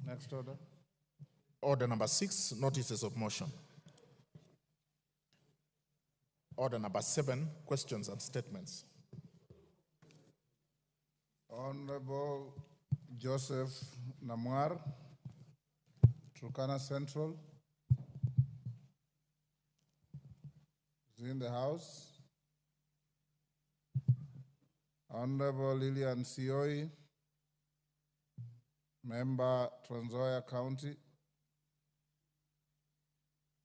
Next order. Order number 6, notices of motion. Order number 7, questions and statements. Honorable Joseph Namwar, Turkana Central, is in the House. Honorable Lillian Sioi, Member Trans Nzoia County.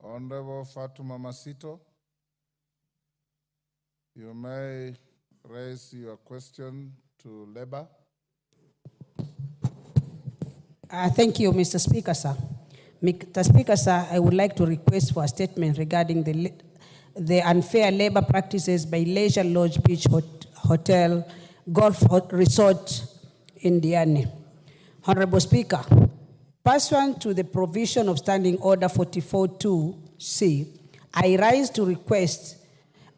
Honorable Fatuma Masito, you may raise your question to Labour. Thank you, Mr. Speaker, sir. Mr. Speaker, sir, I would like to request for a statement regarding the unfair labor practices by Leisure Lodge Beach Hotel Golf Resort in Diani. Honorable Speaker, pursuant to the provision of Standing Order 44.2c, I rise to request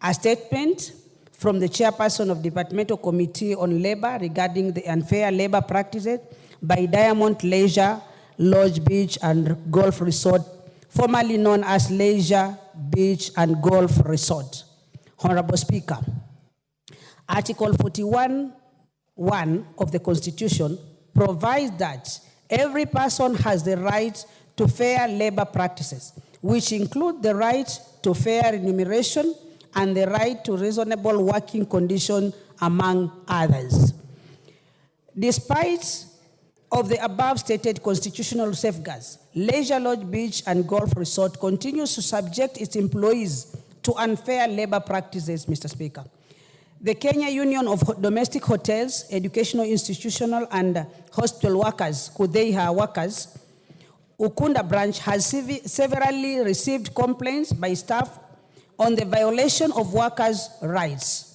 a statement from the chairperson of Departmental Committee on Labor regarding the unfair labor practices by Diamond Leisure Lodge Beach and Golf Resort, formerly known as Leisure Beach and Golf Resort. Honorable Speaker, Article 41(1) of the Constitution provides that every person has the right to fair labor practices, which include the right to fair remuneration and the right to reasonable working conditions, among others. Despite of the above stated constitutional safeguards, Leisure Lodge Beach and Golf Resort continues to subject its employees to unfair labor practices, Mr. Speaker. The Kenya Union of Domestic Hotels, Educational, Institutional, and Hospital Workers, KUDEIHA workers, Ukunda branch has severally received complaints by staff on the violation of workers' rights.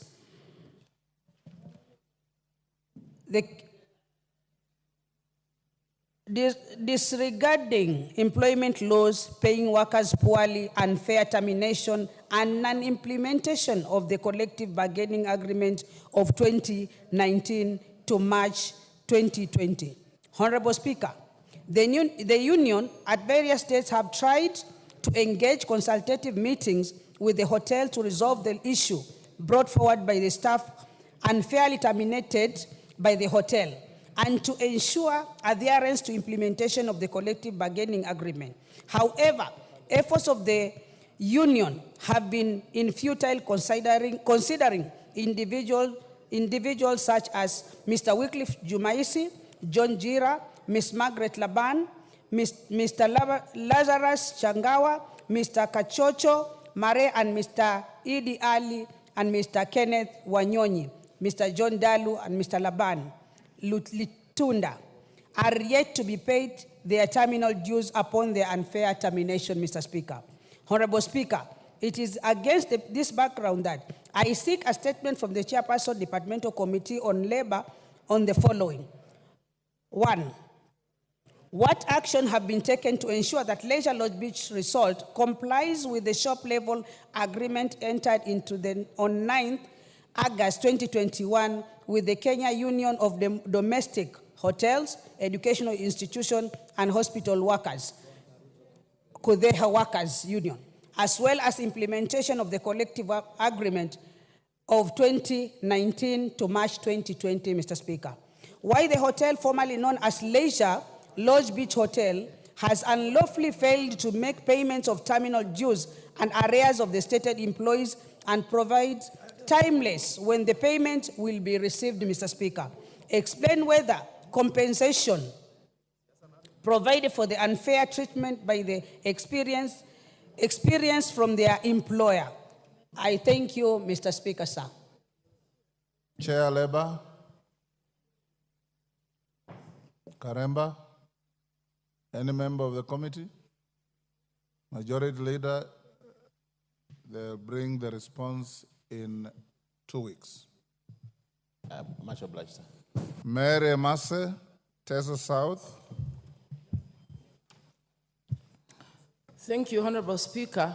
Disregarding employment laws, paying workers poorly, unfair termination, and non-implementation of the collective bargaining agreement of 2019 to March 2020. Honorable Speaker, the union at various states have tried to engage consultative meetings with the hotel to resolve the issue brought forward by the staff unfairly terminated by the hotel, and to ensure adherence to implementation of the collective bargaining agreement. However, efforts of the union have been futile, considering individuals such as Mr. Wycliffe Jumaisi, John Jira, Ms. Margaret Laban, Mr. Lazarus Changawa, Mr. Kachocho Mare, and Mr. Idi Ali, and Mr. Kenneth Wanyonyi, Mr. John Dalu, and Mr. Laban Litunda are yet to be paid their terminal dues upon their unfair termination, Mr. Speaker. Honorable Speaker, it is against this background that I seek a statement from the Chairperson Departmental Committee on Labor on the following. 1. What action have been taken to ensure that Leisure Lodge Beach Resort complies with the shop level agreement entered into on 9th August 2021 with the Kenya Union of Domestic Hotels, Educational Institution, and Hospital Workers, KUDEIHA Workers Union, as well as implementation of the collective agreement of 2019 to March 2020, Mr. Speaker? Why the hotel, formerly known as Leisure Lodge Beach Hotel, has unlawfully failed to make payments of terminal dues and arrears of the stated employees and provides timeless when the payment will be received, Mr. Speaker. Explain whether compensation provided for the unfair treatment by the experience from their employer. I thank you, Mr. Speaker, sir. Chair Labour. Karemba. Any member of the committee? Majority Leader, they'll bring the response in 2 weeks. Much obliged, sir. Mary Masse, Tesa South. Thank you, Honorable Speaker.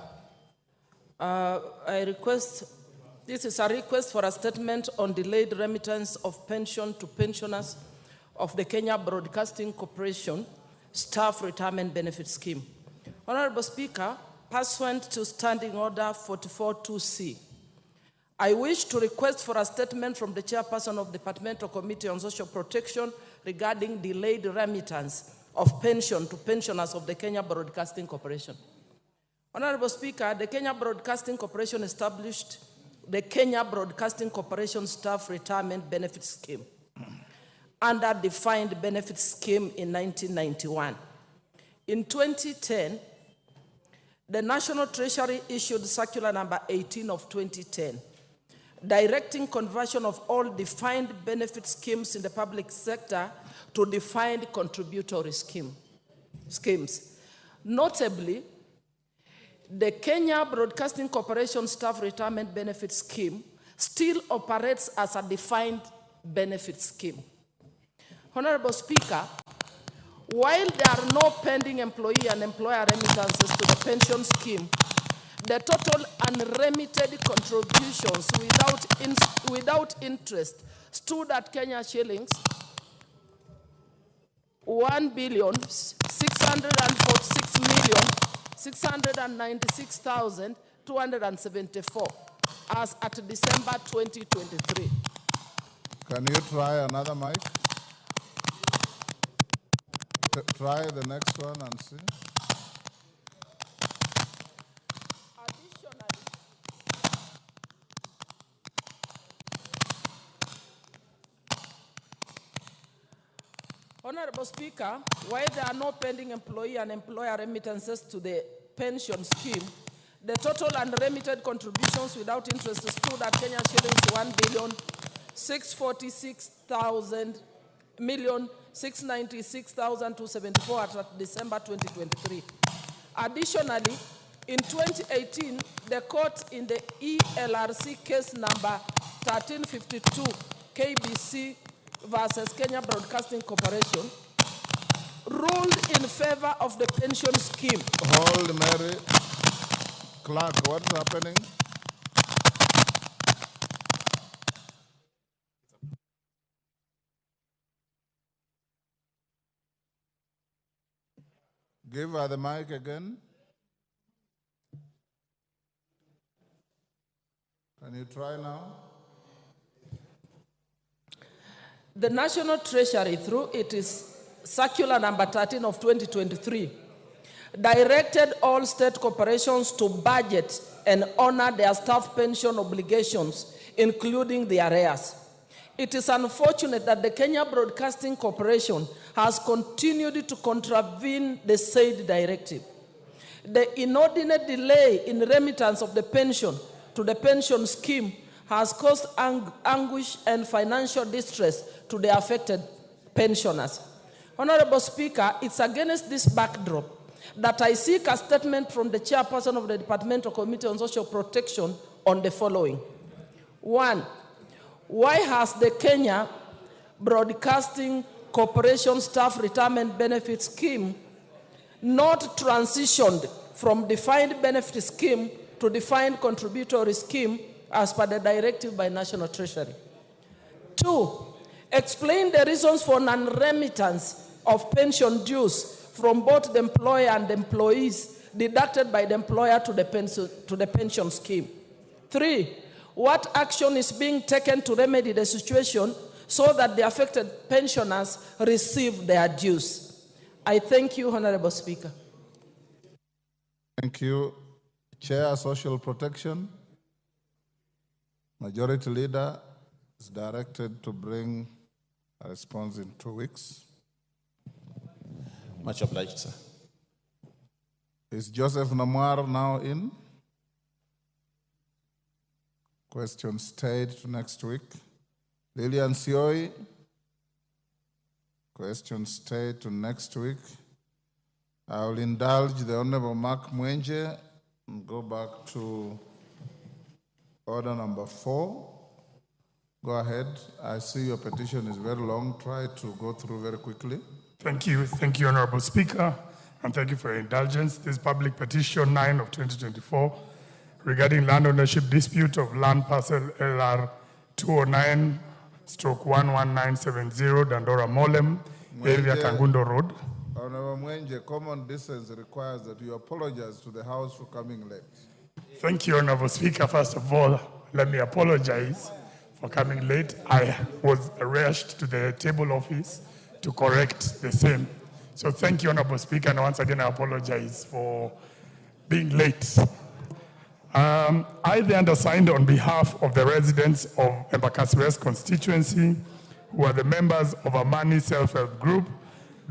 This is a request for a statement on delayed remittance of pension to pensioners of the Kenya Broadcasting Corporation Staff Retirement Benefit Scheme. Honorable Speaker, pursuant to Standing Order 44-2C, I wish to request for a statement from the Chairperson of the Departmental Committee on Social Protection regarding delayed remittance of pension to pensioners of the Kenya Broadcasting Corporation. Honorable Speaker, the Kenya Broadcasting Corporation established the Kenya Broadcasting Corporation Staff Retirement Benefit Scheme under Defined Benefit Scheme in 1991. In 2010, the National Treasury issued Circular Number 18 of 2010, directing conversion of all defined benefit schemes in the public sector to defined contributory schemes. Notably, the Kenya Broadcasting Corporation Staff Retirement Benefit Scheme still operates as a defined benefit scheme. Honorable Speaker, while there are no pending employee and employer remittances to the pension scheme, the total unremitted contributions without interest stood at Kenya shillings 1,646,696,274 as at December 2023. Can you try another mic? Try the next one and see. Honorable Speaker, while there are no pending employee and employer remittances to the pension scheme, the total unremitted contributions without interest stood at Kenya shillings 1,646,696,274 as at December 2023. Additionally, in 2018, the court in the ELRC case number 1352 KBC versus Kenya Broadcasting Corporation ruled in favor of the pension scheme. Hold, Mary. Clerk, what's happening? Give her the mic again. Can you try now? The National Treasury, through its Circular Number 13 of 2023, directed all state corporations to budget and honor their staff pension obligations, including the arrears. It is unfortunate that the Kenya Broadcasting Corporation has continued to contravene the said directive. The inordinate delay in remittance of the pension to the pension scheme has caused anguish and financial distress to the affected pensioners. Honorable Speaker, it's against this backdrop that I seek a statement from the Chairperson of the Departmental Committee on Social Protection on the following. 1, why has the Kenya Broadcasting Corporation Staff Retirement Benefit Scheme not transitioned from defined benefit scheme to defined contributory scheme as per the directive by National Treasury? 2, explain the reasons for non-remittance of pension dues from both the employer and the employees deducted by the employer to the pension scheme. 3, what action is being taken to remedy the situation so that the affected pensioners receive their dues? I thank you, Honorable Speaker. Thank you. Chair, Social Protection. Majority Leader is directed to bring a response in 2 weeks. Much obliged, sir. Is Joseph Namwar now in? Question stayed to next week. Lillian Sioi. Question stayed to next week. I will indulge the Honorable Mark Mwenje and go back to order number 4. Go ahead. I see your petition is very long. Try to go through very quickly. Thank you, Honorable Speaker, and thank you for your indulgence. This is public petition 9 of 2024 regarding land ownership dispute of land parcel LR 209/11970 Dandora Molem, area Kangundo Road. Honorable Mwenje, common decency requires that you apologize to the House for coming late. Thank you, Honorable Speaker. First of all, let me apologize for coming late. I was rushed to the table office to correct the same. So thank you, Honorable Speaker, and once again I apologize for being late. I, the undersigned, on behalf of the residents of Embakasi West constituency, who are the members of Amani Self-Help Group,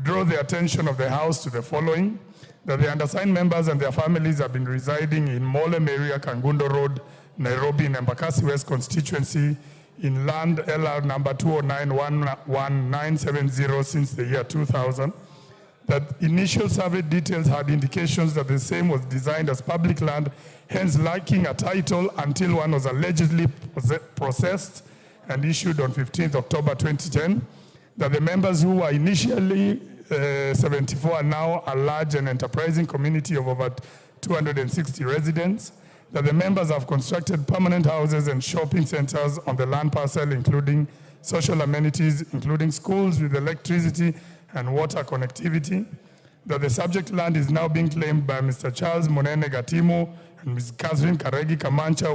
draw the attention of the House to the following: that the undersigned members and their families have been residing in Molem area, Kangundo Road, Nairobi, in Embakasi West constituency, in land LR number 209-11970 since the year 2000. That initial survey details had indications that the same was designed as public land, hence lacking a title until one was allegedly processed and issued on 15th October 2010. That the members who were initially 74 are now a large and enterprising community of over 260 residents. That the members have constructed permanent houses and shopping centers on the land parcel, including social amenities, including schools with electricity and water connectivity. That the subject land is now being claimed by Mr. Charles Monene Gatimo and Ms. Catherine Karegi Kamancha,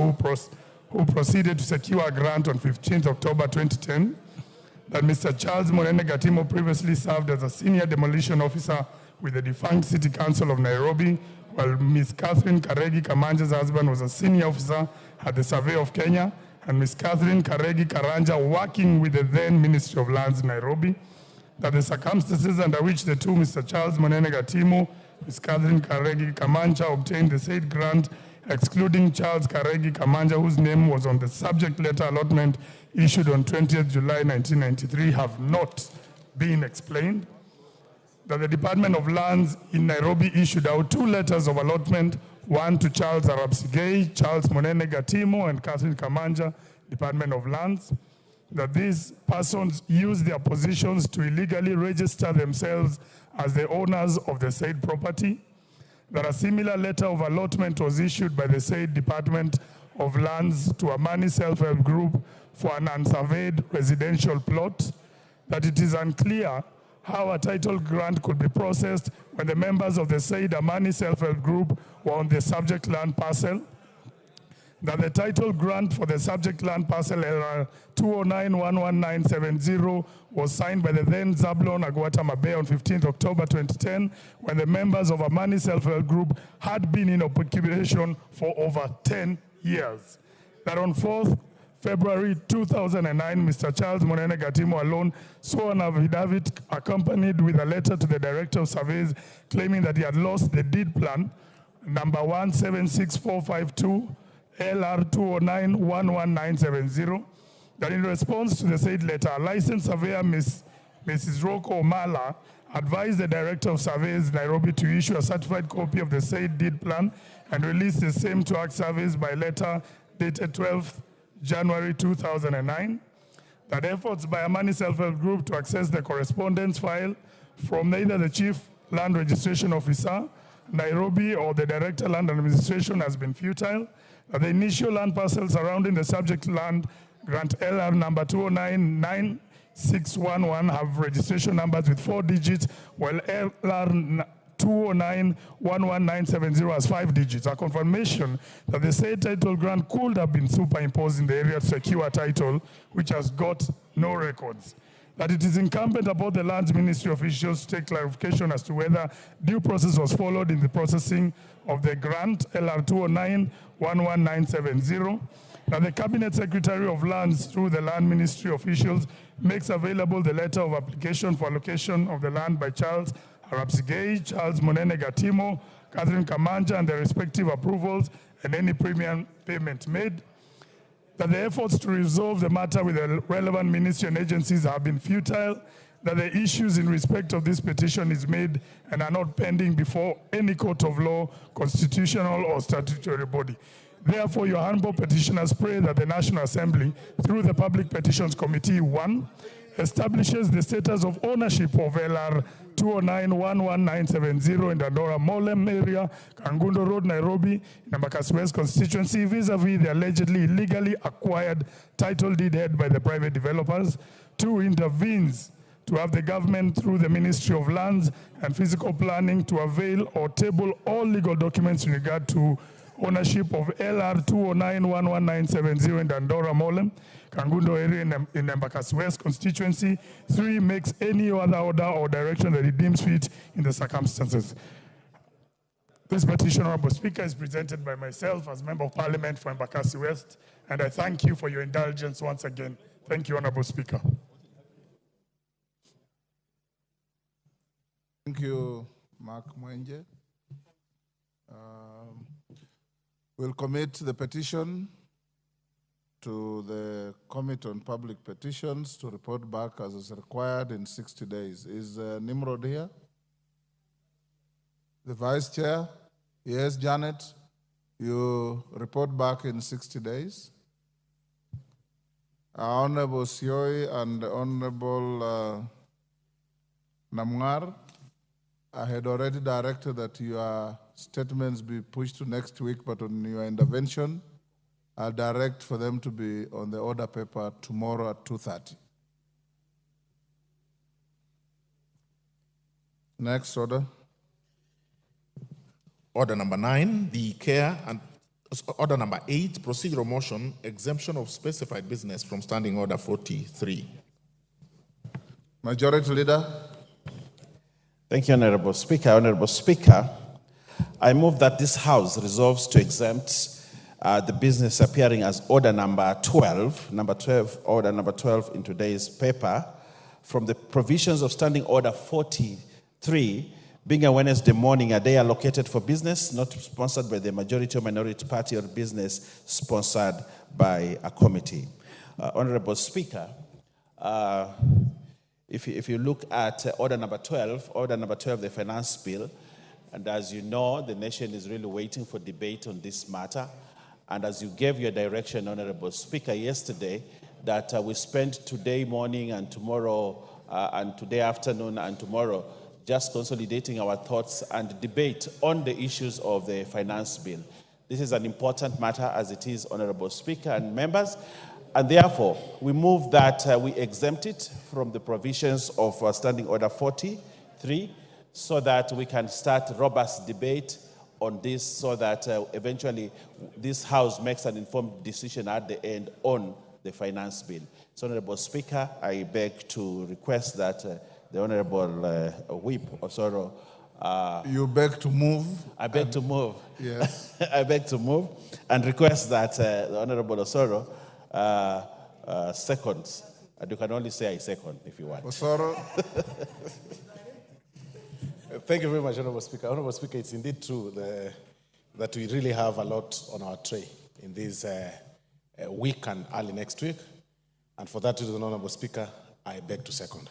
who proceeded to secure a grant on 15th October 2010. That Mr. Charles Monene Gatimo previously served as a senior demolition officer with the defunct City Council of Nairobi, while Ms. Catherine Karegi Kamanja's husband was a senior officer at the Survey of Kenya, and Ms. Catherine Karegi Karanja working with the then Ministry of Lands, Nairobi. That the circumstances under which the two Mr. Charles Monene Gatimo, Ms. Catherine Karegi Kamancha, obtained the said grant, excluding Charles Karegi Kamanja, whose name was on the subject letter allotment issued on 20th July 1993, have not been explained. That the Department of Lands in Nairobi issued out 2 letters of allotment, one to Charles Arabsigei, Charles Monene Gatimo, and Catherine Kamanja, Department of Lands. That these persons used their positions to illegally register themselves as the owners of the said property. That a similar letter of allotment was issued by the said Department of Lands to Amani Self-Help Group for an unsurveyed residential plot. That it is unclear how a title grant could be processed when the members of the said Amani Self-Help Group were on the subject land parcel. That the title grant for the subject land parcel LR 209-11970 was signed by the then Zablon Agwata Mabe on 15th October 2010, when the members of Amani Self-Help Group had been in occupation for over 10 years. That on 4th February 2009, Mr. Charles Monene Gatimo alone saw an affidavit accompanied with a letter to the Director of Surveys claiming that he had lost the deed plan number 176452 LR 209-11970, that in response to the said letter, a licensed surveyor, Mrs. Roko Omala, advised the Director of Surveys, Nairobi, to issue a certified copy of the said deed plan and release the same to ACT Surveys by letter dated 12th January 2009. That efforts by Amani Self-Help Group to access the correspondence file from neither the Chief Land Registration Officer, Nairobi, or the Director Land Administration has been futile. The initial land parcel surrounding the subject land grant LR number 209-9611 have registration numbers with 4 digits, while LR 209-11970 has 5 digits. A confirmation that the said title grant could have been superimposed in the area to secure a title which has got no records. That it is incumbent upon the Lands Ministry officials to take clarification as to whether due process was followed in the processing of the grant LR 209-11970. That the Cabinet Secretary of Lands, through the Land Ministry officials, makes available the letter of application for allocation of the land by Charles Arabsigei, Charles Monene Gatimo, Catherine Kamanja, and their respective approvals, and any premium payment made. That the efforts to resolve the matter with the relevant ministry and agencies have been futile, that the issues in respect of this petition is made and are not pending before any court of law, constitutional or statutory body. Therefore, your humble petitioners pray that the National Assembly, through the Public Petitions Committee 1, establishes the status of ownership of LR 209-11970 in the Dandora Molem area, Kangundo Road, Nairobi, in Embakasi West constituency, vis-a-vis the allegedly illegally acquired title deed held by the private developers. 2, intervenes to have the government through the Ministry of Lands and Physical Planning to avail or table all legal documents in regard to ownership of LR 209-11970 in Dandora Molem, Kangundo area in Embakasi West constituency. 3, makes any other order or direction that it deems fit in the circumstances. This petition, Honorable Speaker, is presented by myself as Member of Parliament for Embakasi West, and I thank you for your indulgence once again. Thank you, Honorable Speaker. Thank you, Mark Mwenje. We'll commit the petition to the Committee on Public Petitions to report back as is required in 60 days. Is Nimrod here? The Vice Chair? Yes, Janet, you report back in 60 days. Honorable Sioi and Honorable Namwar, I had already directed that your statements be pushed to next week, but on your intervention, I'll direct for them to be on the order paper tomorrow at 2:30. Next order. Order number 9, the care and order number 8, procedural motion, exemption of specified business from standing order 43. Majority Leader. Thank you, Honorable Speaker. Honorable Speaker, I move that this House resolves to exempt the business appearing as order number 12, order number 12 in today's paper, from the provisions of standing order 43, being a Wednesday morning, a day allocated for business, not sponsored by the majority or minority party, or business sponsored by a committee. Honorable Speaker, if you look at order number 12, the finance bill, and as you know, the nation is really waiting for debate on this matter. And as you gave your direction, Honorable Speaker, yesterday, that we spend today morning and tomorrow and today afternoon and tomorrow just consolidating our thoughts and debate on the issues of the finance bill. This is an important matter, as it is, Honorable Speaker and members. And therefore, we move that we exempt it from the provisions of Standing Order 43 so that we can start robust debate on this, so that eventually this House makes an informed decision at the end on the finance bill. So, Honorable Speaker, I beg to request that the Honorable Whip Osoro. You beg to move? I beg to move. Yes. I beg to move and request that the Honorable Osoro seconds. And you can only say I second if you want. Osoro. Thank you very much, Honorable Speaker. Honorable Speaker, it's indeed true that we really have a lot on our tray in this week and early next week. And for that reason, Honorable Speaker, I beg to second.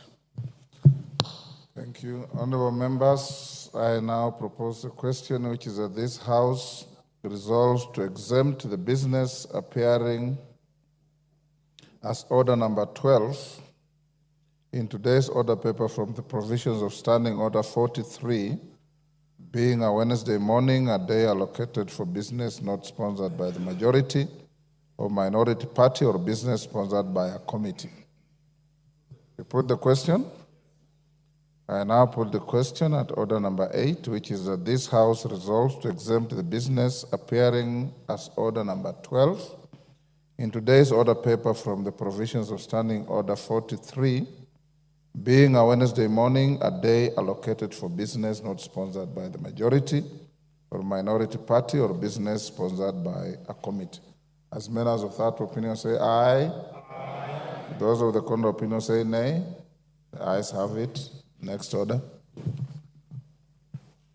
Thank you. Honorable members, I now propose a question which is that this House resolves to exempt the business appearing as order number 12 in today's order paper from the provisions of Standing Order 43, being a Wednesday morning, a day allocated for business not sponsored by the majority or minority party or business sponsored by a committee. You put the question? I now put the question at order number 8, which is that this House resolves to exempt the business appearing as order number 12 in today's order paper from the provisions of Standing Order 43, being a Wednesday morning, a day allocated for business not sponsored by the majority or minority party or business sponsored by a committee. As members of that opinion say aye. Aye. Those of the contrary opinion say nay. The ayes have it. Next order.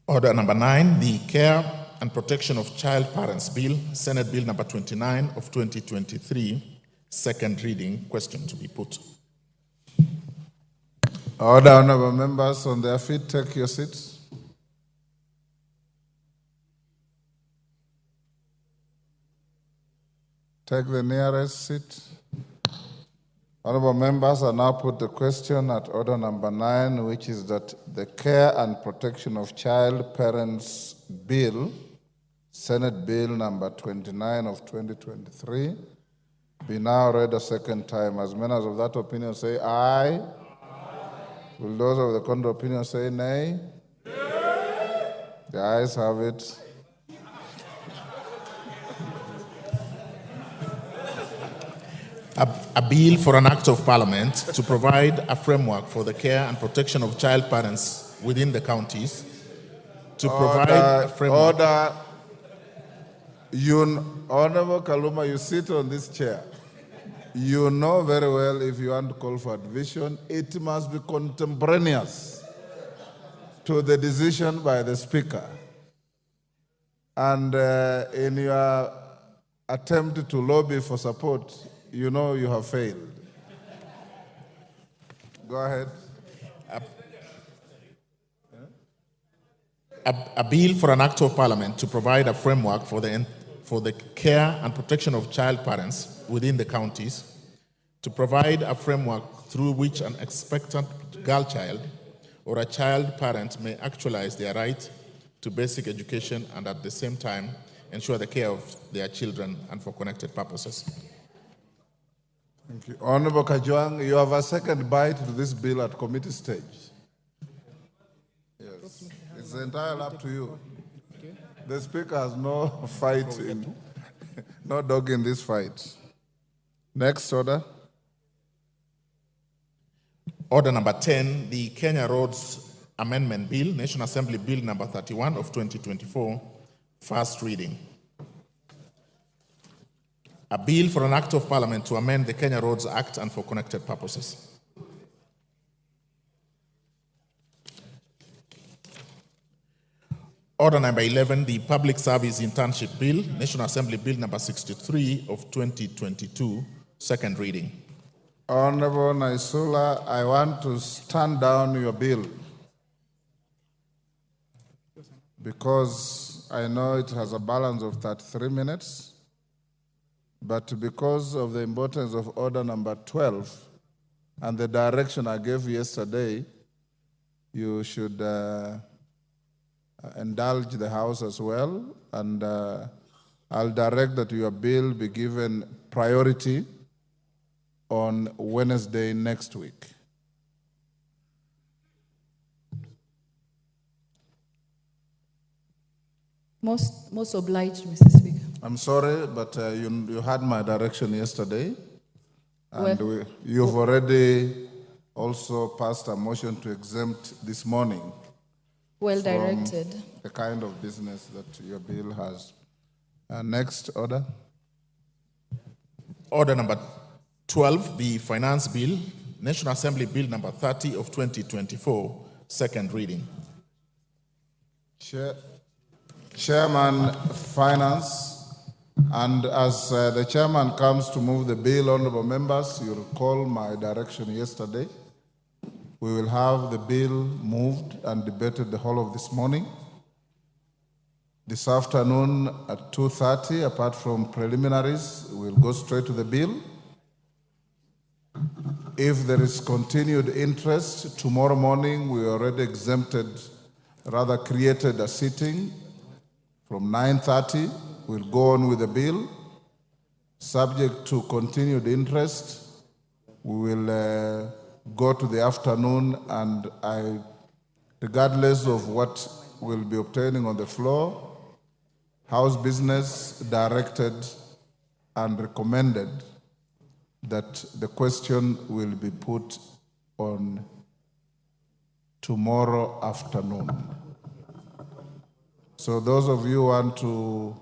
Order number 9, the Care and Protection of Child Parents Bill, Senate Bill number 29 of 2023, second reading. Question to be put. Order, honorable members on their feet, take your seats. Take the nearest seat. Honorable members, I now put the question at order number 9, which is that the Care and Protection of Child Parents Bill, Senate Bill number 29 of 2023, be now read a second time. As members of that opinion say aye. Aye. Will those of the contrary opinion say nay? The ayes have it. A bill for an act of parliament to provide a framework for the care and protection of child parents within the counties. To provide a framework. Order. Honorable Kaluma, you sit on this chair. You know very well if you want to call for division, it must be contemporaneous to the decision by the Speaker. And in your attempt to lobby for support, you know you have failed. Go ahead. A bill for an act of parliament to provide a framework for the care and protection of child parents within the counties, to provide a framework through which an expectant girl child or a child parent may actualize their right to basic education and at the same time ensure the care of their children and for connected purposes. Thank you. Honorable Kajwang, you have a second bite to this bill at committee stage. Yes. It's entirely up to you. The Speaker has no fight, no dog in this fight. Next order. Order number 10, the Kenya Roads Amendment Bill, National Assembly Bill number 31 of 2024, first reading. A bill for an act of parliament to amend the Kenya Roads Act and for connected purposes. Order number 11, the Public Service Internship Bill, National Assembly Bill number 63 of 2022, second reading. Honorable Naisula, I want to stand down your bill because I know it has a balance of 33 minutes, but because of the importance of order number 12 and the direction I gave yesterday, you should indulge the House as well, and I'll direct that your bill be given priority on Wednesday next week. Most obliged, Mr. Speaker. I'm sorry, but you had my direction yesterday, and you've already also passed a motion to exempt this morning. Well directed. The kind of business that your bill has. Next order. Order number 12, the Finance Bill, National Assembly Bill number 30 of 2024, second reading. Chairman, Finance, and as the chairman comes to move the bill, honorable members, you recall my direction yesterday. We will have the bill moved and debated the whole of this morning. This afternoon at 2:30, apart from preliminaries, we'll go straight to the bill. If there is continued interest, tomorrow morning we already created a sitting from 9:30. We'll go on with the bill. Subject to continued interest, we will go to the afternoon, and regardless of what we'll be obtaining on the floor, House business directed and recommended that the question will be put on tomorrow afternoon. So those of you who want to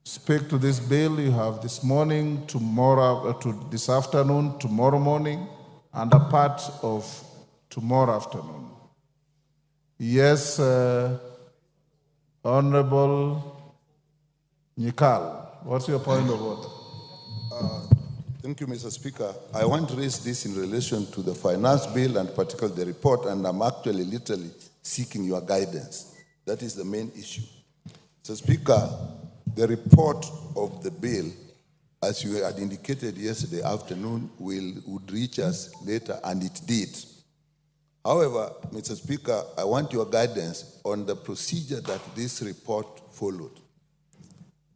speak to this bill, you have this morning, this afternoon, tomorrow morning, and a part of tomorrow afternoon. Yes, Honorable Nyikal, what's your point of order? Thank you, Mr. Speaker. I want to raise this in relation to the finance bill and particularly the report, and I'm actually literally seeking your guidance. That is the main issue. Mr. Speaker, the report of the bill, as you had indicated yesterday afternoon, would reach us later, and it did. However, Mr. Speaker, I want your guidance on the procedure that this report followed.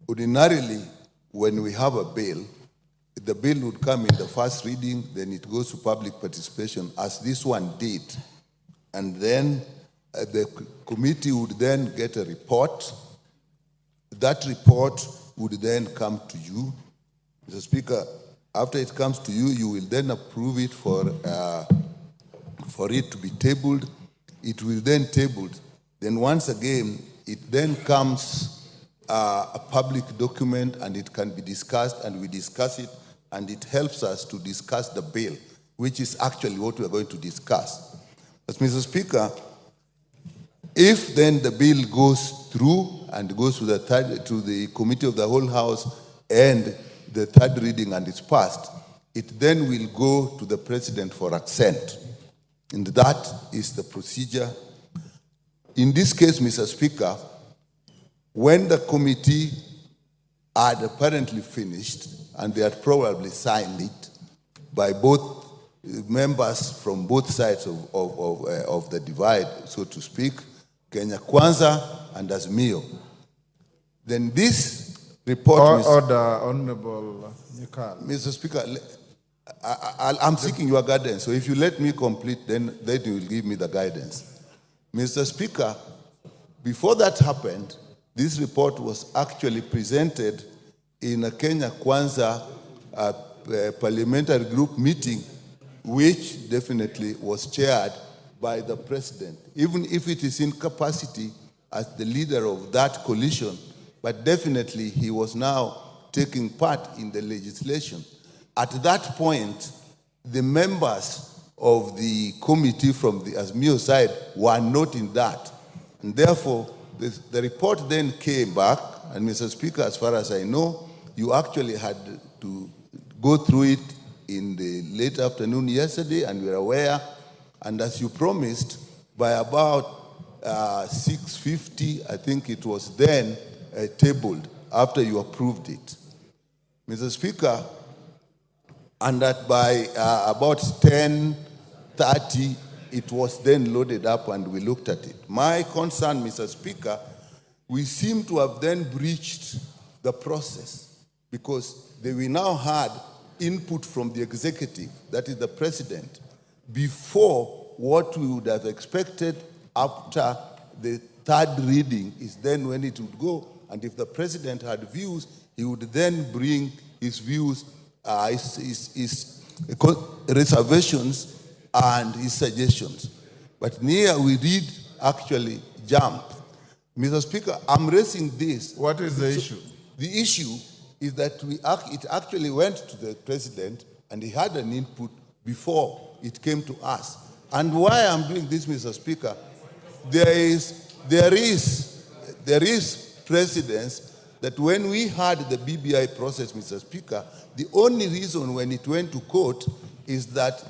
Ordinarily, when we have a bill, the bill would come in the first reading, then it goes to public participation, as this one did. And then the committee would then get a report. That report would then come to you. Mr. Speaker, after it comes to you, you will then approve it for it to be tabled. It will then tabled. Then once again, it then comes a public document and it can be discussed, and we discuss it, and it helps us to discuss the bill, which is actually what we are going to discuss. As Mr. Speaker, if then the bill goes through and goes to the Committee of the Whole House and the third reading and it's passed, it then will go to the President for assent. And that is the procedure. In this case, Mr. Speaker, when the committee had apparently finished and they had probably signed it by both members from both sides of the divide, so to speak, Kenya Kwanza and Azimio, then this report... Order, Honorable Nyikal. Mr. Speaker, I'm seeking your guidance, so if you let me complete, then you will give me the guidance. Mr. Speaker, before that happened, this report was actually presented in a Kenya Kwanza parliamentary group meeting, which definitely was chaired by the President, even if it is in capacity as the leader of that coalition, but definitely he was now taking part in the legislation. At that point, the members of the committee from the Azimio side were not in that. And therefore, the report then came back, and Mr. Speaker, as far as I know, you actually had to go through it in the late afternoon yesterday, and we are aware, and as you promised, by about 6:50, I think it was then tabled after you approved it. Mr. Speaker, and that by about 10:30, it was then loaded up and we looked at it. My concern, Mr. Speaker, we seem to have then breached the process because we now had input from the executive, that is the President, before what we would have expected after the third reading is then when it would go. And if the President had views, he would then bring his views, his reservations and his suggestions. But here we did actually jump. Mr. Speaker, I'm raising this. What is the issue? The issue is that it actually went to the President and he had an input before it came to us. And why I'm doing this, Mr. Speaker, there is precedence that when we had the BBI process, Mr. Speaker, the only reason when it went to court is that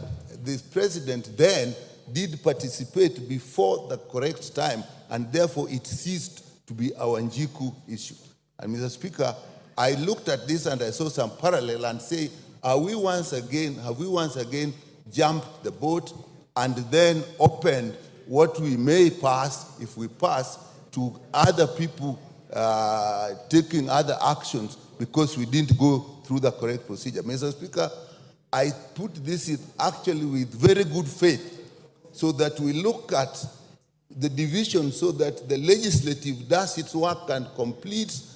the President then did participate before the correct time, and therefore it ceased to be our Njiku issue. And Mr. Speaker, I looked at this and I saw some parallel and say, have we once again jumped the boat and then opened what we may pass, if we pass, to other people taking other actions because we didn't go through the correct procedure. Mr. Speaker, I put this in actually with very good faith so that we look at the division so that the legislative does its work and completes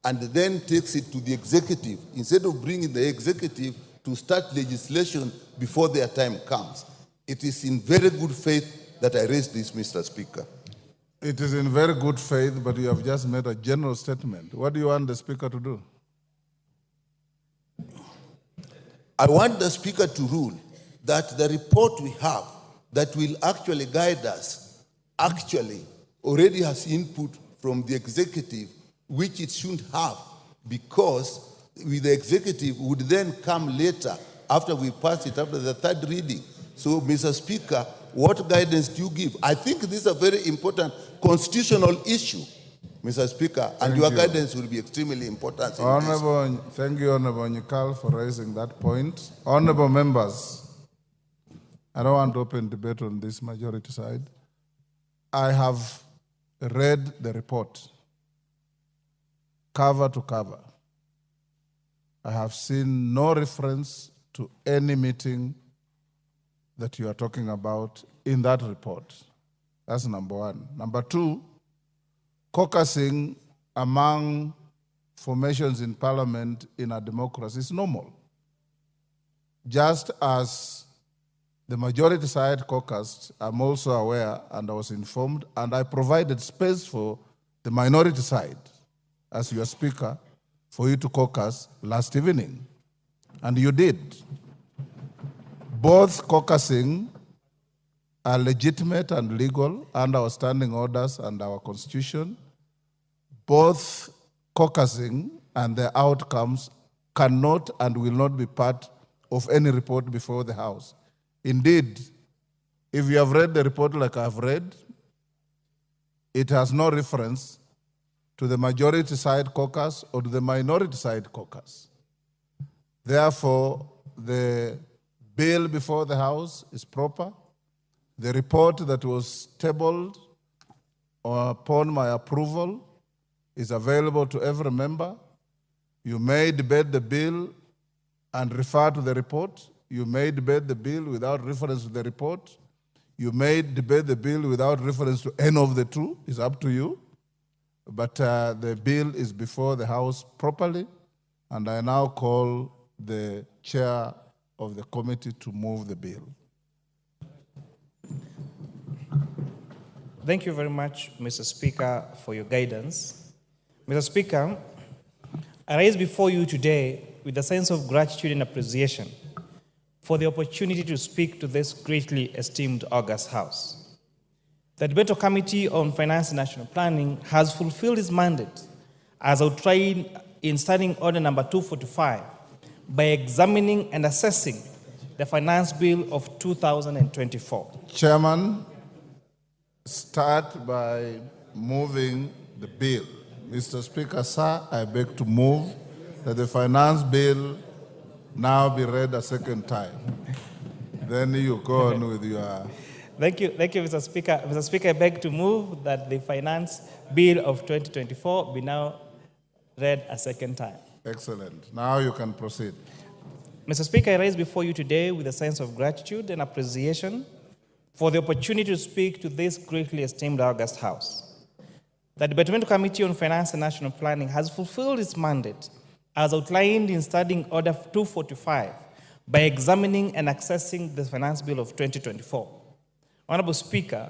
and then takes it to the executive instead of bringing the executive to start legislation before their time comes. It is in very good faith that I raise this, Mr. Speaker. It is in very good faith, but you have just made a general statement. What do you want the Speaker to do? I want the Speaker to rule that the report we have that will actually guide us actually already has input from the executive, which it shouldn't have, because with the executive would then come later after we pass it, after the third reading. So, Mr. Speaker, what guidance do you give? I think this is a very important constitutional issue, Mr. Speaker, and your guidance will be extremely important. Thank you, Honorable Nyikal, for raising that point. Honorable members, I don't want to open debate on this majority side. I have read the report, cover to cover. I have seen no reference to any meeting that you are talking about in that report. That's number one. Number two, caucusing among formations in parliament in a democracy is normal. Just as the majority side caucused, I'm also aware and I was informed, and I provided space for the minority side as your speaker for you to caucus last evening. And you did. Both caucusing are legitimate and legal under our standing orders and our constitution. Both caucusing and their outcomes cannot and will not be part of any report before the House. Indeed, if you have read the report like I have read, it has no reference to the majority side caucus or to the minority side caucus. Therefore, the bill before the House is proper. The report that was tabled upon my approval is available to every member. You may debate the bill and refer to the report. You may debate the bill without reference to the report. You may debate the bill without reference to any of the two. It's up to you. But the bill is before the House properly, and I now call the chair of the committee to move the bill. Thank you very much, Mr. Speaker, for your guidance. Mr. Speaker, I rise before you today with a sense of gratitude and appreciation for the opportunity to speak to this greatly esteemed August House. The Debater Committee on Finance and National Planning has fulfilled its mandate as outlined in Standing Order number 245 by examining and assessing the Finance Bill of 2024. Chairman, start by moving the bill. Mr. Speaker, sir, I beg to move that the Finance Bill now be read a second time. Then you go on with your... Thank you, Mr. Speaker. Mr. Speaker, I beg to move that the Finance Bill of 2024 be now read a second time. Excellent. Now you can proceed. Mr. Speaker, I rise before you today with a sense of gratitude and appreciation for the opportunity to speak to this greatly esteemed August House. The Debater Committee on Finance and National Planning has fulfilled its mandate as outlined in Standing Order 245 by examining and accessing the Finance Bill of 2024. Honorable Speaker,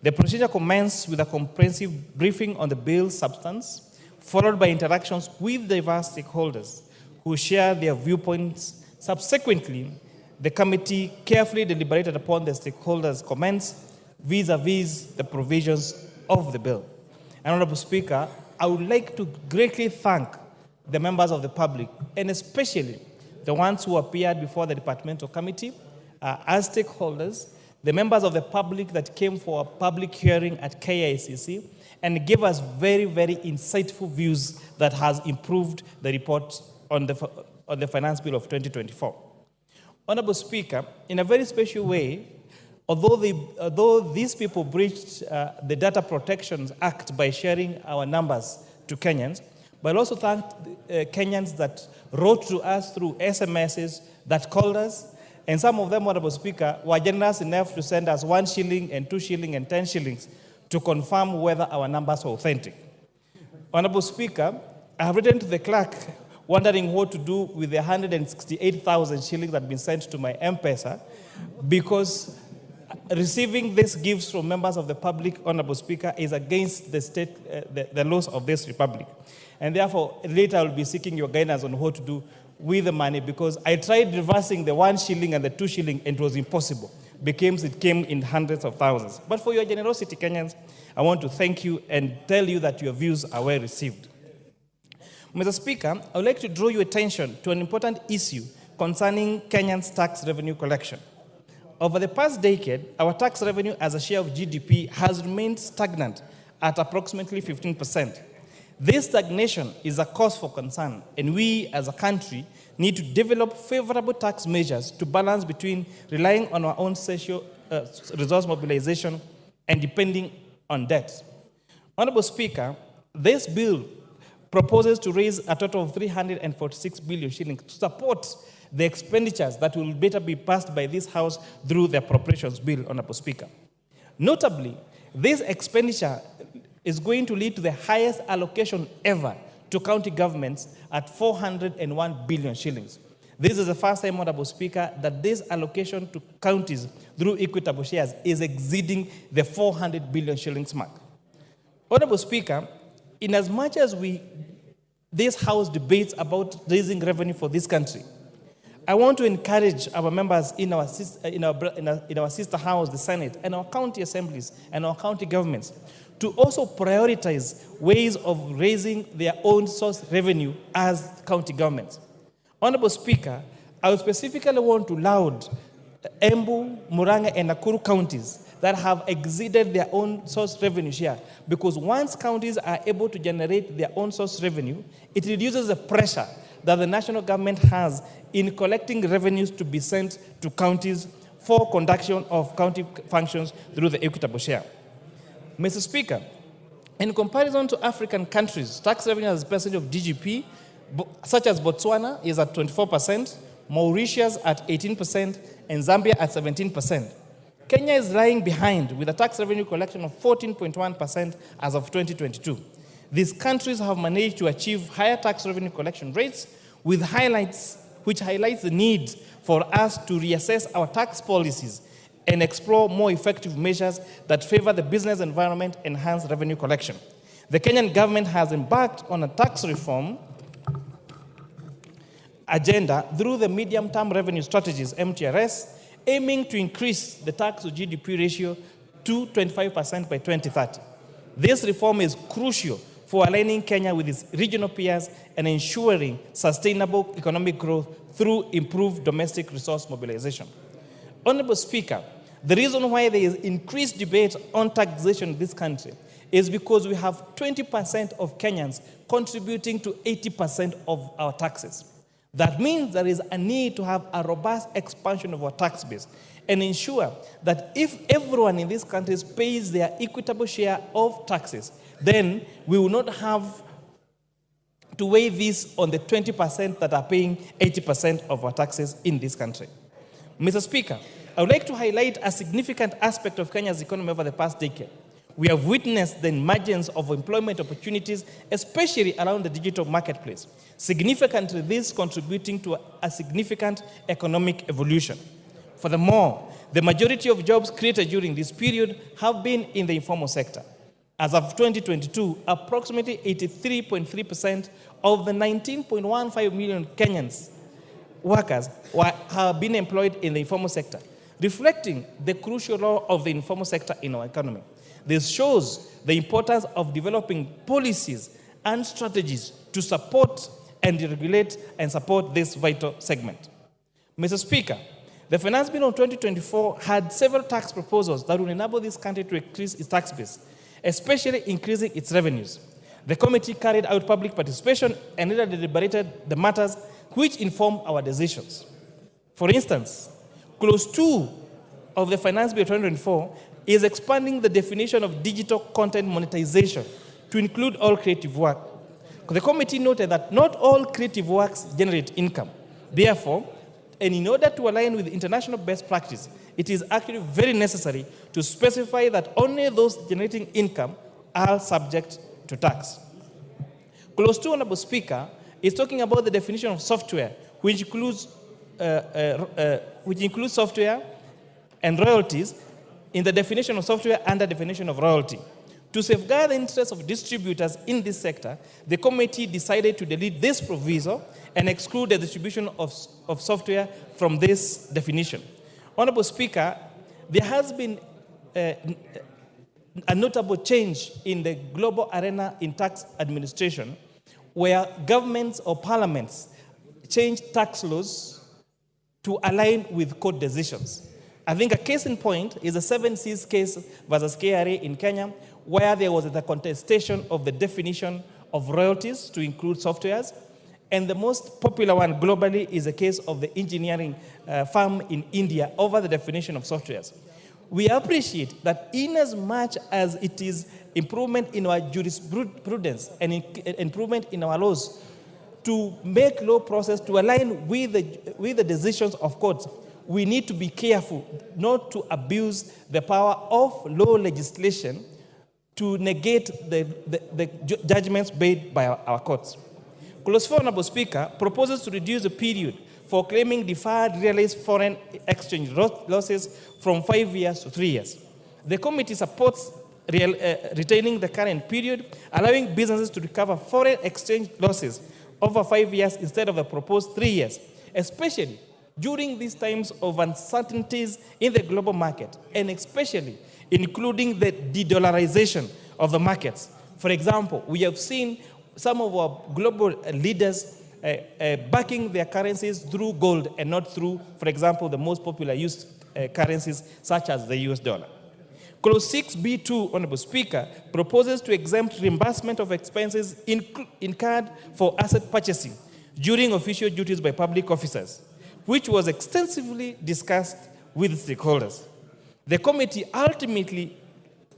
the procedure commenced with a comprehensive briefing on the bill's substance, followed by interactions with diverse stakeholders who share their viewpoints. Subsequently, the committee carefully deliberated upon the stakeholders' comments vis-a-vis the provisions of the bill. And Honorable Speaker, I would like to greatly thank the members of the public, and especially the ones who appeared before the departmental committee as stakeholders, the members of the public that came for a public hearing at KICC and gave us very, very insightful views that has improved the report on the Finance Bill of 2024. Honorable Speaker, in a very special way, although these people breached the Data Protection Act by sharing our numbers to Kenyans, but also thank Kenyans that wrote to us through SMSs, that called us, and some of them, Honorable Speaker, were generous enough to send us 1 shilling and 2 shilling and 10 shillings to confirm whether our numbers were authentic. Honorable Speaker, I have written to the clerk wondering what to do with the 168,000 shillings that have been sent to my M-Pesa, because receiving these gifts from members of the public, Honorable Speaker, is against the laws of this republic. And therefore, later I will be seeking your guidance on what to do with the money, because I tried reversing the 1 shilling and the 2 shilling, and it was impossible, because it came in hundreds of thousands. But for your generosity, Kenyans, I want to thank you and tell you that your views are well received. Mr. Speaker, I would like to draw your attention to an important issue concerning Kenyans' tax revenue collection. Over the past decade, our tax revenue as a share of GDP has remained stagnant at approximately 15%. This stagnation is a cause for concern, and we as a country need to develop favorable tax measures to balance between relying on our own social resource mobilization and depending on debt. Honorable Speaker, this bill proposes to raise a total of 346 billion shillings to support the expenditures that will better be passed by this House through the appropriations bill, Honorable Speaker. Notably, this expenditure is going to lead to the highest allocation ever to county governments at 401 billion shillings. This is the first time, Honorable Speaker, that this allocation to counties through equitable shares is exceeding the 400 billion shillings mark. Honorable Speaker, in as much as this House debates about raising revenue for this country, I want to encourage our members in our sister house, the Senate, and our county assemblies and our county governments to also prioritize ways of raising their own source revenue as county governments. Honorable Speaker, I specifically want to laud Embu, Murang'a, and Nakuru counties that have exceeded their own source revenue share, because once counties are able to generate their own source revenue, it reduces the pressure that the national government has in collecting revenues to be sent to counties for conduction of county functions through the equitable share. Mr. Speaker, in comparison to African countries, tax revenue as a percentage of GDP, such as Botswana, is at 24%, Mauritius at 18%, and Zambia at 17%. Kenya is lying behind with a tax revenue collection of 14.1% as of 2022. These countries have managed to achieve higher tax revenue collection rates, which highlights the need for us to reassess our tax policies and explore more effective measures that favor the business environment and enhance revenue collection. The Kenyan government has embarked on a tax reform agenda through the medium-term revenue strategies, MTRS, aiming to increase the tax to GDP ratio to 25% by 2030. This reform is crucial for aligning Kenya with its regional peers and ensuring sustainable economic growth through improved domestic resource mobilization. Honorable Speaker, the reason why there is increased debate on taxation in this country is because we have 20% of Kenyans contributing to 80% of our taxes. That means there is a need to have a robust expansion of our tax base and ensure that if everyone in this country pays their equitable share of taxes, then we will not have to weigh this on the 20% that are paying 80% of our taxes in this country. Mr. Speaker, I would like to highlight a significant aspect of Kenya's economy over the past decade. We have witnessed the emergence of employment opportunities, especially around the digital marketplace, significantly this contributing to a significant economic evolution. Furthermore, the majority of jobs created during this period have been in the informal sector. As of 2022, approximately 83.3% of the 19.15 million Kenyans workers have been employed in the informal sector, reflecting the crucial role of the informal sector in our economy. This shows the importance of developing policies and strategies to support and regulate and support this vital segment. Mr. Speaker, the Finance Bill of 2024 had several tax proposals that will enable this country to increase its tax base, especially increasing its revenues. The committee carried out public participation and later deliberated the matters which inform our decisions. For instance, Clause 2 of the Finance Bill 2024 is expanding the definition of digital content monetization to include all creative work. The committee noted that not all creative works generate income. Therefore, and in order to align with international best practice, it is actually very necessary to specify that only those generating income are subject to tax. Clause 2, Honorable Speaker, is talking about the definition of software, which includes software and royalties in the definition of software and the definition of royalty. To safeguard the interests of distributors in this sector, the committee decided to delete this proviso and exclude the distribution of software from this definition. Honorable Speaker, there has been a notable change in the global arena in tax administration, where governments or parliaments change tax laws to align with court decisions. I think a case in point is the 7Cs case versus KRA in Kenya, where there was the contestation of the definition of royalties to include softwares. And the most popular one globally is the case of the engineering firm in India over the definition of softwares. We appreciate that in as much as it is improvement in our jurisprudence and improvement in our laws to make law process to align with the decisions of courts, we need to be careful not to abuse the power of law legislation to negate the judgments made by our courts. Clause 4, Honorable Speaker, proposes to reduce the period for claiming deferred realized foreign exchange losses from 5 years to 3 years. The committee supports retaining the current period, allowing businesses to recover foreign exchange losses over 5 years instead of the proposed 3 years, especially during these times of uncertainties in the global market, and especially including the de-dollarization of the markets. For example, we have seen some of our global leaders backing their currencies through gold and not through, for example, the most popular used currencies such as the US dollar. Clause 6B2, Honorable Speaker, proposes to exempt reimbursement of expenses incurred for asset purchasing during official duties by public officers, which was extensively discussed with stakeholders. The committee ultimately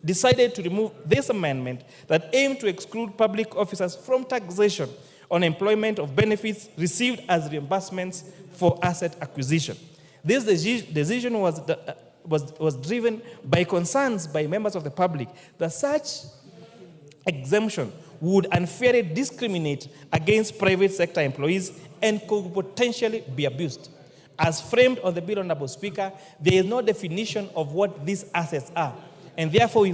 decided to remove this amendment that aimed to exclude public officers from taxation on employment of benefits received as reimbursements for asset acquisition. This decision was driven by concerns by members of the public that such exemption would unfairly discriminate against private sector employees and could potentially be abused. As framed on the bill, Honorable Speaker, there is no definition of what these assets are. And therefore,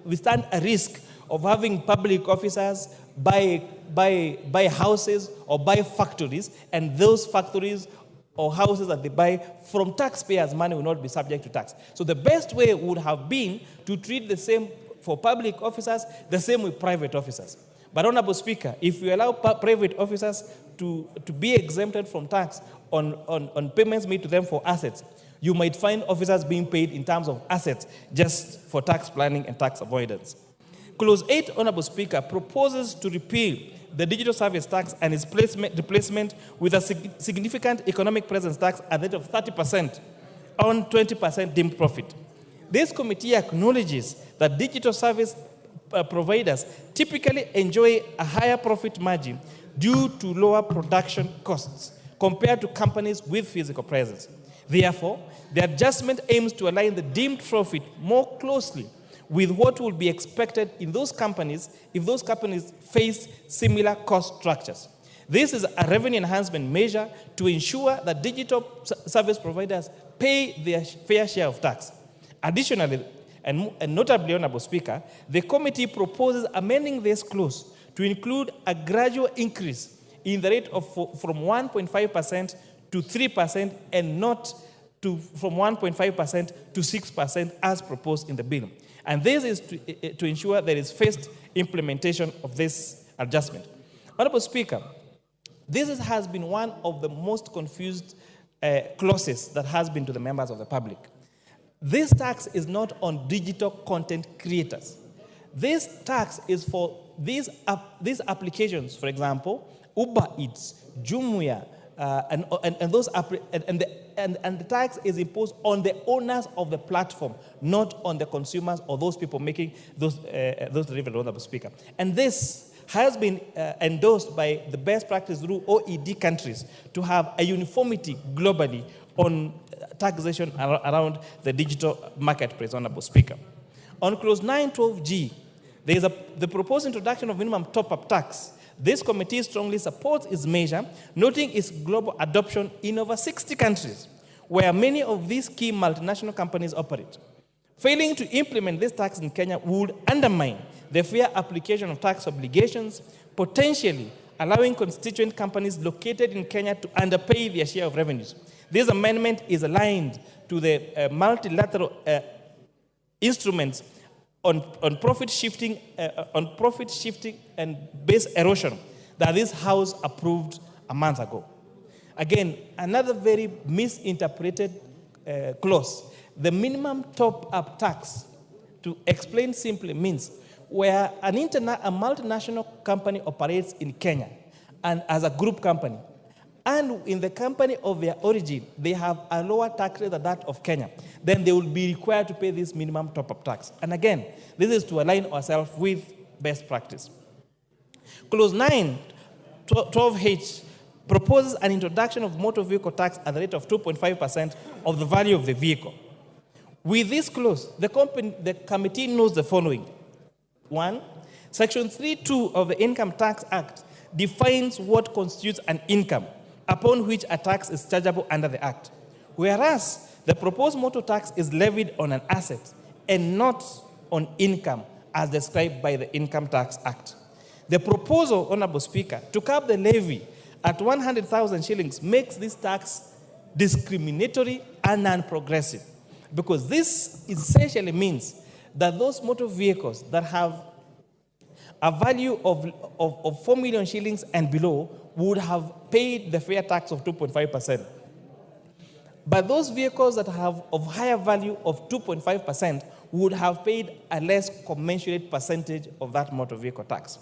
we stand a risk of having public officers buy houses or buy factories, and those factories or houses that they buy from taxpayers' money will not be subject to tax. So the best way would have been to treat the same for public officers, the same with private officers. But Honorable Speaker, if we allow private officers to be exempted from tax on payments made to them for assets, you might find officers being paid in terms of assets just for tax planning and tax avoidance. Clause 8, Honorable Speaker, proposes to repeal the digital service tax and its replacement with a significant economic presence tax at the rate of 30% on 20% deemed profit. This committee acknowledges that digital service providers typically enjoy a higher profit margin due to lower production costs compared to companies with physical presence. Therefore, the adjustment aims to align the deemed profit more closely with what will be expected in those companies if those companies face similar cost structures. This is a revenue enhancement measure to ensure that digital service providers pay their fair share of tax. Additionally, and notably, Honorable Speaker, the committee proposes amending this clause to include a gradual increase in the rate from 1.5% to 3% and not from 1.5% to 6% as proposed in the bill. And this is to ensure there is fast implementation of this adjustment. Honorable Speaker, this has been one of the most confused clauses that has been to the members of the public. This tax is not on digital content creators. This tax is for these applications, for example, Uber Eats, Jumia, and the tax is imposed on the owners of the platform, not on the consumers or those people making those deliveries, Honorable Speaker. And this has been endorsed by the best practice through OECD countries to have a uniformity globally on taxation around the digital marketplace, Honorable Speaker. On clause 912G, there is the proposed introduction of minimum top-up tax. This committee strongly supports its measure, noting its global adoption in over 60 countries, where many of these key multinational companies operate. Failing to implement this tax in Kenya would undermine the fair application of tax obligations, potentially allowing constituent companies located in Kenya to underpay their share of revenues. This amendment is aligned to the multilateral instruments on profit shifting and base erosion that this House approved a month ago. Again, another very misinterpreted clause. The minimum top-up tax, to explain simply, means where a multinational company operates in Kenya and as a group company, and in the company of their origin, they have a lower tax rate than that of Kenya, then they will be required to pay this minimum top-up tax. And again, this is to align ourselves with best practice. Clause 9, 12H, proposes an introduction of motor vehicle tax at the rate of 2.5% of the value of the vehicle. With this clause, the committee knows the following. 1, Section 3(2) of the Income Tax Act defines what constitutes an income upon which a tax is chargeable under the Act, whereas the proposed motor tax is levied on an asset and not on income as described by the Income Tax Act. The proposal, Honorable Speaker, to cap the levy at 100,000 shillings makes this tax discriminatory and non-progressive, because this essentially means that those motor vehicles that have a value of 4 million shillings and below would have paid the fair tax of 2.5%. But those vehicles that have of higher value of 2.5% would have paid a less commensurate percentage of that motor vehicle tax.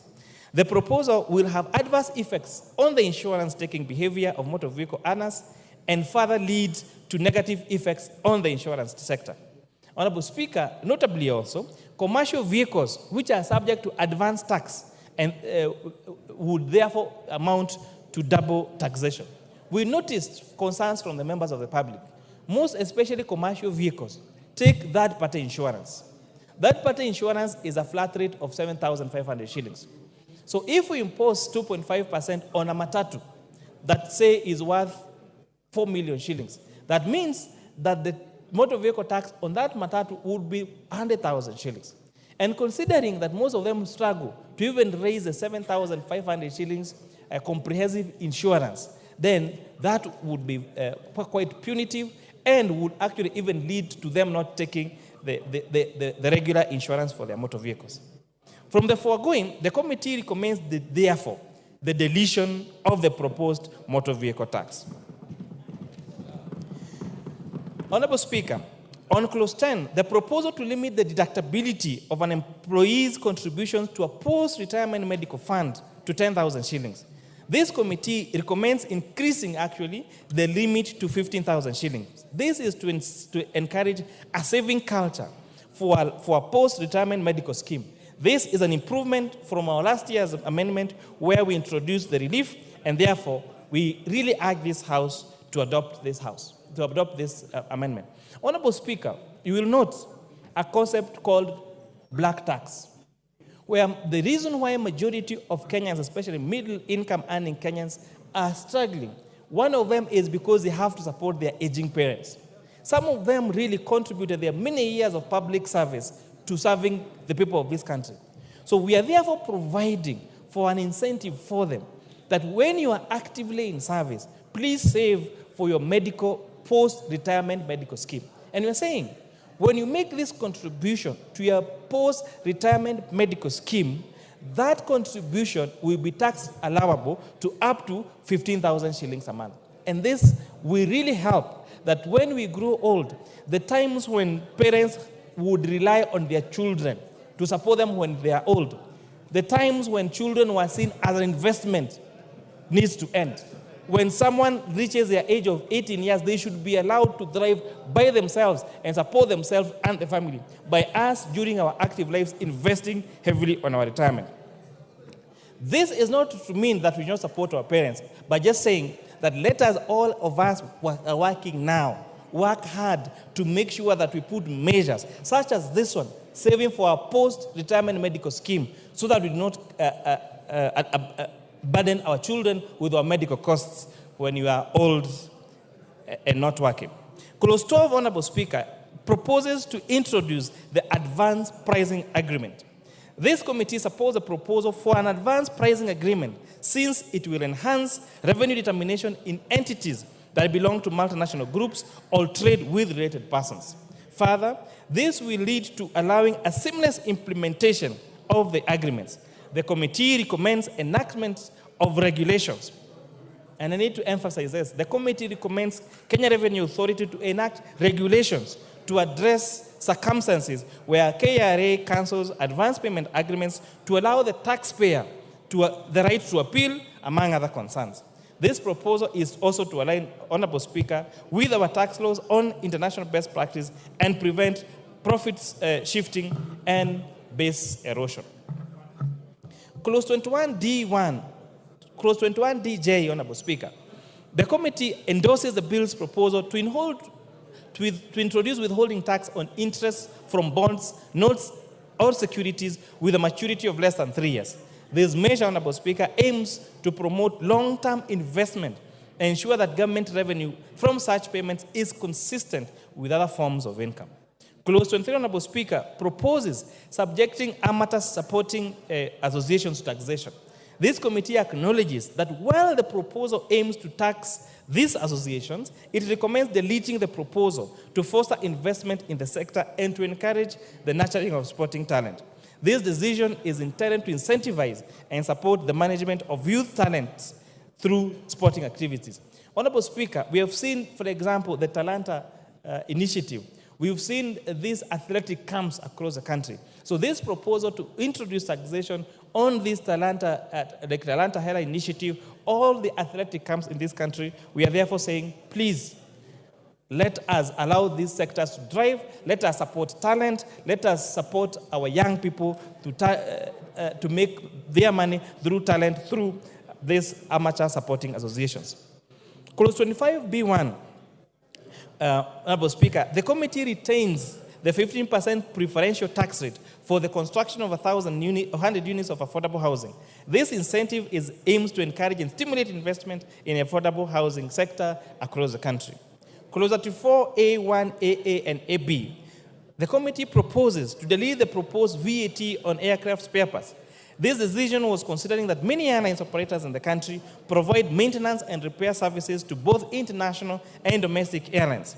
The proposal will have adverse effects on the insurance-taking behavior of motor vehicle owners and further lead to negative effects on the insurance sector. Honorable Speaker, notably also, commercial vehicles which are subject to advance tax and would therefore amount to double taxation. We noticed concerns from the members of the public. Most especially commercial vehicles take third-party insurance. Third-party insurance is a flat rate of 7,500 shillings. So if we impose 2.5% on a matatu that say is worth 4 million shillings, that means that the motor vehicle tax on that matatu would be 100,000 shillings. And considering that most of them struggle to even raise the 7,500 shillings comprehensive insurance, then that would be quite punitive and would actually even lead to them not taking the regular insurance for their motor vehicles. From the foregoing, the committee recommends therefore the deletion of the proposed motor vehicle tax. Honorable Speaker, on clause 10, the proposal to limit the deductibility of an employee's contributions to a post-retirement medical fund to 10,000 shillings. This committee recommends increasing actually the limit to 15,000 shillings. This is to encourage a saving culture for a post-retirement medical scheme. This is an improvement from our last year's amendment where we introduced the relief, and therefore we really urge this House to adopt this amendment. Honorable Speaker, you will note a concept called black tax, where the reason why a majority of Kenyans, especially middle-income earning Kenyans, are struggling, one of them is because they have to support their aging parents. Some of them really contributed their many years of public service to serving the people of this country. So we are therefore providing for an incentive for them that when you are actively in service, please save for your post-retirement medical scheme. And we're saying, when you make this contribution to your post-retirement medical scheme, that contribution will be tax allowable to up to 15,000 shillings a month. And this will really help that when we grow old, the times when parents would rely on their children to support them when they are old, the times when children were seen as an investment needs to end. When someone reaches their age of 18 years, they should be allowed to drive by themselves and support themselves and the family by us during our active lives investing heavily on our retirement. This is not to mean that we don't support our parents, but just saying that let us, all of us who are working now, work hard to make sure that we put measures such as this one, saving for our post-retirement medical scheme, so that we do not burden our children with our medical costs when you are old and not working. Clause 12, Honorable Speaker, proposes to introduce the advance pricing agreement. This committee supports a proposal for an advance pricing agreement since it will enhance revenue determination in entities that belong to multinational groups or trade with related persons. Further, this will lead to allowing a seamless implementation of the agreements. The committee recommends enactment of regulations. And I need to emphasize this. The committee recommends Kenya Revenue Authority to enact regulations to address circumstances where KRA cancels advance payment agreements to allow the taxpayer the right to appeal, among other concerns. This proposal is also to align, Honorable Speaker, with our tax laws on international best practice and prevent profits shifting and base erosion. Clause 21D1, Clause 21DJ, Honorable Speaker. The committee endorses the bill's proposal to introduce withholding tax on interest from bonds, notes, or securities with a maturity of less than 3 years. This measure, Honorable Speaker, aims to promote long-term investment and ensure that government revenue from such payments is consistent with other forms of income. Clause 23, Honorable Speaker, proposes subjecting amateur supporting associations to taxation. This committee acknowledges that while the proposal aims to tax these associations, it recommends deleting the proposal to foster investment in the sector and to encourage the nurturing of sporting talent. This decision is intended to incentivize and support the management of youth talents through sporting activities. Honorable Speaker, we have seen, for example, the Talanta initiative. We've seen these athletic camps across the country. So this proposal to introduce taxation on this Talanta Hera initiative, all the athletic camps in this country, we are therefore saying, please, let us allow these sectors to drive, let us support talent, let us support our young people to make their money through talent, through these amateur supporting associations. Clause 25B1, Honorable Speaker, the committee retains the 15% preferential tax rate for the construction of 100 units of affordable housing. This incentive aims to encourage and stimulate investment in the affordable housing sector across the country. Clause 34A1, AA, and AB. The committee proposes to delete the proposed VAT on aircraft spare parts. This decision was considering that many airlines operators in the country provide maintenance and repair services to both international and domestic airlines.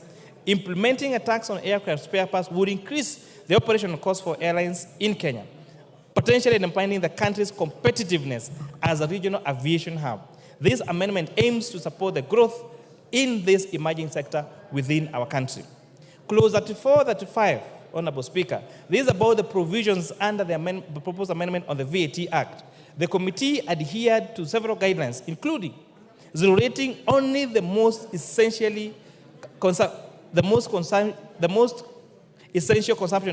Implementing a tax on aircraft spare parts would increase the operational costs for airlines in Kenya, potentially impacting the country's competitiveness as a regional aviation hub. This amendment aims to support the growth in this emerging sector within our country. Clause 34-35, Honorable Speaker, this is about the provisions under the proposed amendment on the VAT Act. The committee adhered to several guidelines, including zero rating only the most essential consumption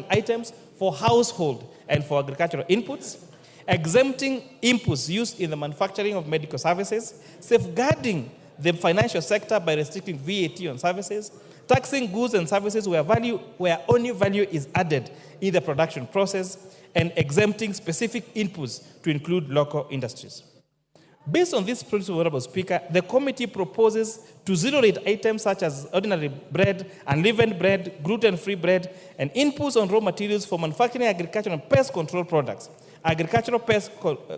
items for household and for agricultural inputs, exempting inputs used in the manufacturing of medical services, safeguarding the financial sector by restricting VAT on services, taxing goods and services where only value is added in the production process, and exempting specific inputs to include local industries. Based on this principle, Honorable Speaker, the committee proposes to zero-rate items such as ordinary bread, unleavened bread, gluten-free bread, and inputs on raw materials for manufacturing agricultural and pest control products, agricultural pest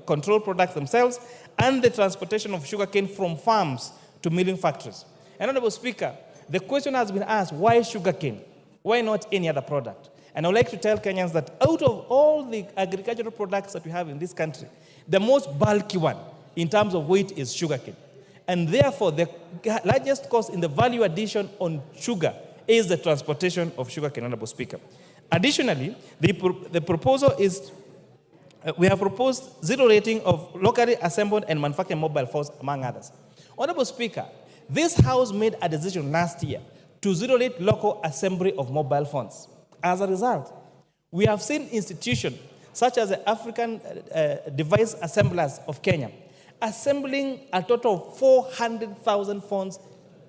control products themselves, and the transportation of sugarcane from farms to milling factories. And Honorable Speaker, the question has been asked, why sugarcane? Why not any other product? And I would like to tell Kenyans that out of all the agricultural products that we have in this country, the most bulky one in terms of weight is sugarcane. And therefore, the largest cost in the value addition on sugar is the transportation of sugarcane, Honorable Speaker. Additionally, the proposal is, we have proposed zero rating of locally assembled and manufactured mobile phones, among others. Honorable Speaker, this House made a decision last year to zero-rate local assembly of mobile phones. As a result, we have seen institutions such as the African Device Assemblers of Kenya assembling a total of 400,000 phones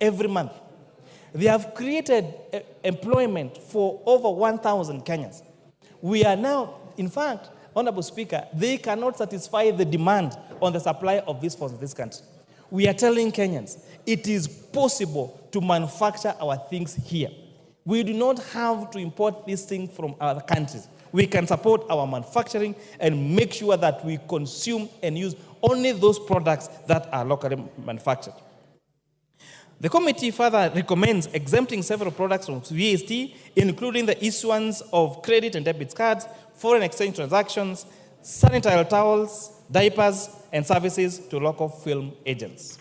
every month. They have created employment for over 1,000 Kenyans. We are now, in fact, Honorable Speaker, they cannot satisfy the demand on the supply of these phones in this country. We are telling Kenyans, it is possible to manufacture our things here. We do not have to import these things from other countries. We can support our manufacturing and make sure that we consume and use only those products that are locally manufactured. The committee further recommends exempting several products from VAT, including the issuance of credit and debit cards, foreign exchange transactions, sanitary towels, diapers, and services to local film agents.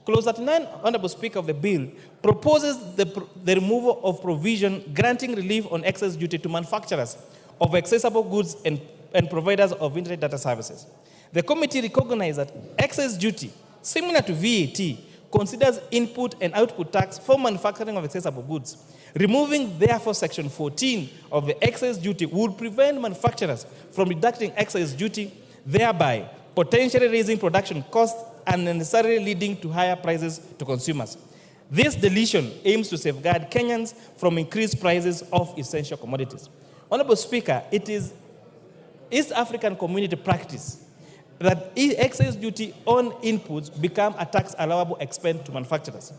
Clause 39, Honorable Speaker, of the bill proposes the removal of provision granting relief on excess duty to manufacturers of accessible goods and providers of internet data services. The committee recognizes that excess duty similar to VAT, considers input and output tax for manufacturing of accessible goods. Removing, therefore, Section 14 of the excise duty would prevent manufacturers from deducting excise duty, thereby potentially raising production costs and unnecessarily leading to higher prices to consumers. This deletion aims to safeguard Kenyans from increased prices of essential commodities. Honorable Speaker, it is East African community practice that excise duty on inputs become a tax allowable expense to manufacturers.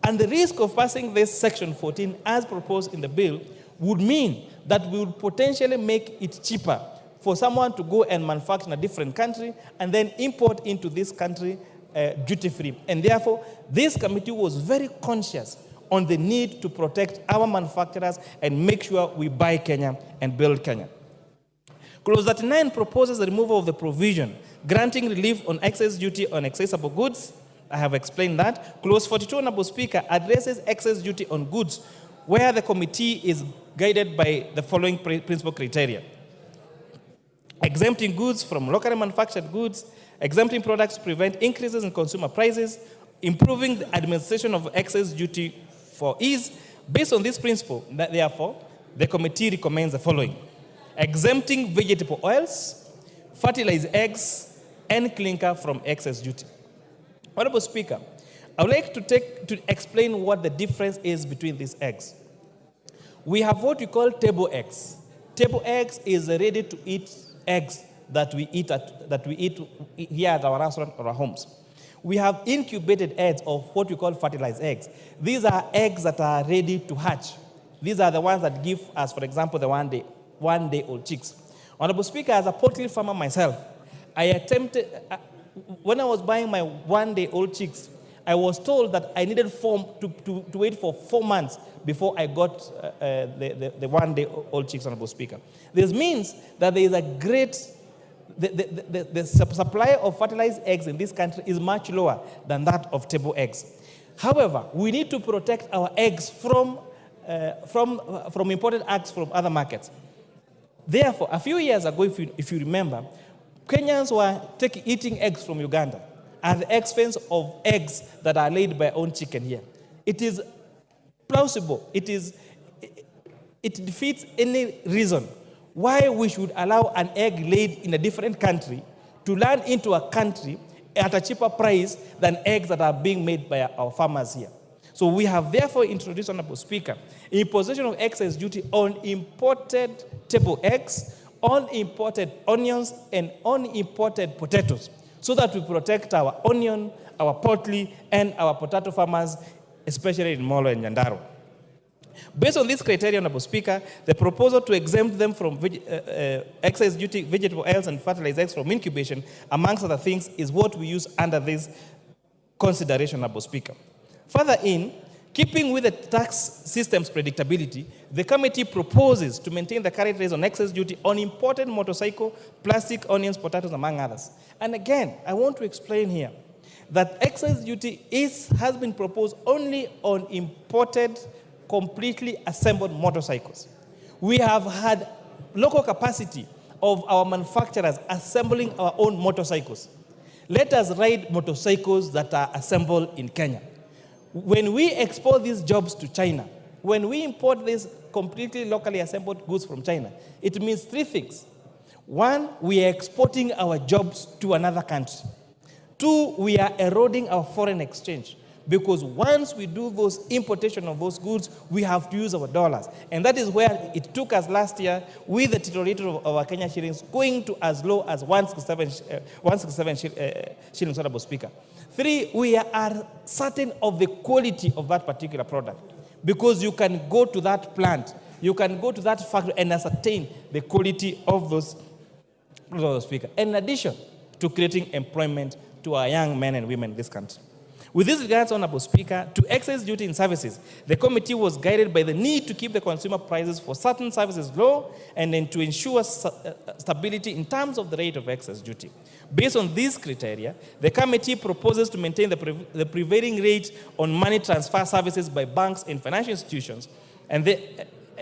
And the risk of passing this Section 14 as proposed in the bill would mean that we would potentially make it cheaper for someone to go and manufacture in a different country and then import into this country duty-free. And therefore, this committee was very conscious on the need to protect our manufacturers and make sure we buy Kenya and build Kenya. Clause 39 proposes the removal of the provision granting relief on excise duty on accessible goods. I have explained that. Clause 42, Honorable Speaker, addresses excise duty on goods where the committee is guided by the following principal criteria: exempting goods from locally manufactured goods, exempting products to prevent increases in consumer prices, improving the administration of excise duty for ease. Based on this principle, therefore, the committee recommends the following: exempting vegetable oils, fertilized eggs, and clinker from excise duty. Honorable Speaker, I would like to explain what the difference is between these eggs. We have what we call table eggs. Table eggs is ready-to-eat eggs that we eat here at our restaurant or our homes. We have incubated eggs of what we call fertilized eggs. These are eggs that are ready to hatch. These are the ones that give us, for example, the one-day-old chicks. Honorable Speaker, as a poultry farmer myself, I attempted, when I was buying my one-day-old chicks, I was told that I needed to wait for 4 months before I got the one-day-old chicks, Honorable Speaker. This means that there is a great, the supply of fertilized eggs in this country is much lower than that of table eggs. However, we need to protect our eggs from imported eggs from other markets. Therefore, a few years ago, if you remember, Kenyans were eating eggs from Uganda at the expense of eggs that are laid by our own chicken here. It is plausible. It defeats any reason why we should allow an egg laid in a different country to land into a country at a cheaper price than eggs that are being made by our farmers here. So we have therefore introduced, Honorable Speaker, imposition of excise duty on imported table eggs, on imported onions, and on imported potatoes, so that we protect our onion, our poultry, and our potato farmers, especially in Molo and Nyandarua. Based on this criteria, Honorable Speaker, the proposal to exempt them from excise duty, vegetable oils, and fertilized eggs from incubation, amongst other things, is what we use under this consideration, Honorable Speaker. Further in, keeping with the tax system's predictability, the committee proposes to maintain the current rates on excise duty on imported motorcycle, plastic, onions, potatoes, among others. And again, I want to explain here that excise duty has been proposed only on imported, completely assembled motorcycles. We have had local capacity of our manufacturers assembling our own motorcycles. Let us ride motorcycles that are assembled in Kenya. When we export these jobs to China, when we import these completely locally assembled goods from China, it means three things. One, we are exporting our jobs to another country. Two, we are eroding our foreign exchange, because once we do those importation of those goods, we have to use our dollars. And that is where it took us last year with the titulator of our Kenya shillings going to as low as 167 shillings, Honorable Speaker. Three, we are certain of the quality of that particular product, because you can go to that plant, you can go to that factory and ascertain the quality of those, Speaker. In addition to creating employment to our young men and women in this country. With this regards, Honorable Speaker, to excise duty in services, the committee was guided by the need to keep the consumer prices for certain services low and then to ensure stability in terms of the rate of excise duty. Based on these criteria, the committee proposes to maintain the prevailing rate on money transfer services by banks and financial institutions and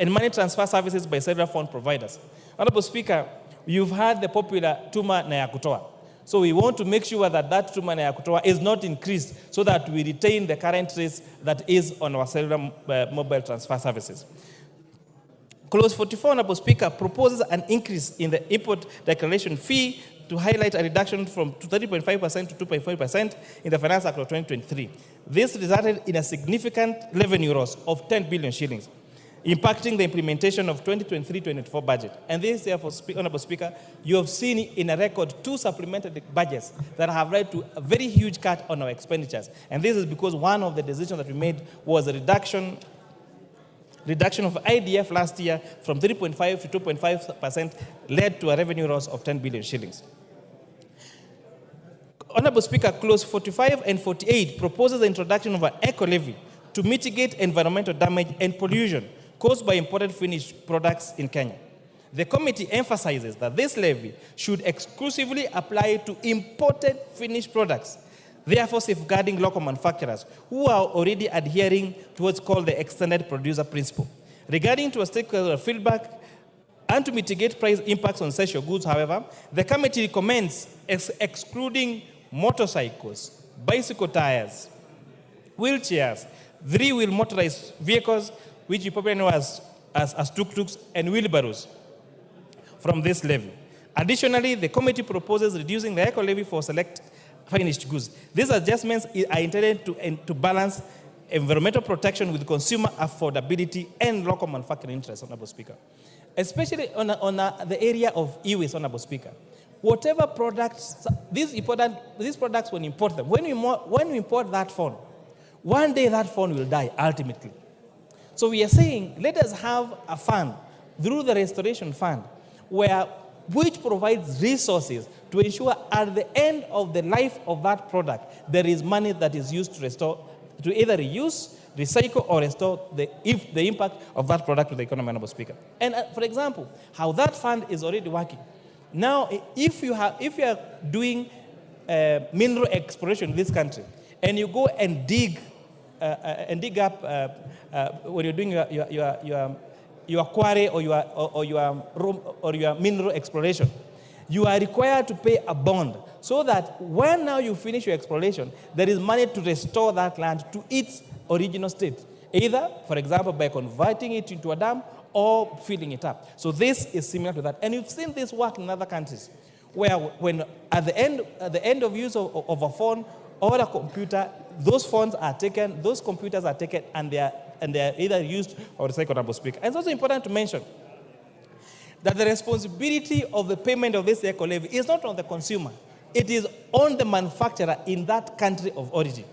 money transfer services by cellular phone providers. Honorable Speaker, you've heard the popular Tuma na ya kutoa. So we want to make sure that that tuma ya kutoa is not increased so that we retain the current rates that is on our cellular mobile transfer services. Clause 44, Honorable Speaker, proposes an increase in the import declaration fee to highlight a reduction from 30.5% to 2.5% in the Finance Act of 2023. This resulted in a significant revenue loss of 10 billion shillings, impacting the implementation of 2023-24 budget. And this, therefore, Honorable Speaker, you have seen in a record 2 supplementary budgets that have led to a very huge cut on our expenditures. And this is because one of the decisions that we made was a reduction of IDF last year from 3.5 to 2.5% led to a revenue loss of 10 billion shillings. Honorable Speaker, clause 45 and 48 proposes the introduction of an eco levy to mitigate environmental damage and pollution caused by imported finished products in Kenya. The committee emphasizes that this levy should exclusively apply to imported finished products, therefore safeguarding local manufacturers who are already adhering to what's called the extended producer principle. Regarding to a stakeholder feedback and to mitigate price impacts on essential goods, however, the committee recommends excluding motorcycles, bicycle tires, wheelchairs, 3-wheel motorized vehicles, which you probably know as tuk-tuks and wheelbarrows, from this levy. Additionally, the committee proposes reducing the eco levy for select finished goods. These adjustments are intended to balance environmental protection with consumer affordability and local manufacturing interests, Honorable Speaker. Especially on the area of e-waste, Honorable Speaker. Whatever products, these products, when you import them, when we import that phone, one day that phone will die ultimately. So we are saying, let us have a fund through the restoration fund which provides resources to ensure at the end of the life of that product, there is money that is used to restore, to either reuse, recycle, or restore the impact of that product to the economy, Honorable Speaker. And for example, how that fund is already working. Now, if you are doing mineral exploration in this country, and you go and dig up when you're doing your quarry or your mineral exploration, you are required to pay a bond so that when now you finish your exploration, there is money to restore that land to its original state, either, for example, by converting it into a dam or filling it up. So this is similar to that. And you've seen this work in other countries, where when at the end of use of a phone or a computer, those phones are taken, those computers are taken, and they are either used or recycled, Honorable Speaker. And it's also important to mention that the responsibility of the payment of this eco levy is not on the consumer. It is on the manufacturer in that country of origin.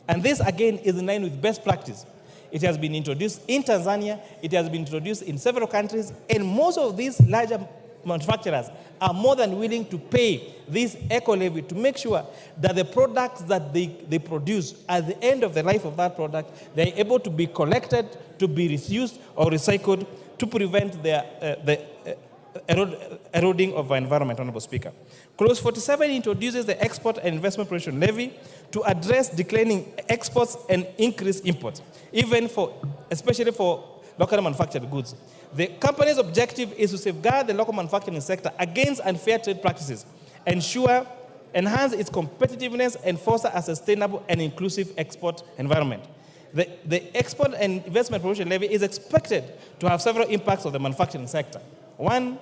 And this, again, is in line with best practice. It has been introduced in Tanzania, it has been introduced in several countries, and most of these larger manufacturers are more than willing to pay this eco levy to make sure that the products that they produce at the end of the life of that product, they are able to be collected, to be reused or recycled to prevent the eroding of our environment, Honorable Speaker. Clause 47 introduces the Export and Investment Promotion Levy to address declining exports and increase imports, especially for locally manufactured goods. The company's objective is to safeguard the local manufacturing sector against unfair trade practices, enhance its competitiveness, and foster a sustainable and inclusive export environment. The Export and Investment Promotion Levy is expected to have several impacts on the manufacturing sector. One,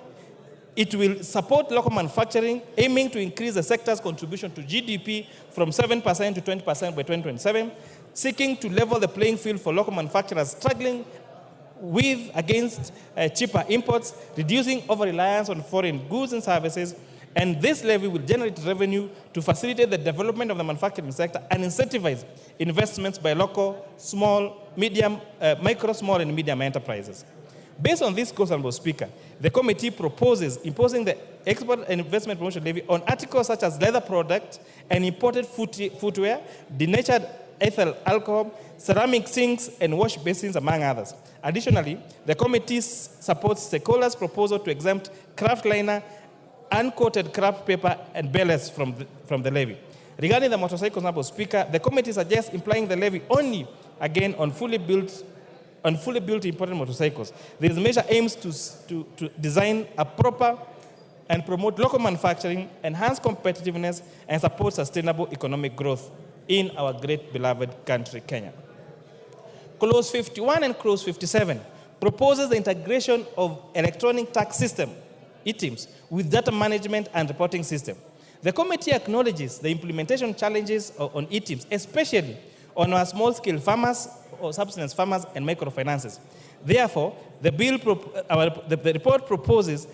it will support local manufacturing, aiming to increase the sector's contribution to GDP from 7% to 20% by 2027, seeking to level the playing field for local manufacturers struggling against cheaper imports, reducing over-reliance on foreign goods and services, and this levy will generate revenue to facilitate the development of the manufacturing sector and incentivize investments by local, micro, small, and medium enterprises. Based on this course, Honorable Speaker, the committee proposes imposing the Export and Investment Promotion Levy on articles such as leather products and imported footwear, denatured ethyl alcohol, ceramic sinks, and wash basins, among others. Additionally, the committee supports stakeholders' proposal to exempt craft liner, uncoated craft paper, and ballast from the levy. Regarding the motorcycles, Honorable Speaker, the committee suggests implying the levy only, again, on fully built imported motorcycles. This measure aims to design a proper and promote local manufacturing, enhance competitiveness, and support sustainable economic growth in our great beloved country, Kenya. Clause 51 and Clause 57 proposes the integration of electronic tax system, ETIMS, with data management and reporting system. The committee acknowledges the implementation challenges on ETIMS, especially on our small-scale farmers, or subsistence farmers, and microfinances. Therefore, the report proposes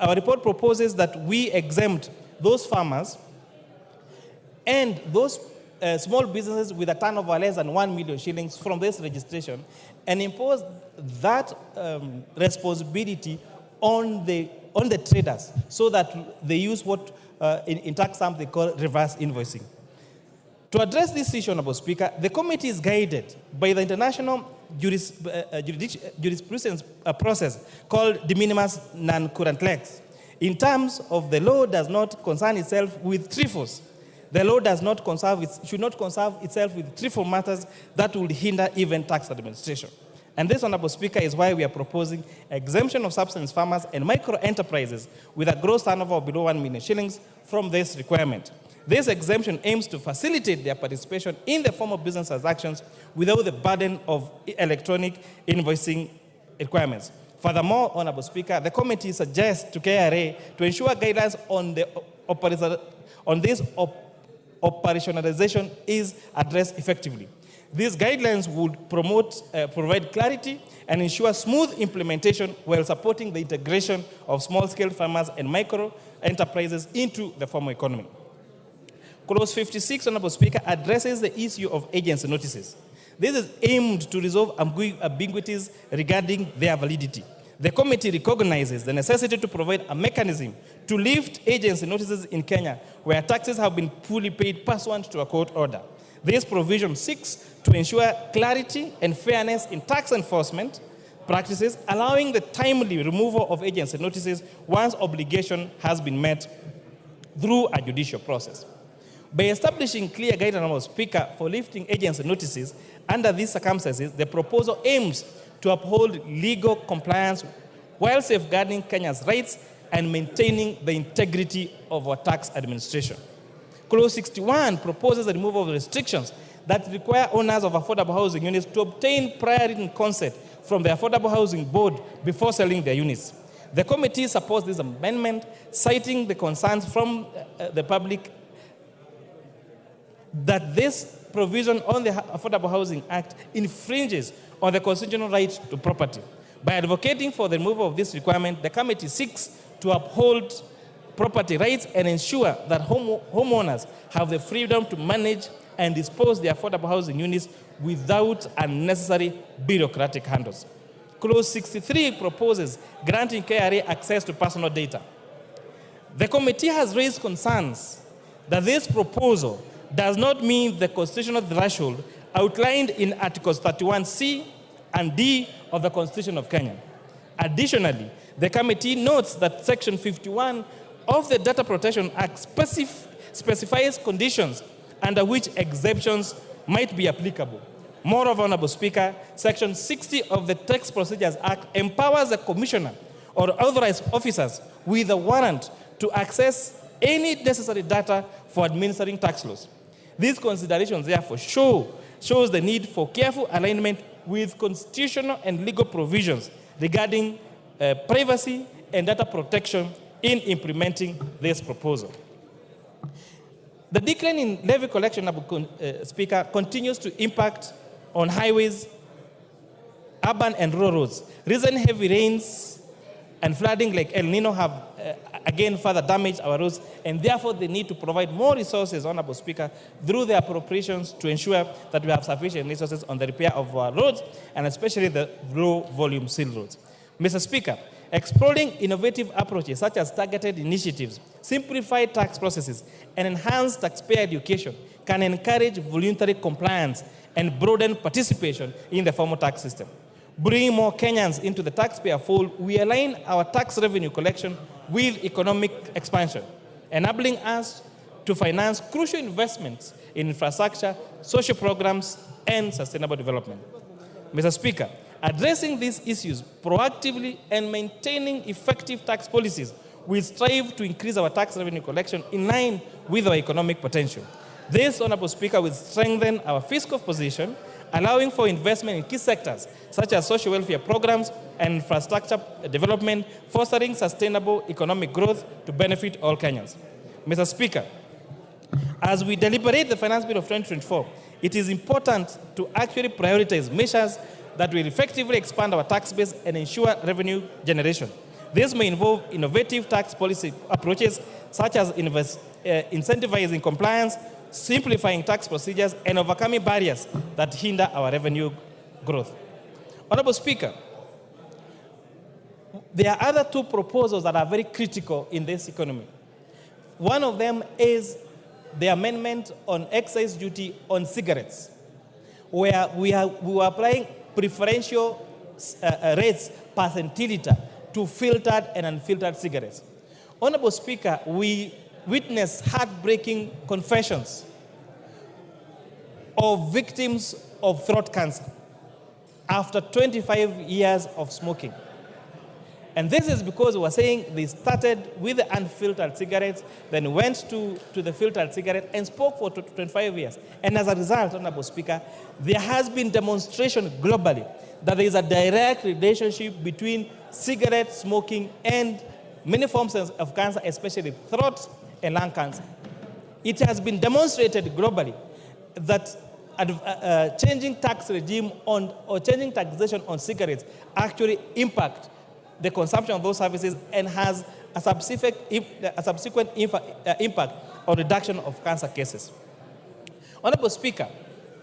our report proposes that we exempt those farmers and those small businesses with a turnover less than 1 million shillings from this registration, and impose that responsibility on the traders, so that they use what in tax terms they call reverse invoicing. To address this issue, Honorable Speaker, the committee is guided by the international jurisprudence process called de minimis non current lex. In terms of the law does not concern itself with trifles. The law does not should not concern itself with trifle matters that would hinder even tax administration. And this, Honorable Speaker, is why we are proposing exemption of subsistence farmers and micro enterprises with a gross turnover of below 1 million shillings from this requirement. This exemption aims to facilitate their participation in the form of business transactions without the burden of electronic invoicing requirements. Furthermore, Honorable Speaker, the committee suggests to KRA to ensure guidelines on this operationalization is addressed effectively. These guidelines would provide clarity and ensure smooth implementation while supporting the integration of small-scale farmers and micro enterprises into the formal economy. Clause 56, Honorable Speaker, addresses the issue of agency notices. This is aimed to resolve ambiguities regarding their validity. The committee recognizes the necessity to provide a mechanism to lift agency notices in Kenya where taxes have been fully paid pursuant to a court order. This provision seeks to ensure clarity and fairness in tax enforcement practices, allowing the timely removal of agency notices once obligation has been met through a judicial process. By establishing clear guidelines, Honorable Speaker, for lifting agency notices under these circumstances, the proposal aims to uphold legal compliance while safeguarding Kenya's rights and maintaining the integrity of our tax administration. Clause 61 proposes the removal of restrictions that require owners of affordable housing units to obtain prior written consent from the Affordable Housing Board before selling their units. The committee supports this amendment, citing the concerns from the public that this provision on the Affordable Housing Act infringes on the constitutional right to property. By advocating for the removal of this requirement, the committee seeks to uphold property rights and ensure that homeowners have the freedom to manage and dispose their affordable housing units without unnecessary bureaucratic hurdles. Clause 63 proposes granting KRA access to personal data. The committee has raised concerns that this proposal does not meet the constitutional threshold outlined in Articles 31C and D of the Constitution of Kenya. Additionally, the committee notes that Section 51 of the Data Protection Act specifies conditions under which exemptions might be applicable. Moreover, Honorable Speaker, Section 60 of the Tax Procedures Act empowers the commissioner or authorized officers with a warrant to access any necessary data for administering tax laws. These considerations, therefore, shows the need for careful alignment with constitutional and legal provisions regarding privacy and data protection in implementing this proposal. The decline in levy collection, Speaker, continues to impact on highways, urban and rural roads. Recent heavy rains and flooding like El Nino have again further damaged our roads, and therefore they need to provide more resources, Honorable Speaker, through the appropriations to ensure that we have sufficient resources on the repair of our roads, and especially the low-volume seal roads. Mr. Speaker, exploring innovative approaches such as targeted initiatives, simplified tax processes, and enhanced taxpayer education can encourage voluntary compliance and broaden participation in the formal tax system. Bringing more Kenyans into the taxpayer fold, we align our tax revenue collection with economic expansion, enabling us to finance crucial investments in infrastructure, social programs, and sustainable development. Mr. Speaker, Addressing these issues proactively and maintaining effective tax policies will strive to increase our tax revenue collection in line with our economic potential. This, Honorable Speaker, will strengthen our fiscal position, allowing for investment in key sectors such as social welfare programs and infrastructure development, fostering sustainable economic growth to benefit all Kenyans. Mr. Speaker, as we deliberate the Finance Bill of 2024, it is important to actually prioritize measures that will effectively expand our tax base and ensure revenue generation. This may involve innovative tax policy approaches such as incentivizing compliance, simplifying tax procedures, and overcoming barriers that hinder our revenue growth. Honorable Speaker, there are other two proposals that are very critical in this economy. One of them is the amendment on excise duty on cigarettes, where we were applying preferential rates per centiliter to filtered and unfiltered cigarettes. Honorable Speaker, we witnessed heartbreaking confessions of victims of throat cancer after 25 years of smoking. And this is because we were saying they started with the unfiltered cigarettes, then went to the filtered cigarette and spoke for 25 years. And as a result, Honorable Speaker, there has been demonstration globally that there is a direct relationship between cigarette smoking and many forms of cancer, especially throat and lung cancer. It has been demonstrated globally that changing tax regime or changing taxation on cigarettes actually impact the consumption of those services and has a subsequent impact on reduction of cancer cases. Honorable Speaker,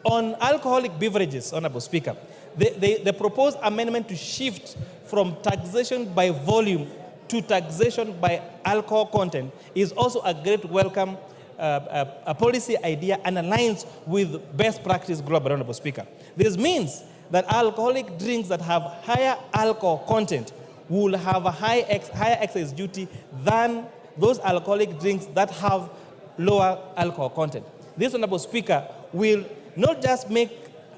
on alcoholic beverages, Honorable Speaker, the proposed amendment to shift from taxation by volume to taxation by alcohol content is also a great welcome a policy idea and aligns with best practice global, Honorable Speaker. This means that alcoholic drinks that have higher alcohol content will have a higher excise duty than those alcoholic drinks that have lower alcohol content. This, Honorable Speaker, will not just make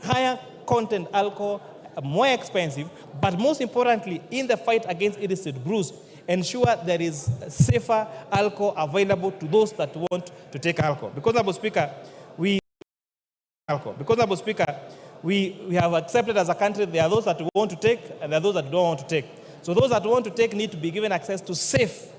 higher content alcohol more expensive, but most importantly, in the fight against illicit brews, ensure there is safer alcohol available to those that want to take alcohol. Because, Honorable Speaker, we have accepted as a country there are those that want to take and there are those that don't want to take. So those that want to take need to be given access to safe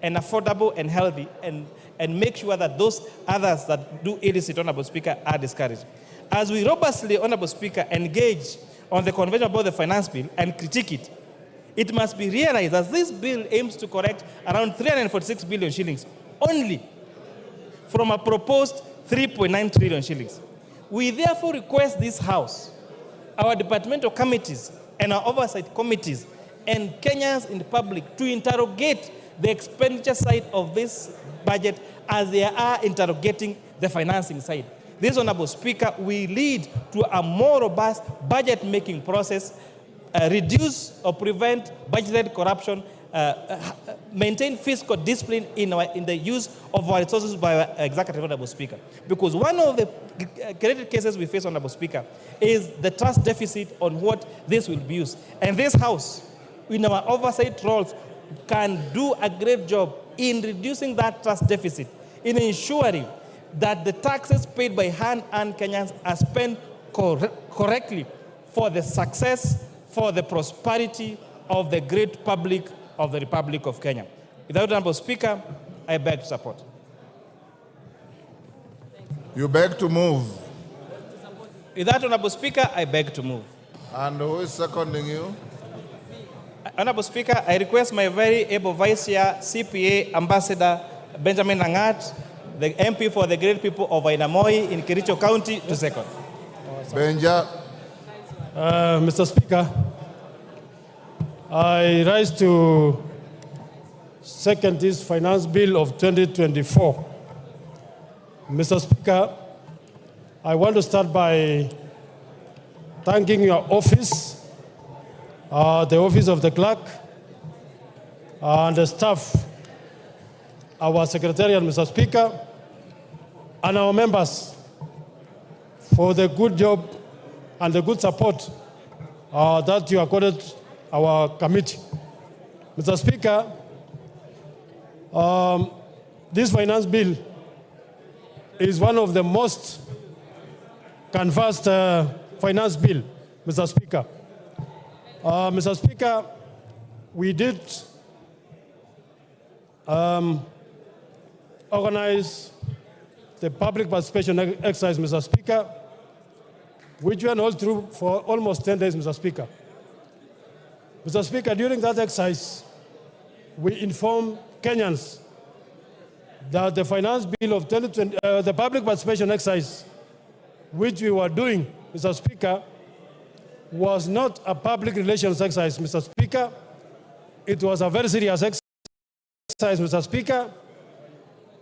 and affordable and healthy, and make sure that those others that do illicit, Honorable Speaker, are discouraged. As we robustly, Honorable Speaker, engage on the Convention about the Finance Bill and critique it, it must be realized that this bill aims to correct around 346 billion shillings only from a proposed 3.9 trillion shillings. We therefore request this House, our departmental committees, and our oversight committees, and Kenyans in the public to interrogate the expenditure side of this budget as they are interrogating the financing side. This, Honorable Speaker, will lead to a more robust budget-making process, reduce or prevent budgeted corruption, maintain fiscal discipline in the use of our resources by our executive, Honorable Speaker. Because one of the credit cases we face, Honorable Speaker, is the trust deficit on what this will be used. And this House, in our oversight roles, can do a great job in reducing that trust deficit, in ensuring that the taxes paid by hand-earned Kenyans are spent correctly for the success, for the prosperity of the great public of the Republic of Kenya. Without Honorable Speaker, I beg to support. You beg to move. Without Honorable Speaker, I beg to move. And who is seconding you? Honorable Speaker, I request my very able Vice Chair, CPA Ambassador Benjamin Nangat, the MP for the great people of Ainamoi in Kericho County, to second. Benja. Mr. Speaker, I rise to second this Finance Bill of 2024. Mr. Speaker, I want to start by thanking your office, the office of the clerk, and the staff, our secretariat, Mr. Speaker, and our members for the good job and the good support that you accorded our committee. Mr. Speaker, this finance bill is one of the most canvassed finance bill, Mr. Speaker. Mr. Speaker, we did organize the public participation exercise, Mr. Speaker, which went all through for almost 10 days, Mr. Speaker. Mr. Speaker, during that exercise, we informed Kenyans that the finance bill of 2020, the public participation exercise, which we were doing, Mr. Speaker, was not a public relations exercise, Mr. Speaker. It was a very serious exercise, Mr. Speaker.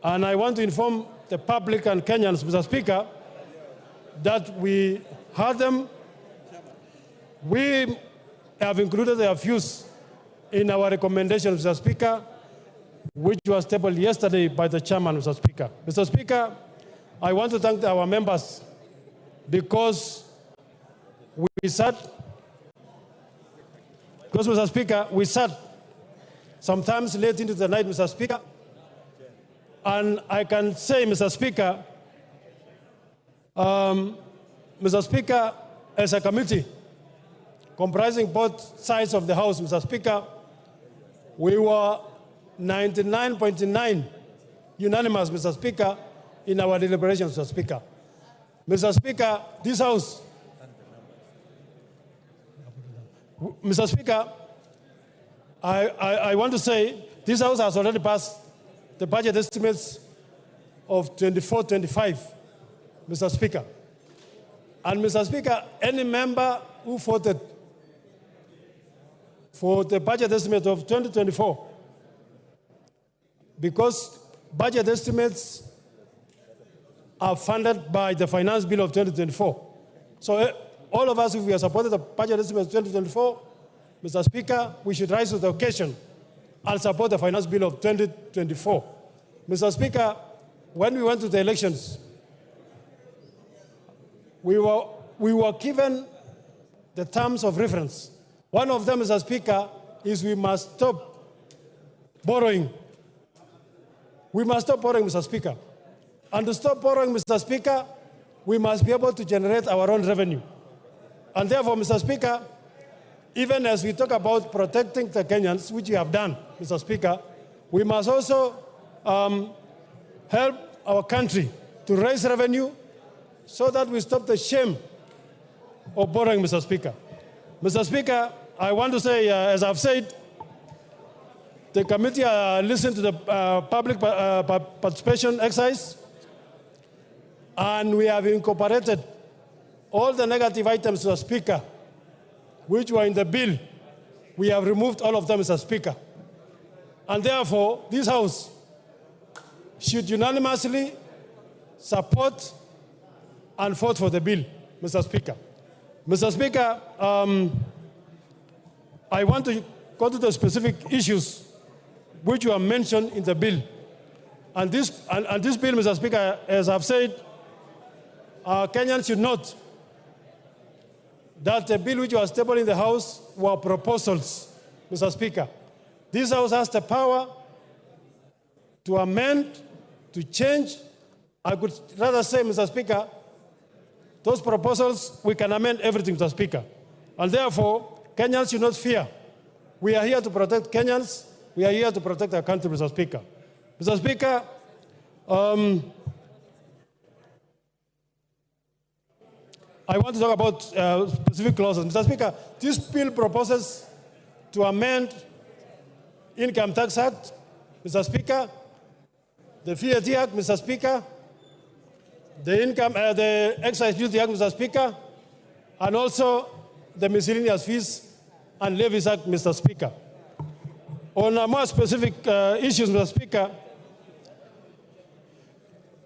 And I want to inform the public and Kenyans, Mr. Speaker, that we heard them. We have included their views in our recommendation, Mr. Speaker, which was tabled yesterday by the chairman, Mr. Speaker. Mr. Speaker, I want to thank our members because we sat, Mr. Speaker, we sat sometimes late into the night, Mr. Speaker, and I can say, Mr. Speaker, Mr. Speaker, as a committee comprising both sides of the House, Mr. Speaker, we were 99.9 unanimous, Mr. Speaker, in our deliberations, Mr. Speaker. Mr. Speaker, this House, Mr. Speaker, I want to say this House has already passed the budget estimates of 24-25, Mr. Speaker. And Mr. Speaker, any member who voted for the budget estimate of 2024, because budget estimates are funded by the finance bill of 2024. So all of us, if we have supported the budget estimate of 2024, Mr. Speaker, we should rise to the occasion and support the finance bill of 2024. Mr. Speaker, when we went to the elections, we were given the terms of reference. One of them, Mr. Speaker, is we must stop borrowing. We must stop borrowing, Mr. Speaker. And to stop borrowing, Mr. Speaker, we must be able to generate our own revenue. And therefore, Mr. Speaker, even as we talk about protecting the Kenyans, which we have done, Mr. Speaker, we must also help our country to raise revenue so that we stop the shame of borrowing, Mr. Speaker. Mr. Speaker, I want to say, as I've said, the committee listened to the public participation exercise, and we have incorporated all the negative items, Mr. Speaker, which were in the bill. We have removed all of them, Mr. Speaker. And therefore, this House should unanimously support and vote for the bill, Mr. Speaker. Mr. Speaker, I want to go to the specific issues which were mentioned in the bill. And this bill, Mr. Speaker, as I've said, Kenyans should note that the bill which was tabled in the House were proposals, Mr. Speaker. This House has the power to amend, to change. I could rather say, Mr. Speaker, those proposals, we can amend everything, Mr. Speaker. And therefore, Kenyans should not fear. We are here to protect Kenyans. We are here to protect our country, Mr. Speaker. Mr. Speaker, I want to talk about specific clauses. Mr. Speaker, this bill proposes to amend Income Tax Act, Mr. Speaker, the VAT Act, Mr. Speaker, the Excise Duty Act, Mr. Speaker, and also the Miscellaneous Fees and Levies Act, Mr. Speaker. On more specific issues, Mr. Speaker,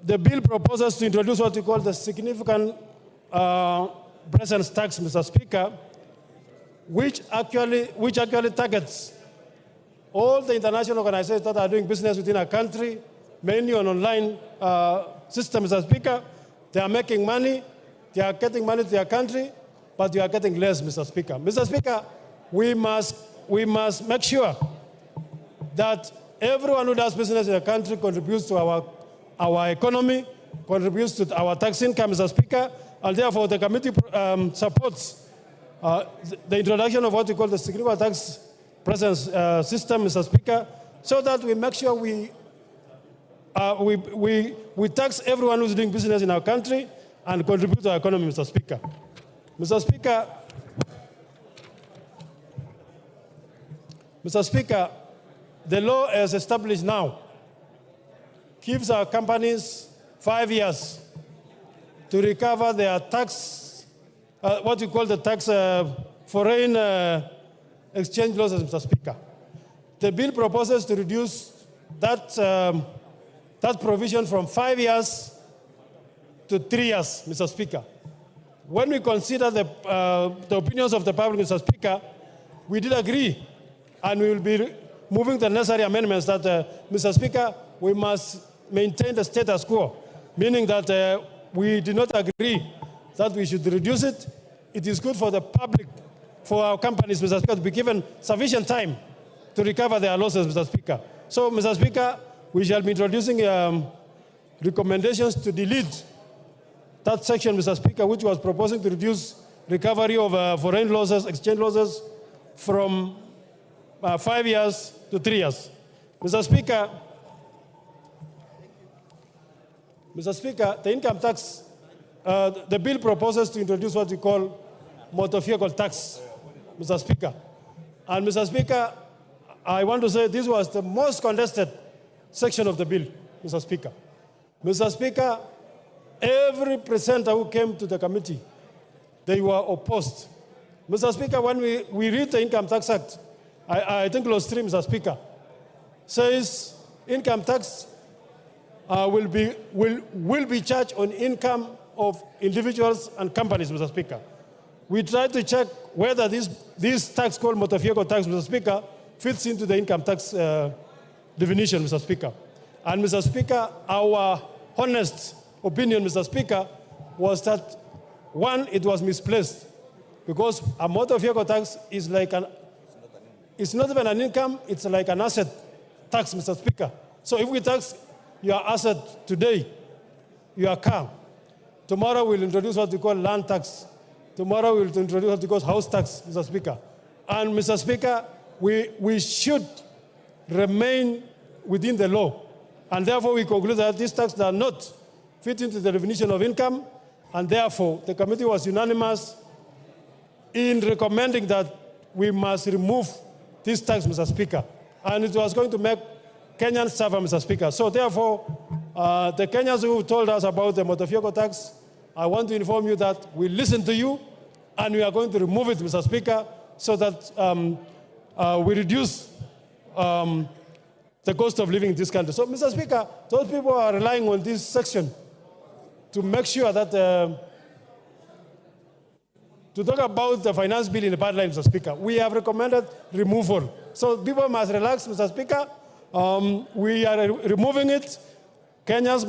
the bill proposes to introduce what we call the significant presence tax, Mr. Speaker, which actually targets all the international organizations that are doing business within our country, mainly on online systems, Mr. Speaker. They are making money, they are getting money to their country, but you are getting less, Mr. Speaker. Mr. Speaker, we must make sure that everyone who does business in the country contributes to our economy, contributes to our tax income, Mr. Speaker, and therefore the committee supports the introduction of what we call the significant tax presence system, Mr. Speaker, so that we make sure we tax everyone who's doing business in our country and contribute to our economy, Mr. Speaker. Mr. Speaker, the law as established now gives our companies 5 years to recover their tax, what we call the tax foreign exchange losses, Mr. Speaker. The bill proposes to reduce that provision from 5 years to 3 years, Mr. Speaker. When we consider the opinions of the public, Mr. Speaker, we did agree, and we will be moving the necessary amendments that, Mr. Speaker, we must maintain the status quo, meaning that we did not agree that we should reduce it. It is good for the public, for our companies, Mr. Speaker, to be given sufficient time to recover their losses, Mr. Speaker. So, Mr. Speaker, we shall be introducing recommendations to delete that section, Mr. Speaker, which was proposing to reduce recovery of foreign losses, exchange losses, from 5 years to 3 years. Mr. Speaker, the income tax, the bill proposes to introduce what we call motor vehicle tax, Mr. Speaker. And Mr. Speaker, I want to say this was the most contested section of the bill, Mr. Speaker. Mr. Speaker, every presenter who came to the committee, they were opposed. Mr. Speaker, when we read the Income Tax Act, I think clause 3, Mr. Speaker, says income tax will be charged on income of individuals and companies, Mr. Speaker. We tried to check whether this tax called motor vehicle tax, Mr. Speaker, fits into the income tax definition, Mr. Speaker. And Mr. Speaker, our honest opinion, Mr. Speaker, was that, one, it was misplaced, because a motor vehicle tax is like it's not even an income, it's like an asset tax, Mr. Speaker. So if we tax your asset today, your car, tomorrow we'll introduce what we call land tax. Tomorrow we'll introduce what we call house tax, Mr. Speaker. And Mr. Speaker, we should remain within the law. And therefore we conclude that these taxes are not fit into the definition of income, and therefore the committee was unanimous in recommending that we must remove this tax, Mr. Speaker. And it was going to make Kenyans suffer, Mr. Speaker. So therefore, the Kenyans who told us about the motor vehicle tax, I want to inform you that we listened to you, and we are going to remove it, Mr. Speaker, so that we reduce the cost of living in this country. So, Mr. Speaker, those people are relying on this section to make sure that, to talk about the finance bill in the pipeline, Mr. Speaker, we have recommended removal. So people must relax, Mr. Speaker. We are removing it. Kenyans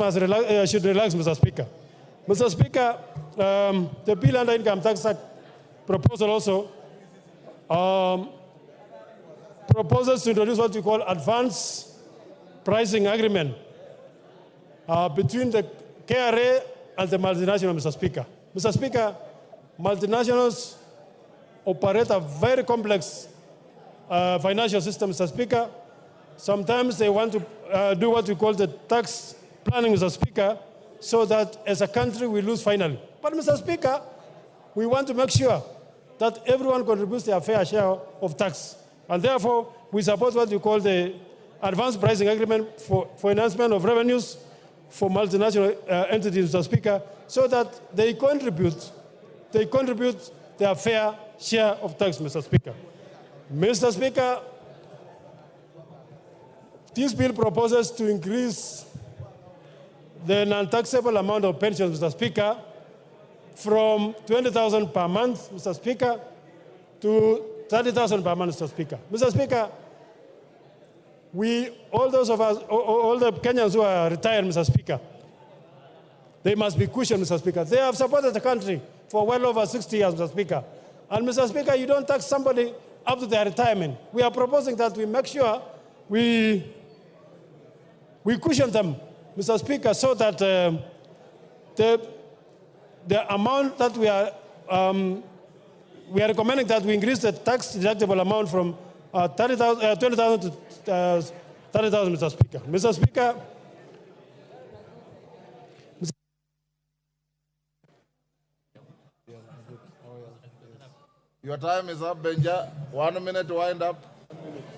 should relax, Mr. Speaker. Mr. Speaker, the bill under Income Tax Act proposal also proposes to introduce what we call advance pricing agreement between the KRA and the multinational, Mr. Speaker. Mr. Speaker, multinationals operate a very complex financial system, Mr. Speaker. Sometimes they want to do what we call the tax planning, Mr. Speaker, so that as a country we lose finally. But, Mr. Speaker, we want to make sure that everyone contributes their fair share of tax. And therefore, we support what we call the advanced pricing agreement for enhancement of revenues for multinational entities, Mr. Speaker, so that they contribute their fair share of tax, Mr. Speaker. Mr. Speaker, this bill proposes to increase the non-taxable amount of pensions, Mr. Speaker, from 20,000 per month, Mr. Speaker, to 30,000 per month, Mr. Speaker. Mr. Speaker, all those of us, all the Kenyans who are retired, Mr. Speaker, they must be cushioned, Mr. Speaker. They have supported the country for well over 60 years, Mr. Speaker. And Mr. Speaker, you don't tax somebody up to their retirement. We are proposing that we make sure we cushion them, Mr. Speaker, so that the amount that we are recommending that we increase the tax deductible amount from 20,000 to 30,000, Mr. Speaker. Mr. Speaker, Your time is up, Benja. 1 minute to wind up.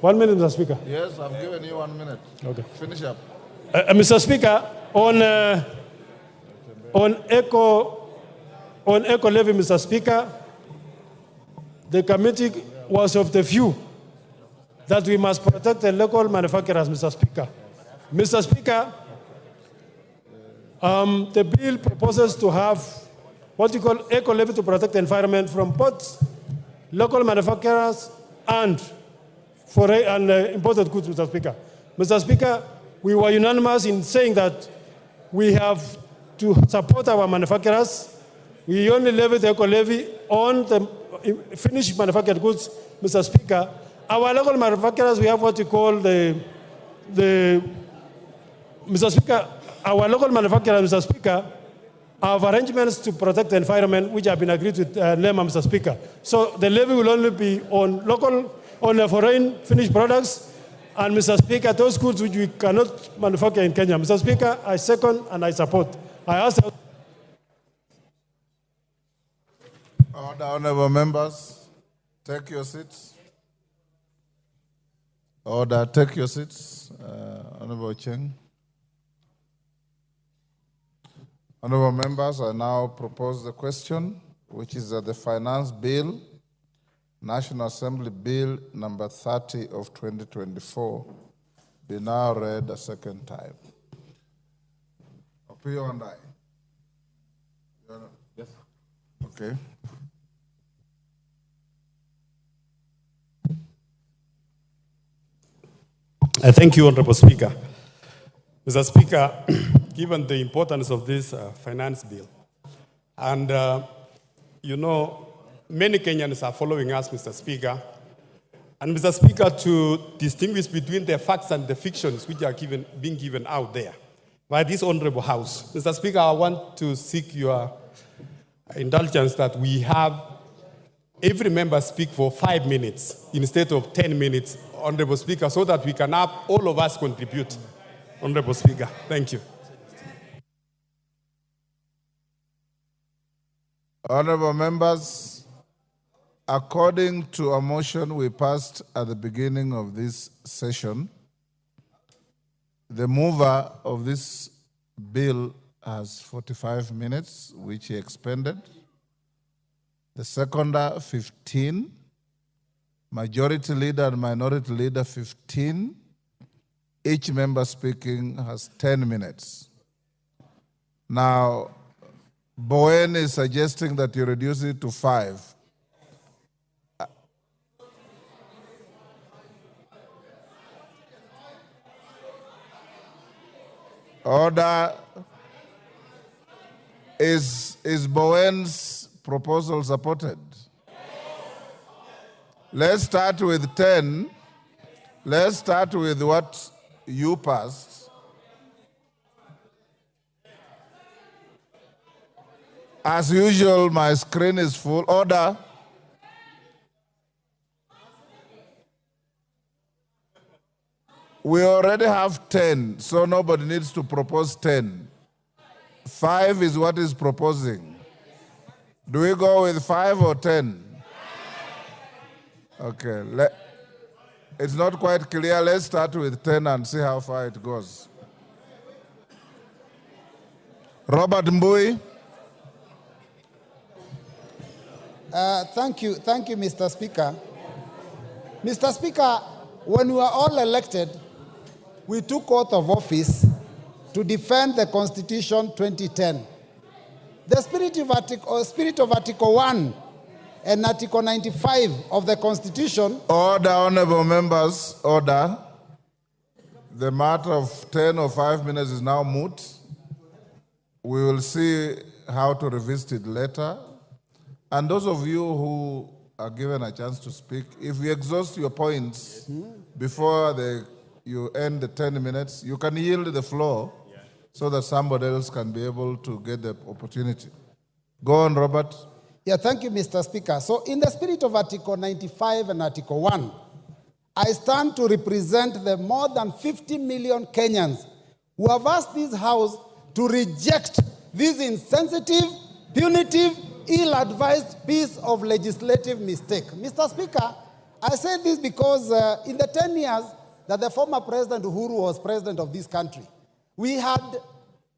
1 minute, Mr. Speaker. Yes, I've given you 1 minute. Okay. Finish up. Mr. Speaker, on eco levy, Mr. Speaker, the committee was of the view that we must protect the local manufacturers, Mr. Speaker. Mr. Speaker, the bill proposes to have what you call eco levy to protect the environment from both local manufacturers and foreign and imported goods, Mr. Speaker. Mr. Speaker, we were unanimous in saying that we have to support our manufacturers. We only levy the eco levy on the finished manufactured goods, Mr. Speaker. Our local manufacturers, we have what you call Mr. Speaker, our local manufacturers, Mr. Speaker, have arrangements to protect the environment which have been agreed with LEMA, Mr. Speaker. So the levy will only be on foreign finished products, and Mr. Speaker, those goods which we cannot manufacture in Kenya. Mr. Speaker, I second and I support. I ask the Order, honorable members, take your seats. Order, take your seats. Honorable Cheng. Honorable members, I now propose the question, which is that the Finance Bill, National Assembly Bill number 30 of 2024, be now read a second time. Opio and I. Yes. Okay. I thank you, Honorable Speaker. Mr. Speaker, given the importance of this finance bill, and you know, many Kenyans are following us, Mr. Speaker, and Mr. Speaker, to distinguish between the facts and the fictions which are being given out there by this Honorable House. Mr. Speaker, I want to seek your indulgence that we have every member speak for 5 minutes instead of 10 minutes, Honorable Speaker, so that we can have all of us contribute. Honorable Speaker, thank you. Honorable members, according to a motion we passed at the beginning of this session, the mover of this bill has 45 minutes, which he expended. The seconder, 15. Majority leader and minority leader, 15. Each member speaking has 10 minutes. Now, Bowen is suggesting that you reduce it to 5. Order. Is Bowen's proposal supported? Let's start with 10. Let's start with what you passed. As usual, my screen is full. Order. We already have 10, so nobody needs to propose 10. 5 is what is proposing. Do we go with 5 or 10? Okay. It's not quite clear. Let's start with 10 and see how far it goes. Robert Mbui. Thank you, Mr. Speaker. Mr. Speaker, when we were all elected, we took oath of office to defend the Constitution 2010. The spirit of Article 1 and Article 95 of the Constitution. Order, honorable members, order. The matter of 10 or 5 minutes is now moot. We will see how to revisit it later. And those of you who are given a chance to speak, if you exhaust your points before you end the 10 minutes, you can yield the floor so that somebody else can be able to get the opportunity. Go on, Robert. Yeah, thank you, Mr. Speaker. So in the spirit of Article 95 and Article 1, I stand to represent the more than 50 million Kenyans who have asked this House to reject this insensitive, punitive, ill-advised piece of legislative mistake. Mr. Speaker, I say this because in the 10 years that the former President Uhuru was president of this country, we had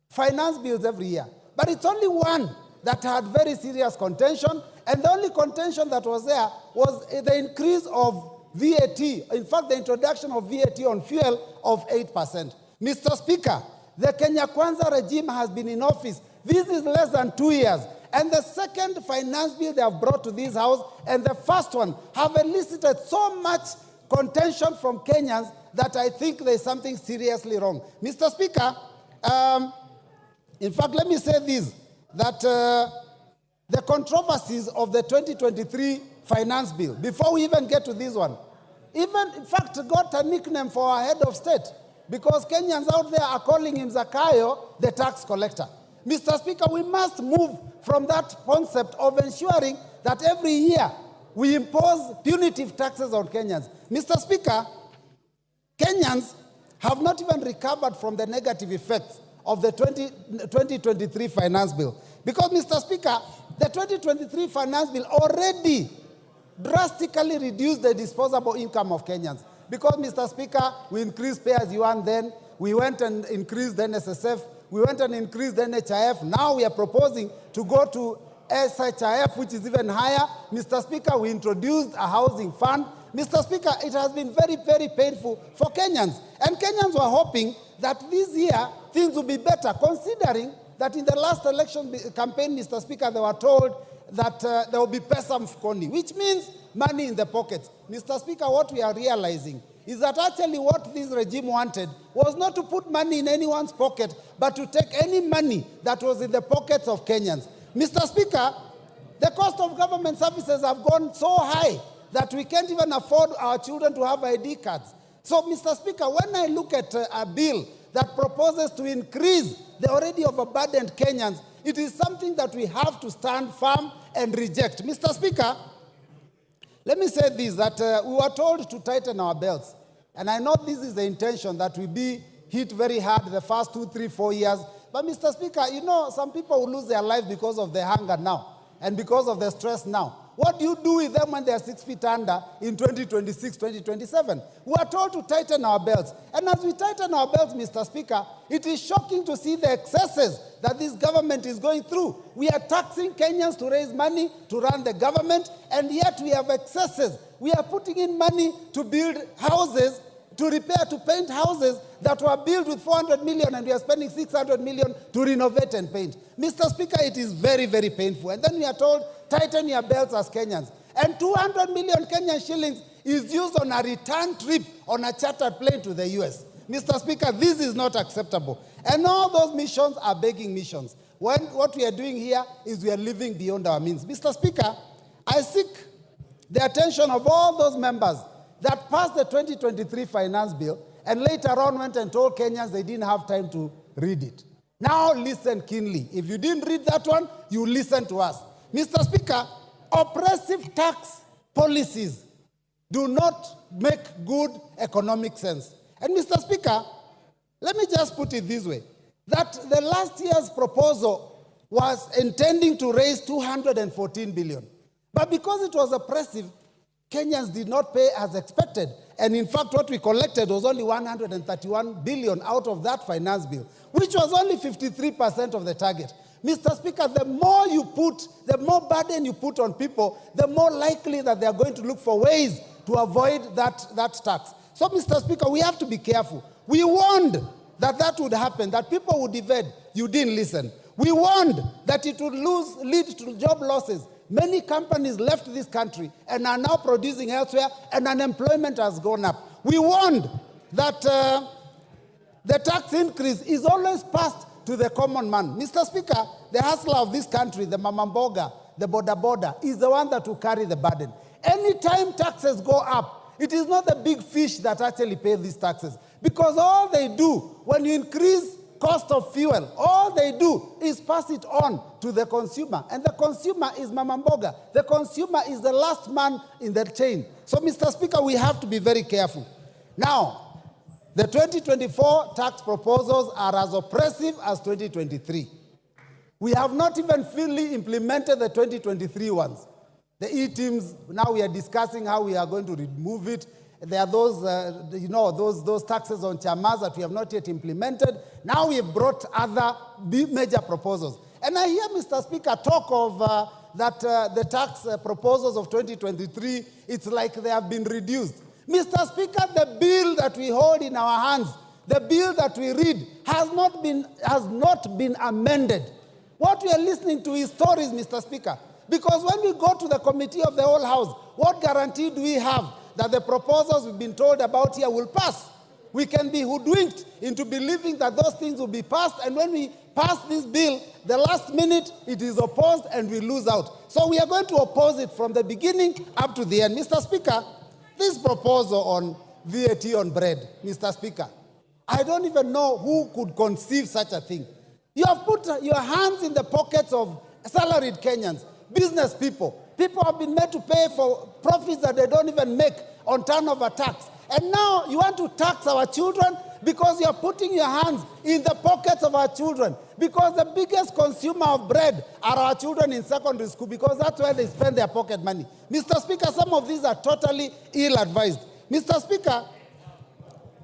finance bills every year. But it's only one that had very serious contention, and the only contention that was there was the increase of VAT, in fact, the introduction of VAT on fuel of 8%. Mr. Speaker, the Kenya Kwanza regime has been in office. This is less than 2 years. And the second finance bill they have brought to this House and the first one have elicited so much contention from Kenyans that I think there's something seriously wrong. Mr. Speaker, in fact, let me say this, that the controversies of the 2023 finance bill, before we even get to this one, even, in fact, got a nickname for our head of state, because Kenyans out there are calling him Zakayo, the tax collector. Mr. Speaker, we must move from that concept of ensuring that every year we impose punitive taxes on Kenyans. Mr. Speaker, Kenyans have not even recovered from the negative effects of the 2023 finance bill. Because, Mr. Speaker, the 2023 finance bill already drastically reduced the disposable income of Kenyans. Because, Mr. Speaker, we increased pay as you earn then, we went and increased the NSSF, we went and increased the NHIF. Now we are proposing to go to SHIF, which is even higher. Mr. Speaker, we introduced a housing fund. Mr. Speaker, it has been very, very painful for Kenyans. And Kenyans were hoping that this year things will be better, considering that in the last election campaign, Mr. Speaker, they were told that there will be pesa mfukoni, which means money in the pockets. Mr. Speaker, what we are realizing is that actually what this regime wanted was not to put money in anyone's pocket, but to take any money that was in the pockets of Kenyans. Mr. Speaker, the cost of government services have gone so high that we can't even afford our children to have ID cards. So, Mr. Speaker, when I look at a bill that proposes to increase the already overburdened Kenyans, it is something that we have to stand firm and reject. Mr. Speaker, let me say this, that we were told to tighten our belts. And I know this is the intention, that we be hit very hard the first 2, 3, 4 years. But, Mr. Speaker, you know, some people will lose their life because of the hunger now and because of the stress now. What do you do with them when they are 6 feet under in 2026, 2027? We are told to tighten our belts. And as we tighten our belts, Mr. Speaker, it is shocking to see the excesses that this government is going through. We are taxing Kenyans to raise money to run the government, and yet we have excesses. We are putting in money to build houses, to repair, to paint houses that were built with 400 million, and we are spending 600 million to renovate and paint. Mr. Speaker, it is very, very painful. And then we are told, tighten your belts as Kenyans. And 200 million Kenyan shillings is used on a return trip on a chartered plane to the US. Mr. Speaker, this is not acceptable. And all those missions are begging missions. What we are doing here is we are living beyond our means. Mr. Speaker, I seek the attention of all those members that passed the 2023 finance bill and later on went and told Kenyans they didn't have time to read it. Now listen keenly. If you didn't read that one, you listen to us. Mr. Speaker, oppressive tax policies do not make good economic sense. And Mr. Speaker, let me just put it this way, that the last year's proposal was intending to raise 214 billion. But because it was oppressive, Kenyans did not pay as expected. And in fact, what we collected was only 131 billion out of that finance bill, which was only 53% of the target. Mr. Speaker, the more burden you put on people, the more likely that they are going to look for ways to avoid that tax. So, Mr. Speaker, we have to be careful. We warned that would happen, that people would evade. You didn't listen. We warned that it would lead to job losses. Many companies left this country and are now producing elsewhere, and unemployment has gone up. We warned that the tax increase is always passed to the common man. Mr. Speaker, the hustler of this country, the Mamamboga, the border, is the one that will carry the burden. Anytime taxes go up, it is not the big fish that actually pay these taxes. Because all they do, when you increase cost of fuel, all they do is pass it on to the consumer. And the consumer is Mama Mboga. The consumer is the last man in the chain. So, Mr. Speaker, we have to be very careful. Now, the 2024 tax proposals are as oppressive as 2023. We have not even fully implemented the 2023 ones. The E-teams, now we are discussing how we are going to remove it. There are those, those taxes on chamas that we have not yet implemented. Now we have brought other major proposals. And I hear Mr. Speaker talk of the tax proposals of 2023, it's like they have been reduced. Mr. Speaker, the bill that we hold in our hands, the bill that we read, has not been amended. What we are listening to is stories, Mr. Speaker. Because when we go to the committee of the whole House, what guarantee do we have that the proposals we've been told about here will pass? We can be hoodwinked into believing that those things will be passed, and when we pass this bill, the last minute it is opposed and we lose out. So we are going to oppose it from the beginning up to the end. Mr. Speaker, this proposal on VAT on bread, Mr. Speaker, I don't even know who could conceive such a thing. You have put your hands in the pockets of salaried Kenyans, business people. People have been made to pay for profits that they don't even make on turnover tax. And now you want to tax our children because you are putting your hands in the pockets of our children. Because the biggest consumer of bread are our children in secondary school, because that's where they spend their pocket money. Mr. Speaker, some of these are totally ill-advised. Mr. Speaker,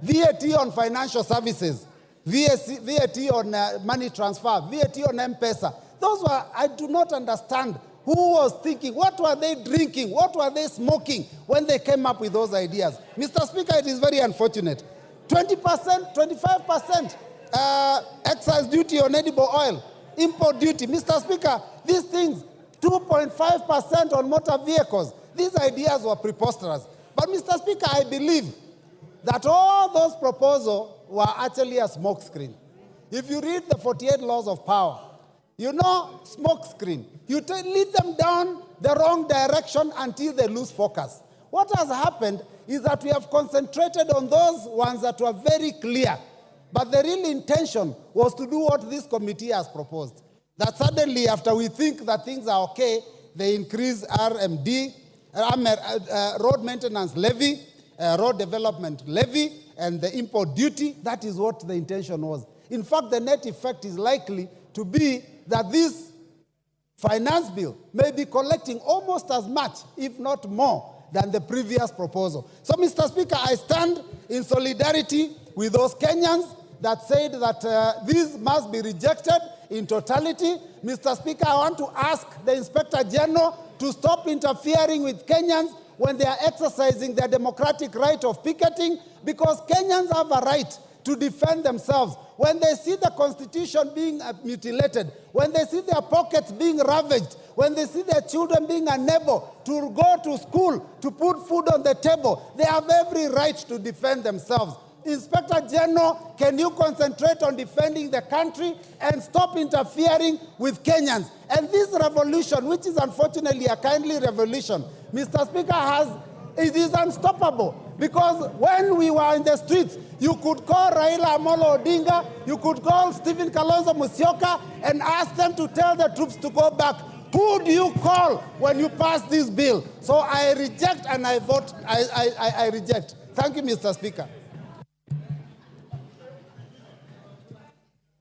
VAT on financial services, VAT on money transfer, VAT on M-Pesa, those were, I do not understand who was thinking, what were they drinking, what were they smoking when they came up with those ideas. Mr. Speaker, it is very unfortunate. 20%, 25% excise duty on edible oil, import duty. Mr. Speaker, these things, 2.5% on motor vehicles, these ideas were preposterous. But Mr. Speaker, I believe that all those proposals were actually a smokescreen. If you read the 48 laws of power, you know, smokescreen. You lead them down the wrong direction until they lose focus. What has happened is that we have concentrated on those ones that were very clear, but the real intention was to do what this committee has proposed. That suddenly, after we think that things are okay, they increase RMD, road maintenance levy, road development levy, and the import duty. That is what the intention was. In fact, the net effect is likely to be that this finance bill may be collecting almost as much, if not more, than the previous proposal. So, Mr. Speaker, I stand in solidarity with those Kenyans that said that this must be rejected in totality. Mr. Speaker, I want to ask the Inspector General to stop interfering with Kenyans when they are exercising their democratic right of picketing, because Kenyans have a right to defend themselves. When they see the Constitution being mutilated, when they see their pockets being ravaged, when they see their children being unable to go to school, to put food on the table, they have every right to defend themselves. Inspector General, can you concentrate on defending the country and stop interfering with Kenyans? And this revolution, which is unfortunately a kindly revolution, Mr. Speaker, it is unstoppable. Because when we were in the streets, you could call Raila Amolo Odinga, you could call Stephen Kalonzo Musyoka and ask them to tell the troops to go back. Who do you call when you pass this bill? So I reject and I vote, I reject. Thank you, Mr. Speaker.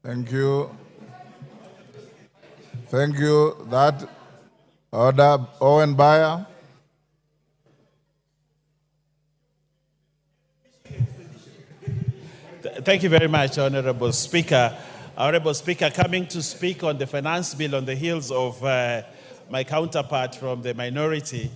Thank you. Thank you. That order, Owen Bayer. Thank you very much, Honorable Speaker. Honorable Speaker, coming to speak on the finance bill on the heels of my counterpart from the minority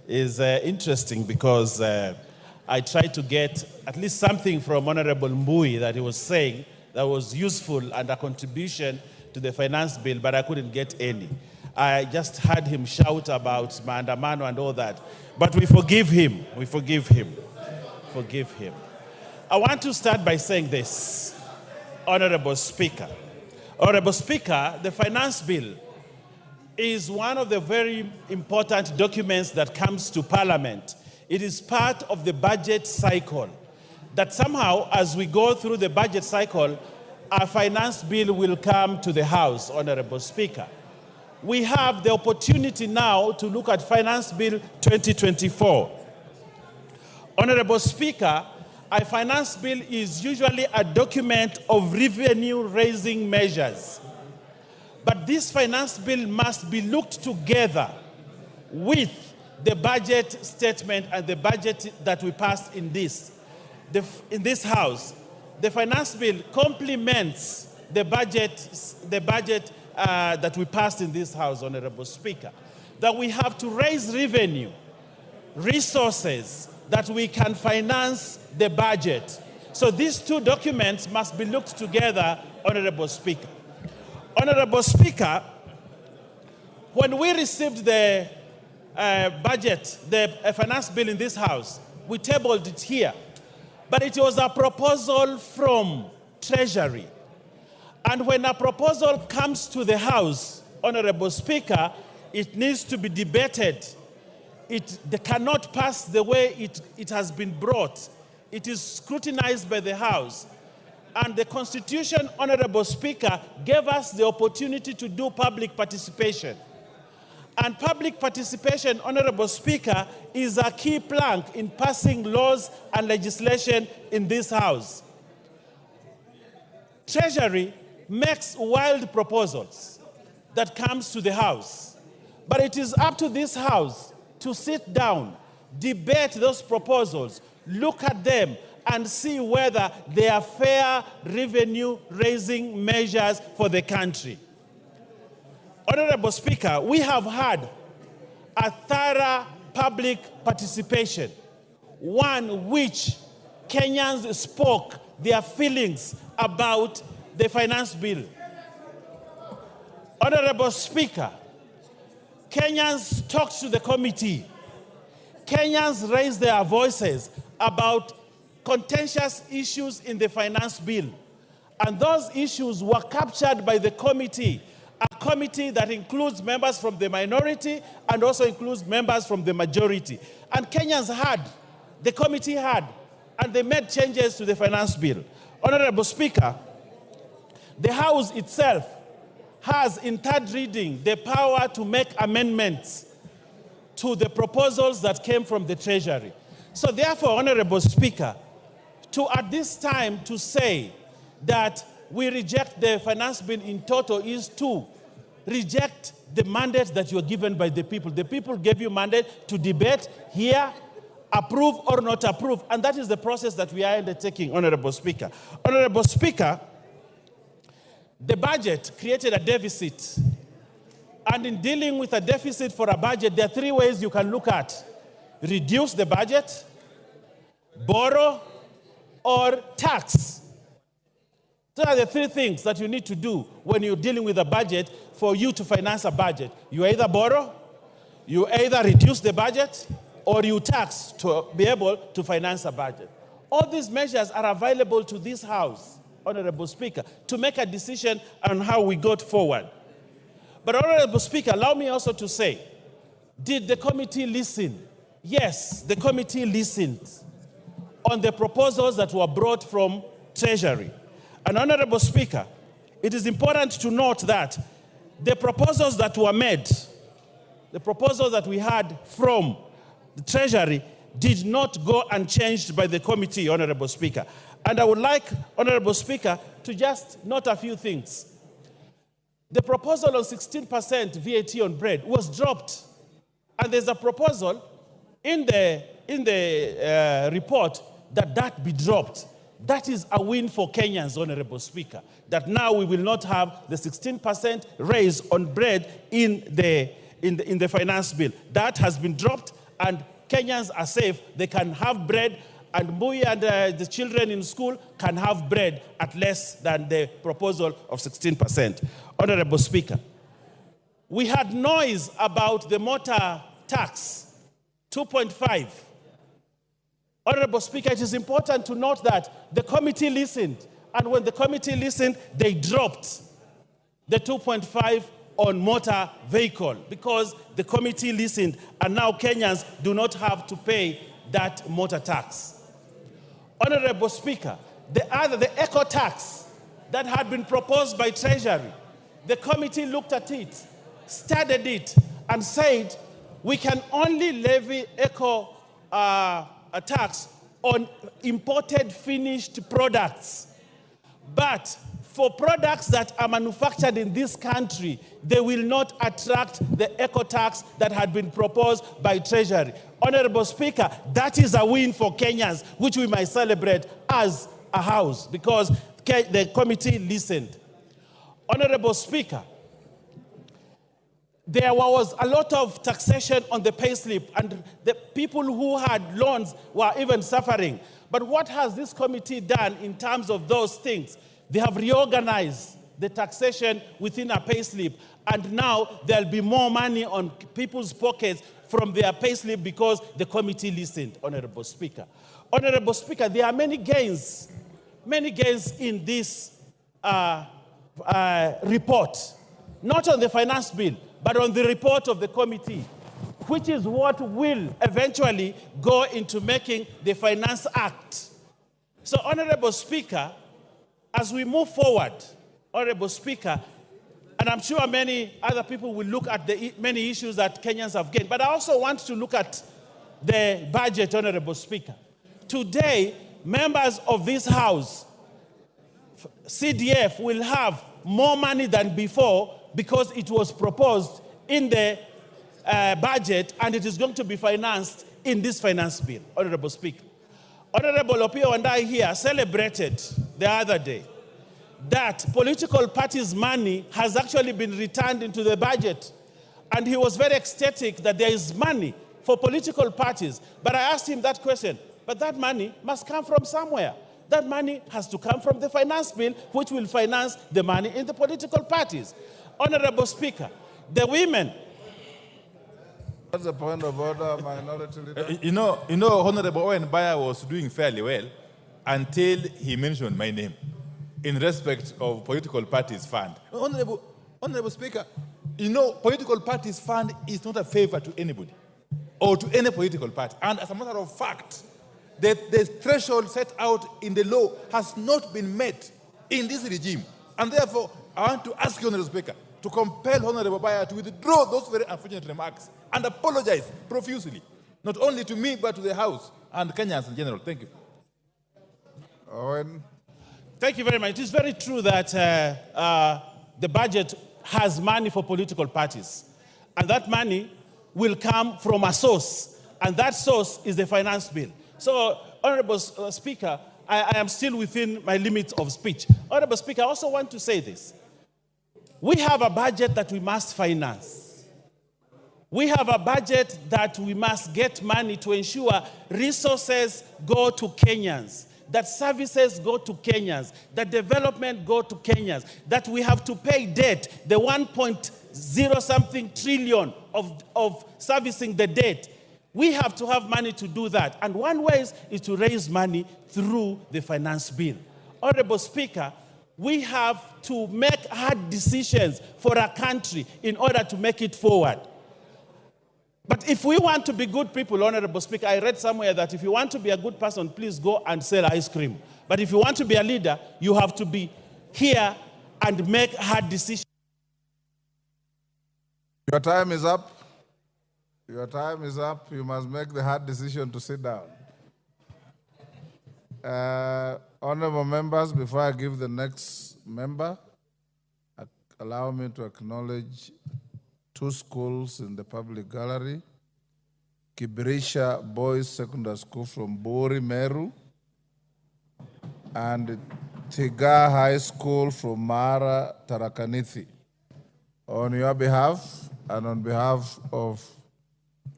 is interesting, because I tried to get at least something from Honorable Mbui that he was saying that was useful and a contribution to the finance bill, but I couldn't get any. I just heard him shout about Maandamano and all that. But we forgive him. We forgive him. Forgive him. I want to start by saying this, Honorable Speaker. Honorable Speaker, the finance bill is one of the very important documents that comes to Parliament. It is part of the budget cycle. That somehow, as we go through the budget cycle, a finance bill will come to the House, Honorable Speaker. We have the opportunity now to look at Finance Bill 2024. Honorable Speaker, a finance bill is usually a document of revenue-raising measures. But this finance bill must be looked together with the budget statement and the budget that we passed in this House. The finance bill complements the budget that we passed in this House, Honorable Speaker. That we have to raise revenue, resources, that we can finance the budget. So these two documents must be looked together, Honorable Speaker. Honorable Speaker, when we received the budget, the finance bill in this House, we tabled it here. But it was a proposal from Treasury. And when a proposal comes to the House, Honorable Speaker, it needs to be debated. They cannot pass the way it has been brought. It is scrutinized by the House. And the Constitution, Honorable Speaker, gave us the opportunity to do public participation. And public participation, Honorable Speaker, is a key plank in passing laws and legislation in this House. Treasury makes wild proposals that comes to the House. But it is up to this House to sit down, debate those proposals, look at them, and see whether they are fair revenue-raising measures for the country. Honorable Speaker, we have had a thorough public participation, one which Kenyans spoke their feelings about the finance bill. Honorable Speaker, Kenyans talked to the committee. Kenyans raised their voices about contentious issues in the finance bill. And those issues were captured by the committee, a committee that includes members from the minority and also includes members from the majority. And Kenyans had, the committee had, and they made changes to the finance bill. Honorable Speaker, the House itself has, in third reading, the power to make amendments to the proposals that came from the Treasury. So therefore, Honorable Speaker, at this time to say that we reject the finance bill in total is to reject the mandate that you were given by the people. The people gave you mandate to debate, hear, approve or not approve, and that is the process that we are undertaking, Honorable Speaker. Honorable Speaker, the budget created a deficit. And in dealing with a deficit for a budget, there are three ways you can look at: reduce the budget, borrow, or tax. Those are the three things that you need to do when you're dealing with a budget for you to finance a budget. You either borrow, you either reduce the budget, or you tax to be able to finance a budget. All these measures are available to this House, Honorable Speaker, to make a decision on how we go forward. But Honorable Speaker, allow me also to say, did the committee listen? Yes, the committee listened on the proposals that were brought from Treasury. And Honorable Speaker, it is important to note that the proposals that were made, the proposals that we had from the Treasury, did not go unchanged by the committee, Honorable Speaker. And I would like, Honorable Speaker, to just note a few things. The proposal on 16% VAT on bread was dropped. And there's a proposal in the report that be dropped. That is a win for Kenyans, Honorable Speaker, that now we will not have the 16% raise on bread in the finance bill. That has been dropped, and Kenyans are safe. They can have bread, and Mui and the children in school can have bread at less than the proposal of 16%. Honorable Speaker, we had noise about the motor tax, 2.5. Honorable Speaker, it is important to note that the committee listened, and when the committee listened, they dropped the 2.5 on motor vehicle because the committee listened and now Kenyans do not have to pay that motor tax. Honorable Speaker, the eco tax that had been proposed by Treasury, the committee looked at it, studied it, and said we can only levy eco a tax on imported finished products. But for products that are manufactured in this country, they will not attract the eco tax that had been proposed by Treasury. Honorable Speaker, that is a win for Kenyans, which we might celebrate as a house because the committee listened. Honorable Speaker, there was a lot of taxation on the payslip, and the people who had loans were even suffering. But what has this committee done in terms of those things? They have reorganized the taxation within a payslip, and now there'll be more money on people's pockets from their payslip because the committee listened, Honorable Speaker. Honorable Speaker, there are many gains in this report, not on the finance bill, but on the report of the committee, which is what will eventually go into making the Finance Act. So, Honorable Speaker, as we move forward, Honorable Speaker, and I'm sure many other people will look at the many issues that Kenyans have gained, but I also want to look at the budget, Honorable Speaker. Today, members of this House, CDF, will have more money than before because it was proposed in the budget and it is going to be financed in this finance bill, Honorable Speaker. Honorable Opio and I here celebrated the other day that political parties' money has actually been returned into the budget. And he was very ecstatic that there is money for political parties. But I asked him that question, but that money must come from somewhere. That money has to come from the finance bill, which will finance the money in the political parties. Honorable Speaker, the women. What's the point of order, Minority Leader? You know, Honorable Owen Baya was doing fairly well until he mentioned my name in respect of political parties fund. Honorable Speaker, you know, political parties fund is not a favor to anybody or to any political party. And as a matter of fact, the threshold set out in the law has not been met in this regime. And therefore, I want to ask you, Honorable Speaker, to compel Honorable Baya to withdraw those very unfortunate remarks and apologize profusely, not only to me, but to the House and Kenyans in general. Thank you. Owen. Thank you very much. It is very true that the budget has money for political parties. And that money will come from a source. And that source is the finance bill. So, Honorable Speaker, I am still within my limits of speech. Honorable Speaker, I also want to say this. We have a budget that we must finance. We have a budget that we must get money to ensure resources go to Kenyans, that services go to Kenyans, that development go to Kenyans, that we have to pay debt, the 1.0 something trillion of servicing the debt. We have to have money to do that. And one way is to raise money through the finance bill. Honorable Speaker, we have to make hard decisions for our country in order to make it forward. But if we want to be good people, Honorable Speaker, I read somewhere that if you want to be a good person, please go and sell ice cream. But if you want to be a leader, you have to be here and make hard decisions. Your time is up. Your time is up. You must make the hard decision to sit down. Honorable members, before I give the next member, allow me to acknowledge two schools in the public gallery. Kibirisha Boys Secondary School from Bori, Meru, and Tiga High School from Mara, Tarakaniti. On your behalf and on behalf of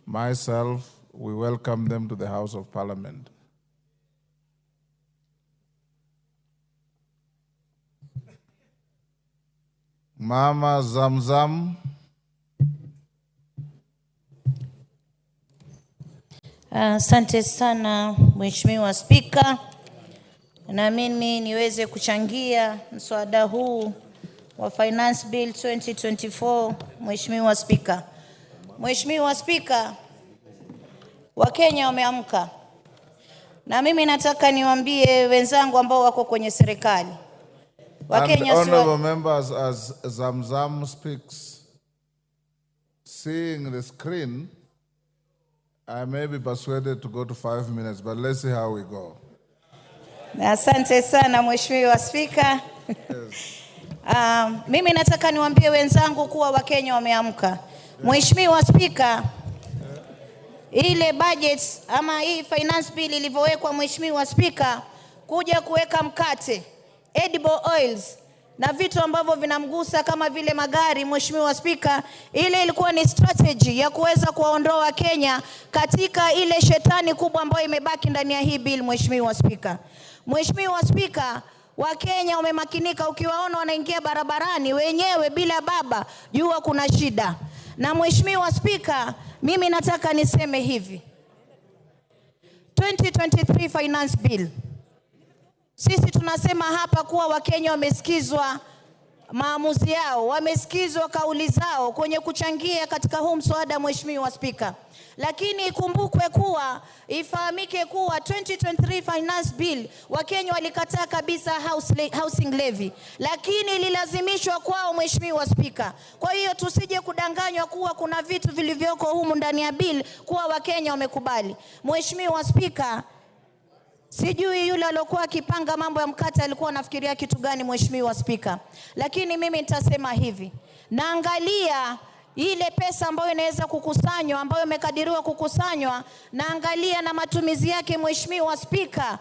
myself, we welcome them to the House of Parliament. Mama Zamzam. Asante sana Mheshimiwa Spika, na mimi niweze kuchangia mswada huu wa Finance Bill 2024, Mheshimiwa Spika. Mheshimiwa Spika, Wakenya wameamka. Na mimi nataka niwaambie wenzangu ambao wako kwenye serikali. Wakenya honorable members, as Zamzam speaks, seeing the screen, I may be persuaded to go to 5 minutes, but let's see how we go. Asante sana Mheshimiwa Spika. Mimi nataka niwaambie wenzangu kuwa Wakenya wameamka. Mheshimiwa Spika, ile budget ama hii finance bill ilivyowekwa Mheshimiwa Spika, kuja kuweka mkate, edible oils na vitu ambavyo vinamgusa kama vile magari, Mheshimiwa Spika, ile ilikuwa ni strategy ya kuweza kuwaondoa Kenya katika ile shetani kubwa ambayo imebaki ndani ya hii bill, Mheshimiwa Spika. Mheshimiwa Spika, Wakenya wamemakinika, ukiwaona wanaingia barabarani wenyewe bila baba, jua kuna shida. Na Mheshimiwa Spika, mimi nataka niseme hivi. 2023 finance bill. Sisi tunasema hapa kuwa Wakenya wamesikizwa maamuzi yao, wamesikizwa kauli zao kwenye kuchangia katika huu mswada, Mheshimiwa Spika. Lakini ikumbukwe kuwa, ifahamike kuwa 2023 finance bill Wakenya walikataa kabisa housing levy, lakini ililazimishwa kwao, Mheshimiwa Spika. Kwa hiyo tusije kudanganywa kuwa kuna vitu vilivyoko humu ndani ya bill kuwa Wakenya wamekubali. Mheshimiwa Spika, sijui yule aliyokuwa akipanga mambo ya mkate alikuwa anafikiria kitu gani, Mheshimiwa Spika. Lakini mimi nitasema hivi. Naangalia ile pesa ambayo inaweza kukusanywa, ambayo imekadiriwa kukusanywa, naangalia na matumizi yake, Mheshimiwa Spika.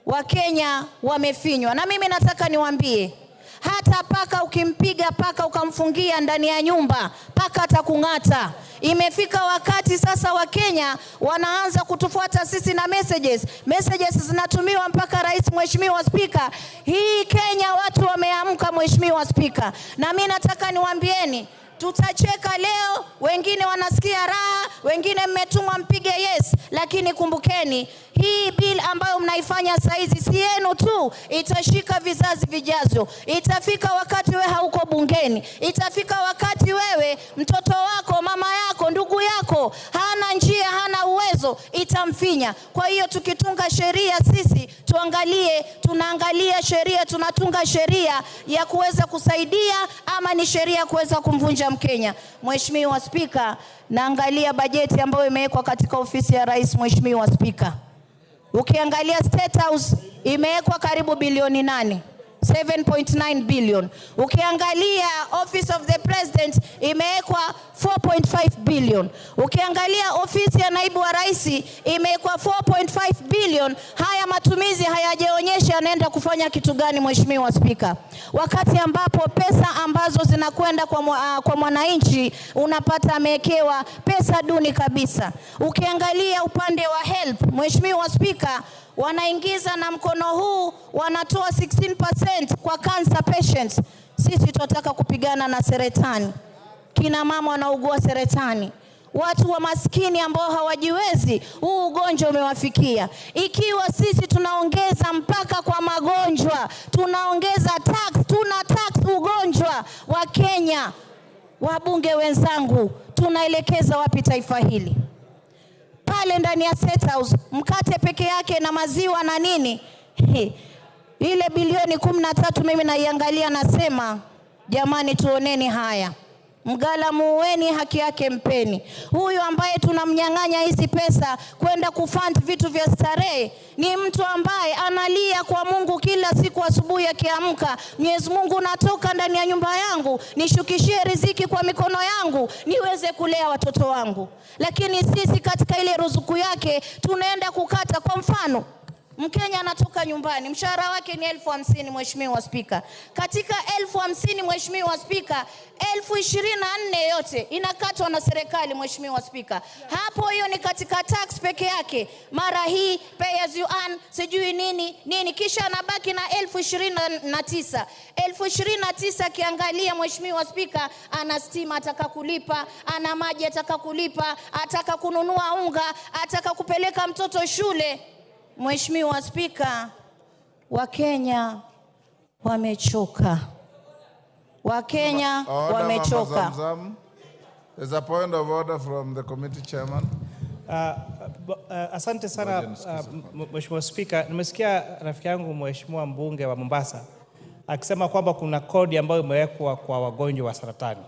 Wakenya wamefinywa. Na mimi nataka niwaambie, hata paka ukimpiga paka ukamfungia ndani ya nyumba, paka atakung'ata. Imefika wakati sasa Wakenya wanaanza kutufuata sisi na messages zinatumiwa mpaka rais, Mheshimiwa Spika. Hii Kenya watu wameamka, Mheshimiwa Spika. Na mimi nataka niwaambieni, tutacheka leo, wengine wanasikia raha, wengine mmetumwa mpige yes, lakini kumbukeni hii bill ambayo mnaifanya saizi si yenu tu, itashika vizazi vijazo. Itafika wakati wewe hauko bungeni, itafika wakati wewe mtoto wako, mama yako, ndugu yako hana njia, hana uwezo, itamfinya. Kwa hiyo tukitunga sheria sisi tunaangalia sheria, tunatunga sheria ya kuweza kusaidia ama ni sheria ya kuweza kumvunja Mkenya. Mheshimiwa Spika, naangalia bajeti ambayo imewekwa katika ofisi ya rais, Mheshimiwa Spika. Ukiangalia State House imewekwa karibu bilioni 8, 7.9 billion. Ukiangalia Office of the President imewekwa 4.5 billion. Ukiangalia ofisi ya naibu wa rais imewekwa 4.5 billion. Haya matumizi hayajaonyesha anaenda kufanya kitu gani, Mheshimiwa Spika. Wakati ambapo pesa ambazo zinakwenda kwa mwananchi unapata amewekewa pesa duni kabisa. Ukiangalia upande wa health, Mheshimiwa Spika, wanaingiza na mkono huu wanatoa 16% kwa cancer patients. Sisi tunataka kupigana na saratani. Kina mama wanaugua saratani. Watu wa maskini ambao hawajiwezi, huu ugonjwa umewafikia. Ikiwa sisi tunaongeza mpaka kwa magonjwa, tunaongeza tuna tax ugonjwa wa Kenya, wabunge wenzangu, tunaelekeza wapi taifa hili? Pale ndani ya State House mkate peke yake na maziwa na nini, ile bilioni 13 mimi naiangalia nasema, jamani tuoneni haya. Mgala muweni, haki yake mpeni. Huyu ambaye tunamnyang'anya hizi pesa kwenda kufund vitu vya starehe ni mtu ambaye analia kwa Mungu kila siku asubuhi akiamka, Mwenyezi Mungu, natoka ndani ya nyumba yangu, nishukishie riziki kwa mikono yangu niweze kulea watoto wangu. Lakini sisi katika ile ruzuku yake tunaenda kukata. Kwa mfano, Mkenya anatoka nyumbani, mshahara wake ni 50,000, Mheshimiwa Spika. Katika 50,000, Mheshimiwa Spika, 24,000 yote inakatwa na serikali, Mheshimiwa Spika. Hapo hiyo ni katika tax peke yake. Mara hii pay as you earn, sijui nini, kisha anabaki na 29,000. 29,000 kiangalia, Mheshimiwa Spika, ana stima ataka kulipa, ana maji ataka kulipa, ataka kununua unga, ataka kupeleka mtoto shule. Mheshimiwa Spika, Wakenya wamechoka. Wakenya Order, wamechoka. Mama Zamzam. There's a point of order from the committee chairman. Asante sana Mheshimiwa Spika. Nimesikia rafiki yangu Mheshimiwa mbunge wa Mombasa akisema kwamba kuna kodi ambayo imewekwa kwa wagonjwa wa saratani.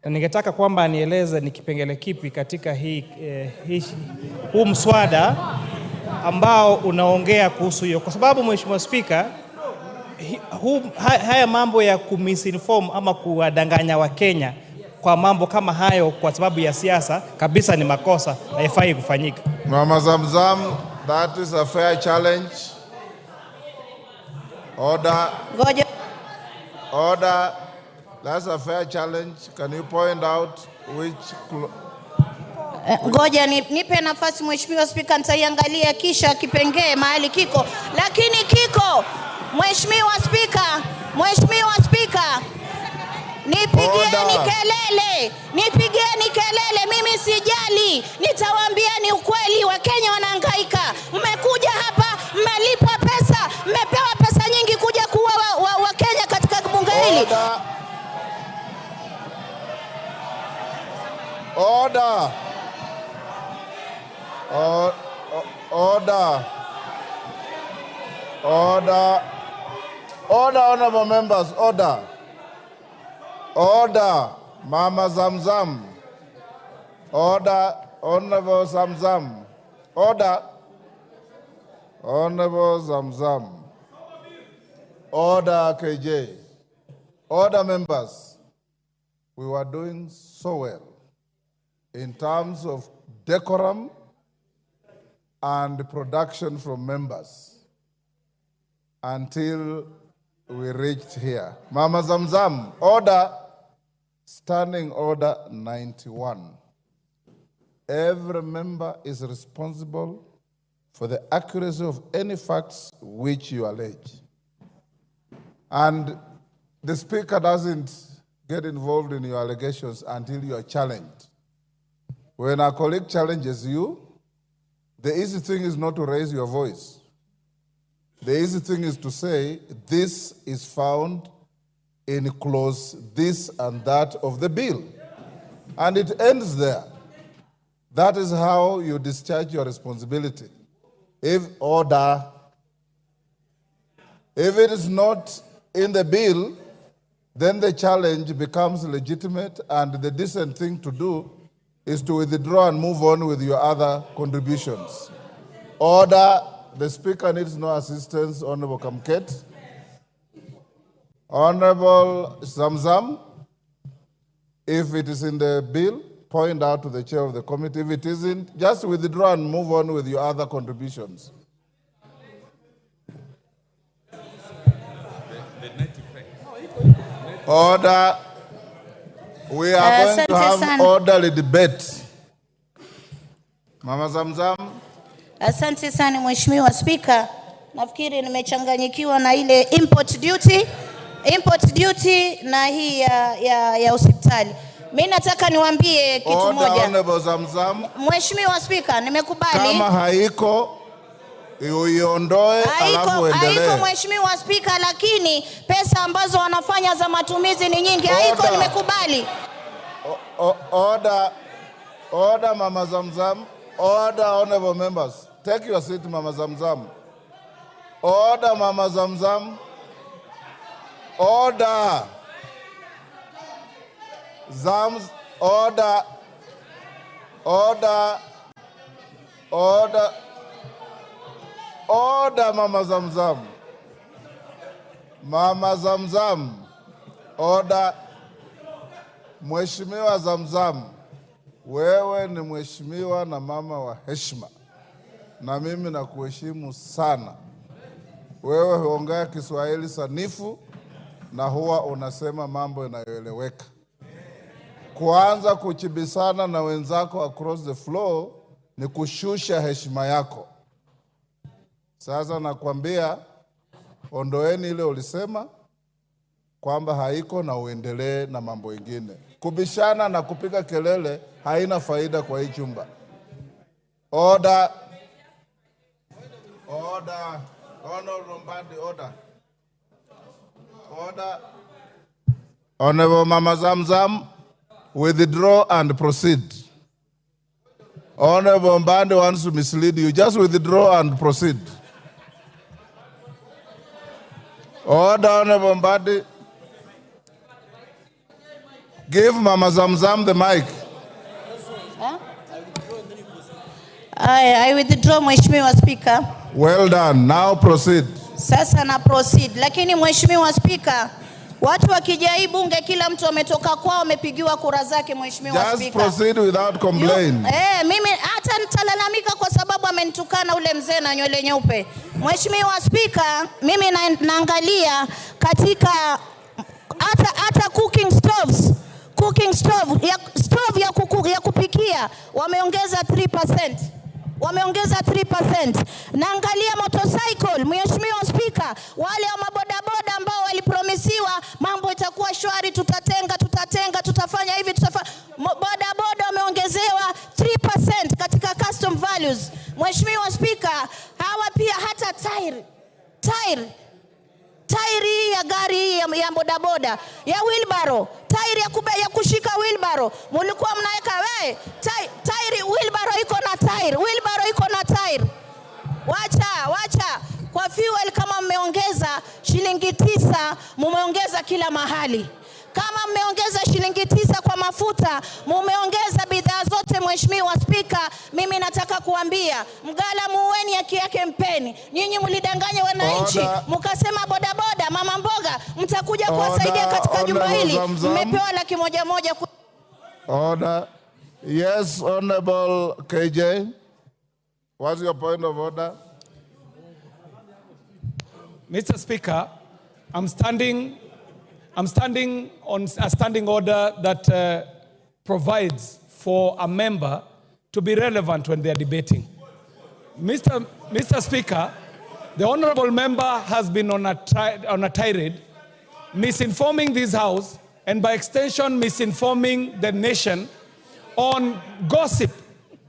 Na ningetaka kwamba anieleze ni kipengele kipi katika huu mswada ambao unaongea kuhusu hiyo, kwa sababu Mheshimiwa Spika, haya mambo ya kumisinform ama kuwadanganya Wakenya kwa mambo kama hayo kwa sababu ya siasa kabisa ni makosa na haifai kufanyika. Mama Zamzam, that is a fair challenge. Order. Order. That's a fair challenge. Can you point out which... Ngoja nipe nafasi Mheshimiwa Spika, nitaiangalia kisha kipengee mahali kiko. Lakini kiko, Mheshimiwa Spika, nipigieni kelele, mimi sijali, nitawaambieni ukweli, Wakenya wanahangaika. Mmekuja hapa, mmelipwa pesa, mmepewa pesa nyingi kuja kuwa Wakenya katika bunge hili. Order. Order. Order. Order, honorable members, order. Order, Mama Zamzam. Order, Honorable Zamzam. Order, Honorable Zamzam. Order, KJ. Order, members. We were doing so well in terms of decorum and production from members until we reached here. Mama Zamzam, order, standing order 91. Every member is responsible for the accuracy of any facts which you allege. And the speaker doesn't get involved in your allegations until you are challenged. When a colleague challenges you, the easy thing is not to raise your voice. The easy thing is to say, this is found in clause this and that of the bill. And it ends there. That is how you discharge your responsibility. If it is not in the bill, then the challenge becomes legitimate, and the decent thing to do is to withdraw and move on with your other contributions. Order. The speaker needs no assistance, Honorable Kamket. Honorable Zamzam, if it is in the bill, point out to the chair of the committee. If it isn't, just withdraw and move on with your other contributions. Order. We are going to have orderly debate. Mama Zamzam. Asante sana Mheshimiwa Spika. Nafikiri nimechanganyikiwa na ile import duty na hii ya hospitali. Mimi nataka niwaambie kitu moja. Mheshimiwa Spika, nimekubali. Kama haiko uiondoe alafu uendelee. Haiko Mheshimiwa Spika, lakini pesa ambazo wanafanya za matumizi ni nyingi. Haiko, nimekubali. Order, Mama Zamzam. Order, honorable members. Take your seat, Mama Zamzam. Order, Mama Zamzam. Order. Order. Order. Order. Order, Mama Zamzam. Mama Zamzam. Order. Mheshimiwa Zamzam, wewe ni mheshimiwa na mama wa heshima, na mimi nakuheshimu sana. Wewe huongea Kiswahili sanifu na huwa unasema mambo yanayoeleweka. Kuanza kuchibisana na wenzako across the floor ni kushusha heshima yako. Sasa nakwambia, ondoeni ile ulisema kwamba haiko na uendelee na mambo mengine. Kubishana na kupiga kelele haina faida kwa hii chumba. Order. Order. Honorable Mbadi, order. Order. Honorable Mama Zamzam, withdraw and proceed. Honorable Mbande wants to mislead you. Just withdraw and proceed. Order, Honorable Mbande. Give Mama Zamzam the mic. Huh? I withdraw, Mheshimiwa Speaker. Well done. Now proceed. Sasa na proceed. Lakini Mheshimiwa Speaker, watu wakija hii bunge kila mtu ametoka kwao amepigiwa kura zake, Mheshimiwa Speaker. Just proceed without complaint. Mimi hata nitalalamika kwa sababu amenitukana ule mzee na nywele nyeupe. Mheshimiwa Speaker, mimi naangalia katika hata cooking stove ya kupikia wameongeza 3%. Wameongeza 3%. Naangalia motorcycle, Mheshimiwa Speaker, wale wa mabodaboda ambao walipromisiwa mambo itakuwa shwari, tutafanya hivi, bodaboda wameongezewa 3% katika custom values. Mheshimiwa Speaker, hawa pia hata tairi ya gari ya bodaboda, ya wheelbarrow, tairi ya kushika wheelbarrow. Mulikuwa mnaweka tairi wheelbarrow iko na tairi. Wacha. Kwa fuel kama mmeongeza shilingi 9, mumeongeza kila mahali. Kama mmeongeza shilingi 9 kwa mafuta, mumeongeza bidhaa zote. Mheshimiwa Speaker, mimi nataka kuambia mgala muweni haki yake mpeni. Nyinyi mlidanganya wananchi, mkasema bodaboda, mama mboga mtakuja kuwasaidia katika jumba hili. Mmepewa laki moja. Order. Yes, Honorable KJ. What's your point of order? Mr. Speaker, I'm standing on a standing order that provides for a member to be relevant when they are debating. Mr. Speaker, the honorable member has been on a tirade, misinforming this House and by extension misinforming the nation on gossip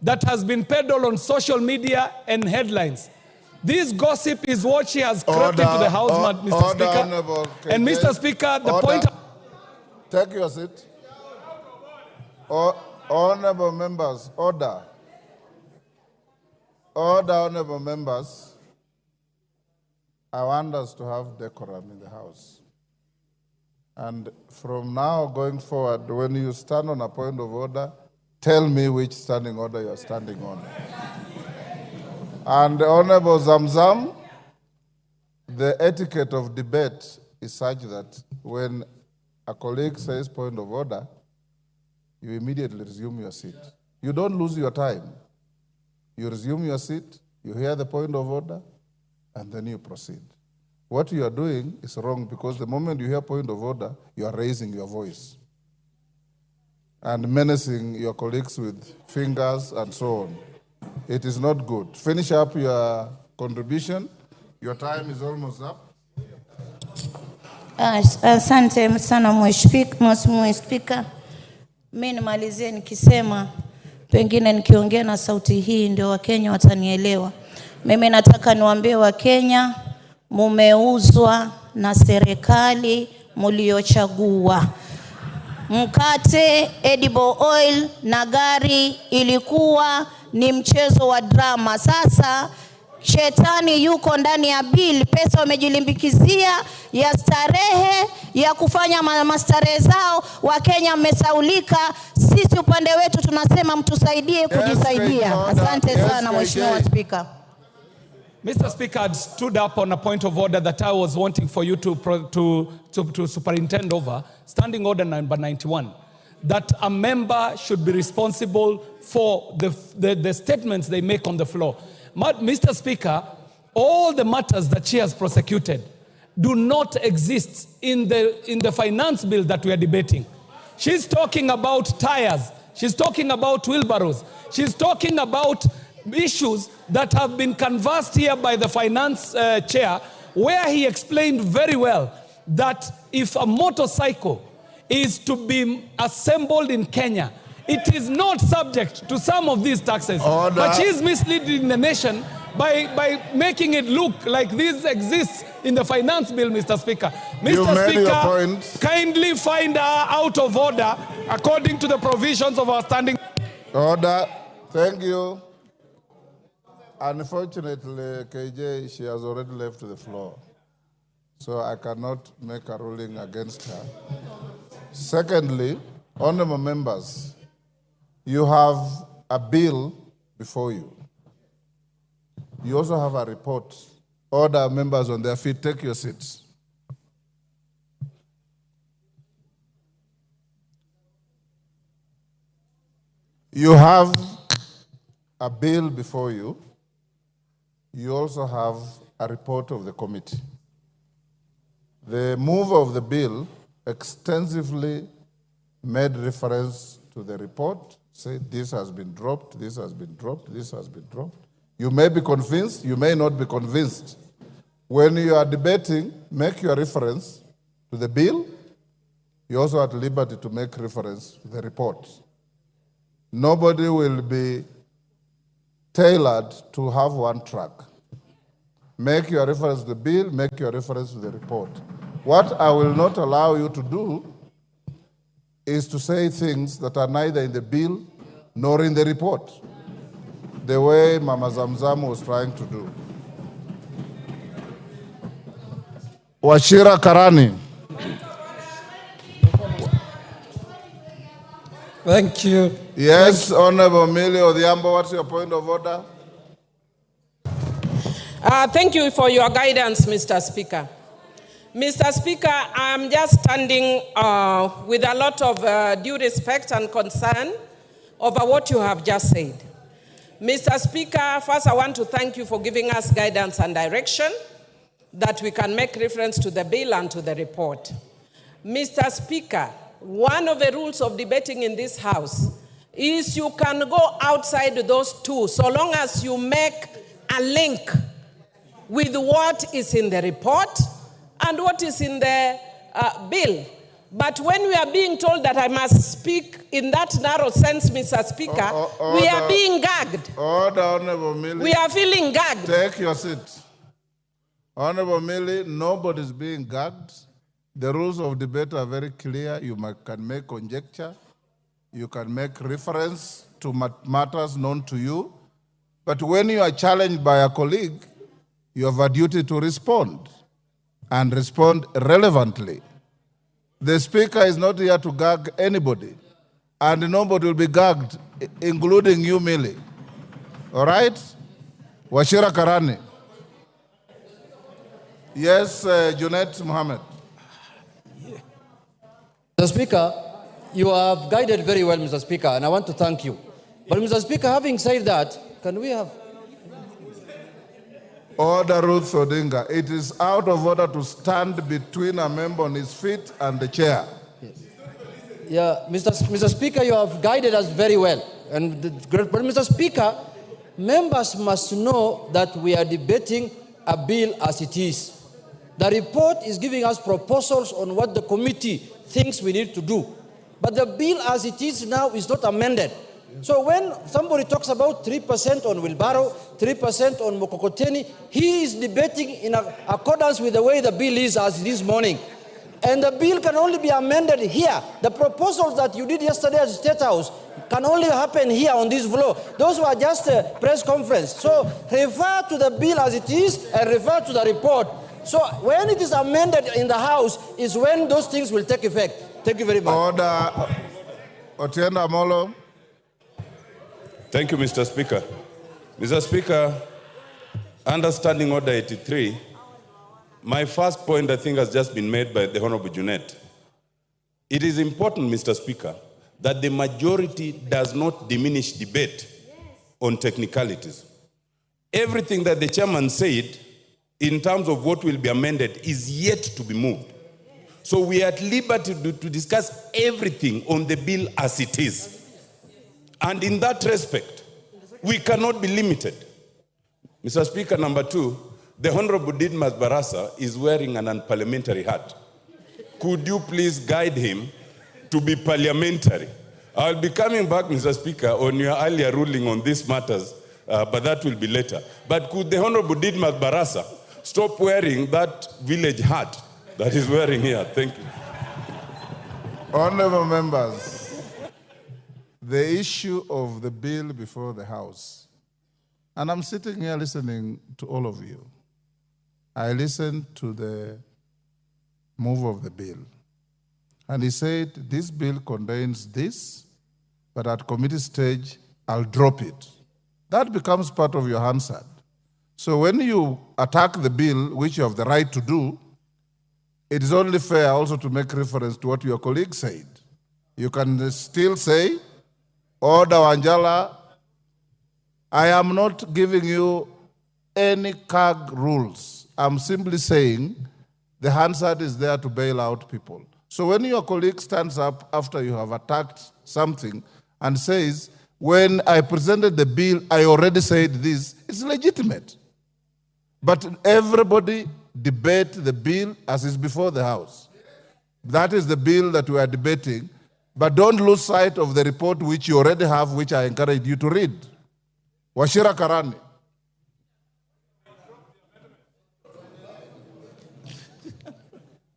that has been peddled on social media and headlines. This gossip is what she has crept into the House, Mr. Speaker. And Mr. Speaker, the point... Take your seat. Honorable members, order. Order, honorable members. I want us to have decorum in the House. And from now going forward, when you stand on a point of order, tell me which standing order you are standing on. And Honorable Zamzam, the etiquette of debate is such that when a colleague says point of order, you immediately resume your seat. You don't lose your time. You resume your seat, you hear the point of order, and then you proceed. What you are doing is wrong because the moment you hear point of order, you are raising your voice and menacing your colleagues with fingers and so on. It is not good. Finish up your contribution. Your time is almost up. Asante sana Mheshimiwa Speaker. Mimi nimalizie nikisema pengine nikiongea na sauti hii ndio Wakenya watanielewa. Mimi nataka niwaambie Wakenya mumeuzwa na serikali mliochagua. Mkate, edible oil na gari ilikuwa ni mchezo wa drama. Sasa shetani yuko ndani ya bill, pesa wamejilimbikizia ya starehe, ya kufanya mastarehe zao. Wakenya mmesaulika, sisi upande wetu tunasema mtusaidie kujisaidia. Asante sana Mheshimiwa Speaker. Mr. Speaker, I stood up on a point of order that I was wanting for you to superintend over, standing order number 91, that a member should be responsible for the statements they make on the floor. Mr. Speaker, all the matters that she has prosecuted do not exist in the finance bill that we are debating. She's talking about tires. She's talking about wheelbarrows. She's talking about issues that have been canvassed here by the finance chair, where he explained very well that if a motorcycle is to be assembled in Kenya, it is not subject to some of these taxes. Order. But she is misleading the nation by making it look like this exists in the finance bill, Mr. Speaker. You Mr. made your Speaker, point. kindly find her out of order according to the provisions of our standing. Order. Thank you. Unfortunately, KJ, she has already left the floor, so I cannot make a ruling against her. Secondly, honorable members, you have a bill before you. You also have a report. Order, members on their feet, take your seats. You have a bill before you. You also have a report of the committee. The mover of the bill extensively made reference to the report, said this has been dropped, this has been dropped, this has been dropped. You may be convinced, you may not be convinced. When you are debating, make your reference to the bill. You're also at liberty to make reference to the report. Nobody will be tailored to have one track. Make your reference to the bill, make your reference to the report. What I will not allow you to do is to say things that are neither in the bill nor in the report, the way Mama Zamzam was trying to do. Wachira Karani. Thank you. Yes, Honorable Millie Odhiambo, what's your point of order? Thank you for your guidance, Mr. Speaker. Mr. Speaker, I'm just standing with a lot of due respect and concern over what you have just said. Mr. Speaker, first I want to thank you for giving us guidance and direction that we can make reference to the bill and to the report. Mr. Speaker, one of the rules of debating in this House is you can go outside those two so long as you make a link with what is in the report and what is in the bill. But when we are being told that I must speak in that narrow sense, Mr. Speaker, we are being gagged. Order, Honorable Millie. We are feeling gagged. Take your seat. Honorable Millie, nobody's being gagged. The rules of debate are very clear. You can make conjecture. You can make reference to matters known to you. But when you are challenged by a colleague, you have a duty to respond and respond relevantly. The Speaker is not here to gag anybody, and nobody will be gagged, including you, Millie. All right? Wachira Karani. Yes, Junet Mohammed. Mr. Speaker, you have guided very well, Mr. Speaker, and I want to thank you. But, Mr. Speaker, having said that, can we have... Order, Ruth Odinga. It is out of order to stand between a member on his feet and the chair. Yes. Yeah, Mr. Speaker, you have guided us very well. But, Mr. Speaker, members must know that we are debating a bill as it is. The report is giving us proposals on what the committee thinks we need to do. But the bill as it is now is not amended. So when somebody talks about 3% on wheelbarrow, 3% on mokokoteni, he is debating in accordance with the way the bill is as this morning. And the bill can only be amended here. The proposals that you did yesterday at the State House can only happen here on this floor. Those were just a press conference. So refer to the bill as it is and refer to the report. So when it is amended in the House is when those things will take effect. Thank you very much. Order. Otieno Amolo. Thank you, Mr. Speaker. Mr. Speaker, understanding Order 83, my first point, I think, has just been made by the Honorable Junet. It is important, Mr. Speaker, that the majority does not diminish debate on technicalities. Everything that the chairman said in terms of what will be amended is yet to be moved. So we are at liberty to discuss everything on the bill as it is. And in that respect, we cannot be limited. Mr. Speaker, number two, the Honorable Didmas Barasa is wearing an unparliamentary hat. Could you please guide him to be parliamentary? I'll be coming back, Mr. Speaker, on your earlier ruling on these matters but that will be later. But could the Honorable Didmak Barasa stop wearing that village hat that he's wearing here? Thank you. Honorable members, the issue of the bill before the House, and I'm sitting here listening to all of you. I listened to the move of the bill, and he said, this bill contains this, but at committee stage, I'll drop it. That becomes part of your Hansard. So when you attack the bill, which you have the right to do, it is only fair also to make reference to what your colleague said. You can still say, Order Wanjala, I am not giving you any CAG rules. I'm simply saying the Hansard is there to bail out people. So when your colleague stands up after you have attacked something and says, when I presented the bill, I already said this, it's legitimate. But everybody debate the bill as is before the House. That is the bill that we are debating. But don't lose sight of the report which you already have, which I encourage you to read. Wachira Karani.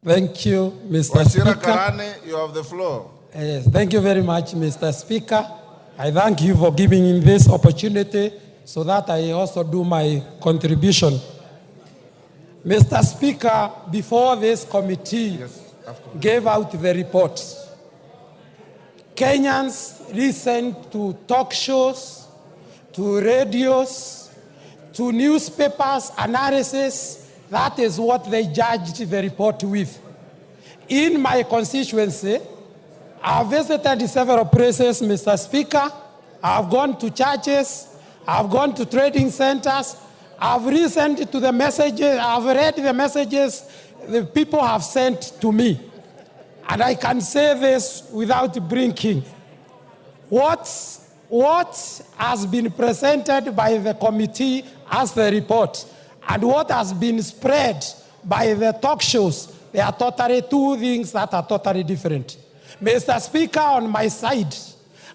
Thank you, Mr. Wachira Speaker. Karani, you have the floor. Yes, thank you very much, Mr. Speaker. I thank you for giving me this opportunity so that I also do my contribution. Mr. Speaker, before this committee gave out the report, Kenyans listened to talk shows, to radios, to newspapers, analysis. That is what they judged the report with. In my constituency, I've visited several places, Mr. Speaker. I've gone to churches. I've gone to trading centers. I've listened to the messages. I've read the messages the people have sent to me. And I can say this without blinking. What has been presented by the committee as the report and what has been spread by the talk shows, they are totally two things that are totally different. Mr. Speaker, on my side,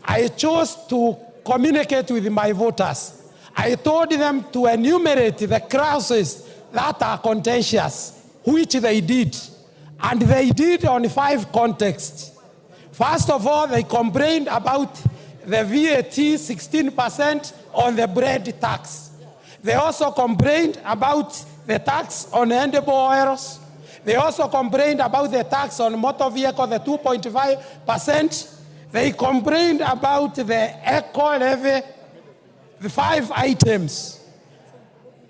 I chose to communicate with my voters. I told them to enumerate the clauses that are contentious, which they did. And they did on 5 contexts. First of all, they complained about the VAT 16% on the bread tax. They also complained about the tax on edible oils. They also complained about the tax on motor vehicle, the 2.5%. They complained about the eco levy, the 5 items.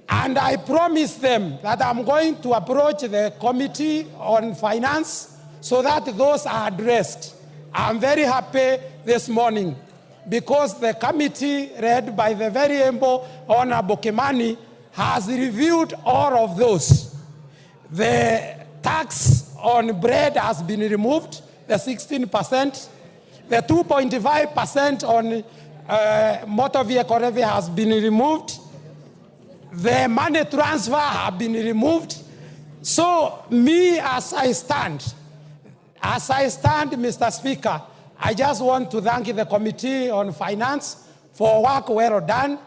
And I promised them that I'm going to approach the Committee on Finance so that those are addressed. I'm very happy this morning because the committee, led by the very able Honorable Kimani, has reviewed all of those. The tax on bread has been removed, the 16%. The 2.5% on motor vehicle levy has been removed. The money transfer have been removed. So me, as I stand, Mr. Speaker, I just want to thank the Committee on Finance for work well done,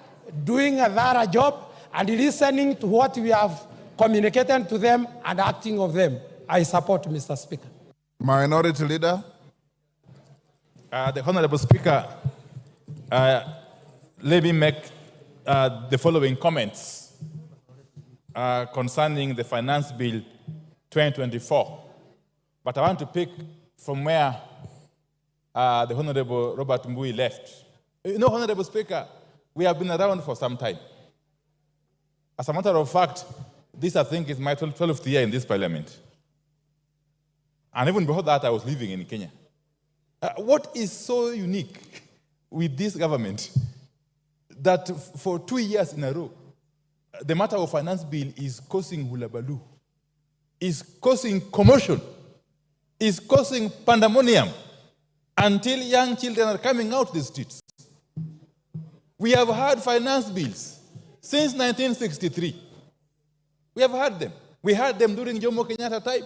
doing a thorough job, and listening to what we have communicated to them and acting of them. I support, Mr. Speaker. Minority Leader. The Honorable Speaker, let me make the following comments concerning the Finance Bill 2024. But I want to pick from where the Honorable Robert Mbui left. You know, Honorable Speaker, we have been around for some time. As a matter of fact, this, I think, is my 12th year in this parliament. And even before that, I was living in Kenya. What is so unique with this government that for 2 years in a row, the matter of finance bill is causing hulabaloo, is causing commotion, is causing pandemonium until young children are coming out the streets. We have had finance bills since 1963. We have had them. We had them during Jomo Kenyatta time.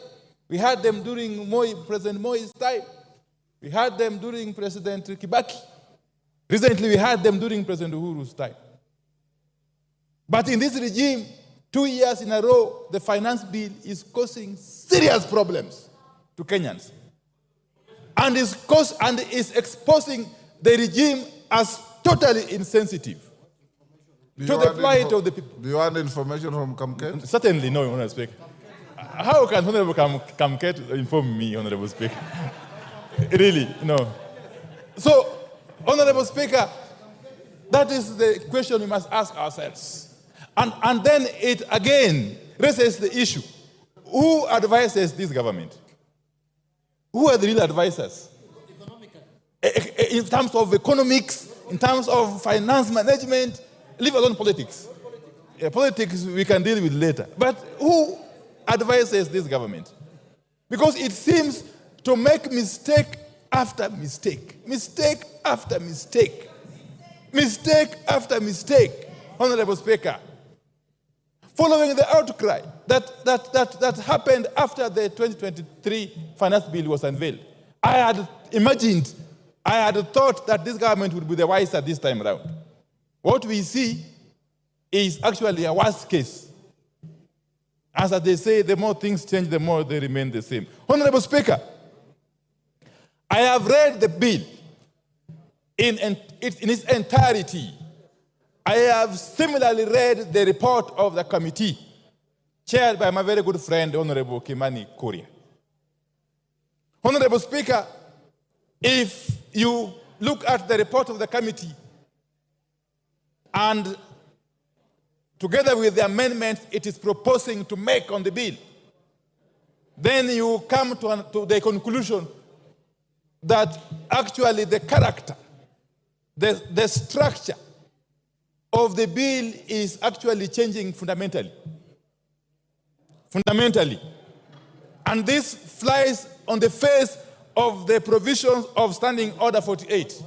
We had them during President Moi's time. We had them during President Kibaki. Recently, we had them during President Uhuru's time. But in this regime, 2 years in a row, the finance bill is causing serious problems to Kenyans. And is exposing the regime as totally insensitive to the plight of the people. Do you want information from Kamket? Certainly no, Honorable Speaker. How can Honorable Kamket inform me, Honorable Speaker? Really, no. So, Honorable Speaker, that is the question we must ask ourselves. And then it again raises the issue. Who advises this government? Who are the real advisors? In terms of economics, in terms of finance management, leave alone politics. Politics we can deal with later. But who advises this government? Because it seems to make mistake after mistake. Mistake after mistake. Mistake after mistake, Honorable Speaker. Following the outcry that happened after the 2023 finance bill was unveiled, I had imagined, I had thought that this government would be the wiser this time around. What we see is actually a worse case. As they say, the more things change, the more they remain the same. Honorable Speaker, I have read the bill in its entirety. I have similarly read the report of the committee, chaired by my very good friend, Honorable Kimani Kuria. Honorable Speaker, if you look at the report of the committee and together with the amendments it is proposing to make on the bill, then you come to the conclusion that actually the character, the structure of the bill is actually changing fundamentally. Fundamentally. And this flies on the face of the provisions of Standing Order 48.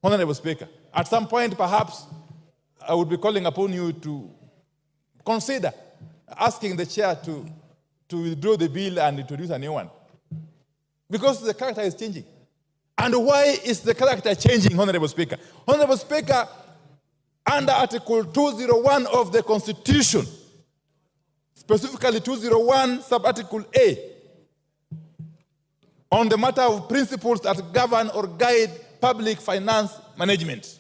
Honorable Speaker, at some point perhaps I would be calling upon you to consider asking the chair to withdraw the bill and introduce a new one. Because the character is changing. And why is the character changing, Honorable Speaker? Honorable Speaker, under Article 201 of the Constitution, specifically 201 sub-article A, on the matter of principles that govern or guide public finance management.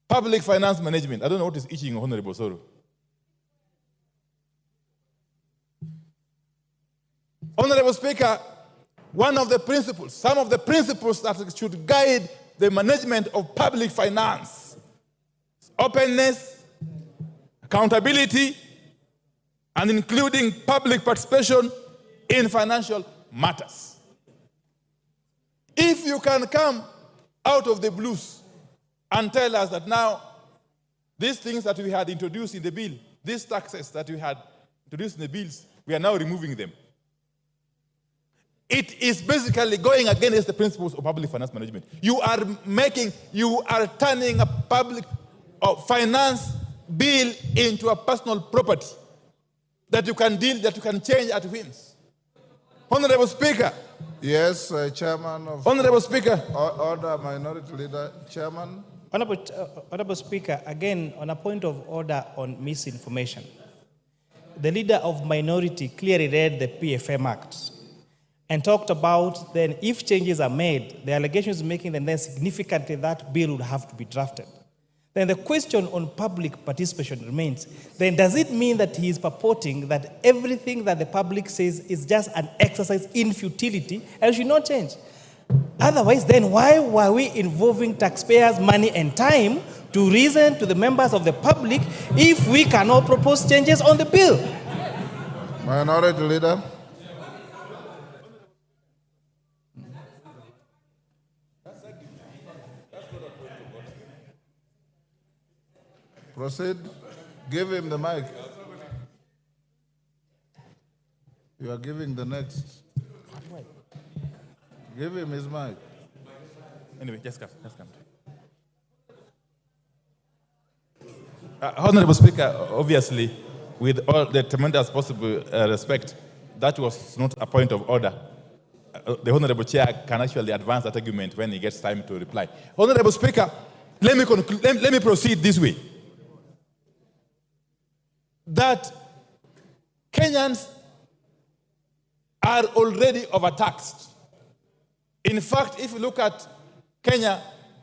Public finance management. I don't know what is itching Honorable Soro. Honorable Speaker, one of the principles, some of the principles that should guide the management of public finance, openness, accountability, and including public participation in financial matters. If you can come out of the blues and tell us that now these things that we had introduced in the bill, these taxes that we had introduced in the bills, we are now removing them. It is basically going against the principles of public finance management. You are turning a public finance bill into a personal property that you can change at whims. Honorable Speaker. Yes, Chairman of... Honorable Speaker. Order, Minority Leader, Chairman. Honorable Speaker, again, on a point of order on misinformation. The Leader of Minority clearly read the PFM Act and talked about then if changes are made, the allegations making them then significantly that bill would have to be drafted. Then the question on public participation remains. Then does it mean that he is purporting that everything that the public says is just an exercise in futility and should not change? Otherwise, then why were we involving taxpayers' money and time to reason to the members of the public if we cannot propose changes on the bill? Minority Leader. Proceed. Give him the mic. You are giving the next. Give him his mic. Anyway, just come. Honorable Speaker, obviously, with all the tremendous possible respect, that was not a point of order. The Honorable Chair can actually advance that argument when he gets time to reply. Honorable Speaker, let me proceed this way. That Kenyans are already overtaxed. In fact, if you look at Kenya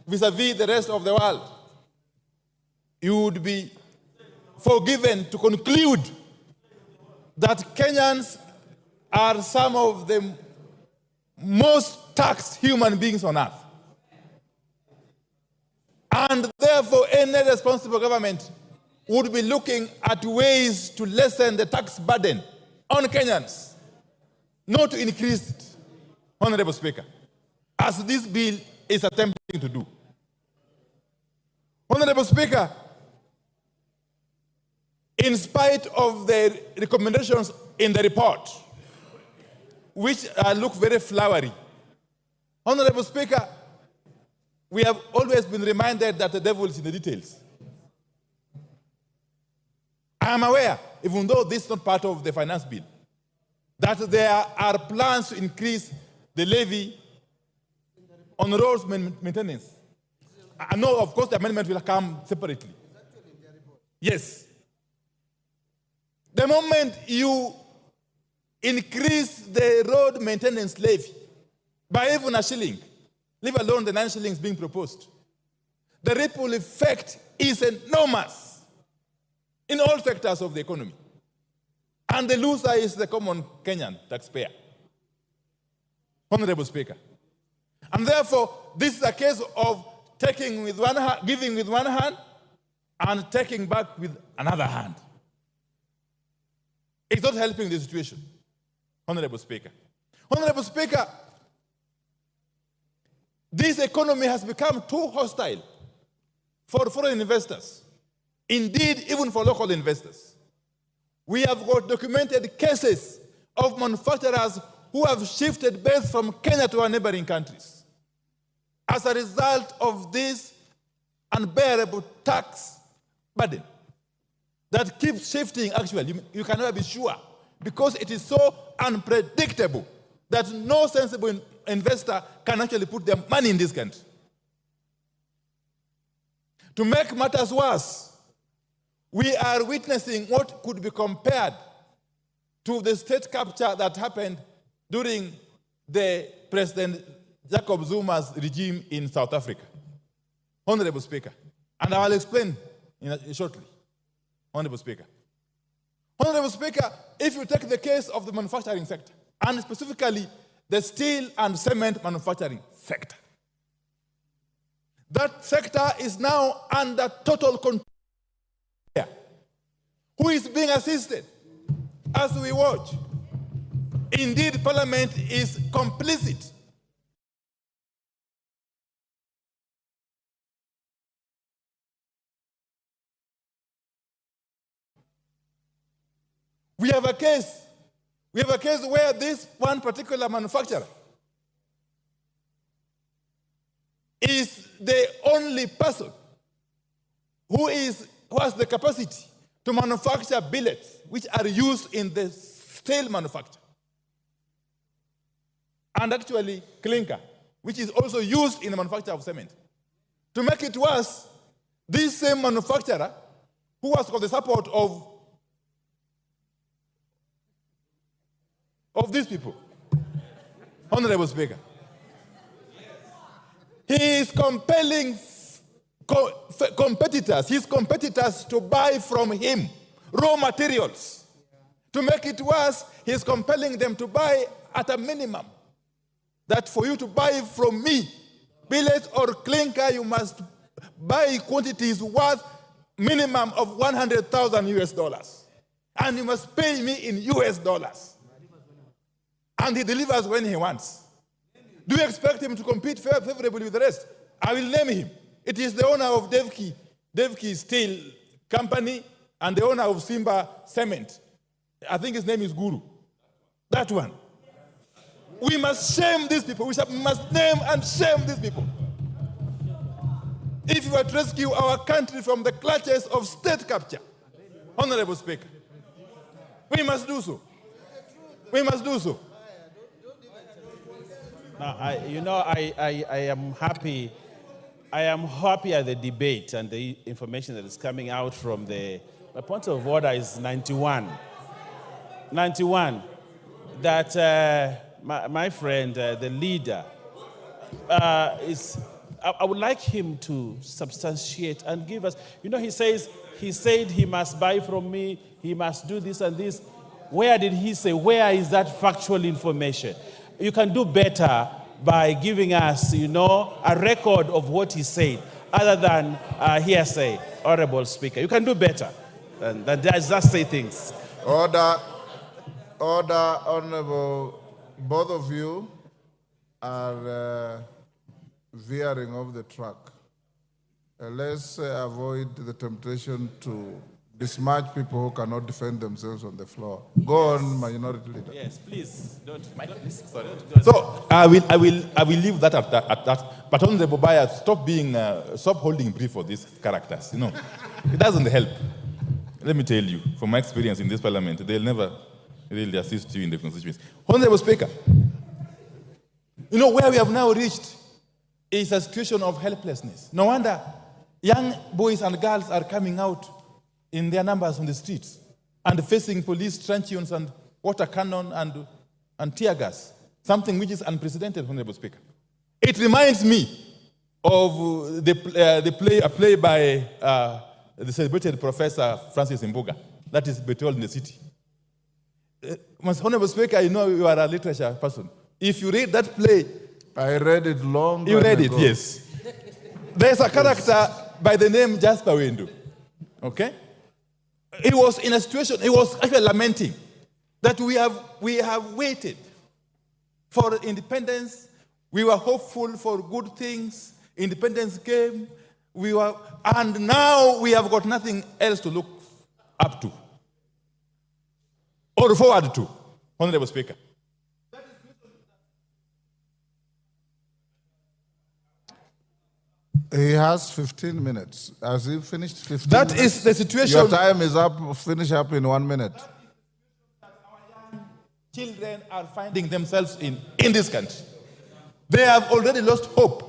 vis-a-vis the rest of the world, you would be forgiven to conclude that Kenyans are some of the most taxed human beings on earth. And therefore, any responsible government would be looking at ways to lessen the tax burden on Kenyans, not to increase it, Honorable Speaker, as this bill is attempting to do. Honorable Speaker, in spite of the recommendations in the report, which look very flowery, Honorable Speaker, we have always been reminded that the devil is in the details. I am aware, even though this is not part of the finance bill, that there are plans to increase the levy on roads maintenance. I know, of course, the amendment will come separately. Yes. The moment you increase the road maintenance levy by even a shilling, leave alone the 9 shillings being proposed, the ripple effect is enormous in all sectors of the economy. And the loser is the common Kenyan taxpayer. Honorable Speaker. And therefore, this is a case of taking with one hand, giving with one hand, and taking back with another hand. It's not helping the situation, Honorable Speaker. Honorable Speaker, this economy has become too hostile for foreign investors. Indeed, even for local investors. We have got documented cases of manufacturers who have shifted base from Kenya to our neighboring countries as a result of this unbearable tax burden that keeps shifting. Actually, you can never be sure, because it is so unpredictable that no sensible investor can actually put their money in this country. To make matters worse, we are witnessing what could be compared to the state capture that happened during the President Jacob Zuma's regime in South Africa. Honorable Speaker, and I will explain shortly. Honorable Speaker. Honorable Speaker, if you take the case of the manufacturing sector, and specifically the steel and cement manufacturing sector, that sector is now under total control. Who is being assisted as we watch? Indeed, Parliament is complicit. We have a case where this one particular manufacturer is the only person who has the capacity to manufacture billets which are used in the steel manufacture. And actually clinker, which is also used in the manufacture of cement. To make it worse, this same manufacturer, who has got the support of these people, Honorable Speaker, he is compelling his competitors to buy from him raw materials. To make it worse, he is compelling them to buy at a minimum. That for you to buy from me billet or clinker, you must buy quantities worth minimum of 100,000 US dollars. And you must pay me in US dollars. And he delivers when he wants. Do you expect him to compete favorably with the rest? I will name him. It is the owner of Devki Steel Company and the owner of Simba Cement. I think his name is Guru. That one. We must shame these people. We must name and shame these people. If we are to rescue our country from the clutches of state capture, Honorable Speaker, we must do so. We must do so. Now, I am happy I am happy at the debate and the information that is coming out from my point of order is 91. 91, that my friend, the leader, I would like him to substantiate and give us, he said he must buy from me, he must do this and this. Where did he say? Where is that factual information? You can do better by giving us, a record of what he said, other than hearsay, Honorable Speaker. You can do better than just say things. Order, Honorable, both of you are veering off the track. Let's avoid the temptation to besmirch people who cannot defend themselves on the floor. Go on, Minority Leader. Yes, please. Don't. Sorry. So I will leave that at that. But Honorable Baya, stop holding brief for these characters. It doesn't help. Let me tell you, from my experience in this parliament, they'll never really assist you in the constituency. Honorable Speaker, where we have now reached is a situation of helplessness. No wonder young boys and girls are coming out in their numbers on the streets and facing police truncheons and water cannon and tear gas, something which is unprecedented, Honorable Speaker. It reminds me of a play by the celebrated Professor Francis Mbuga, that is Betrayal in the City. Honorable Speaker, you are a literature person. If you read that play, I read it long You read ago. it, yes. There's a character by the name Jasper Wendu. Okay? He was in a situation, he was actually lamenting that we have waited for independence. We were hopeful for good things. Independence came. And now we have got nothing else to look up to or forward to, Honorable Speaker. He has 15 minutes. Has he finished 15 That minutes? is the situation. Your time is up. Finish up in 1 minute. Children are finding themselves in this country. They have already lost hope.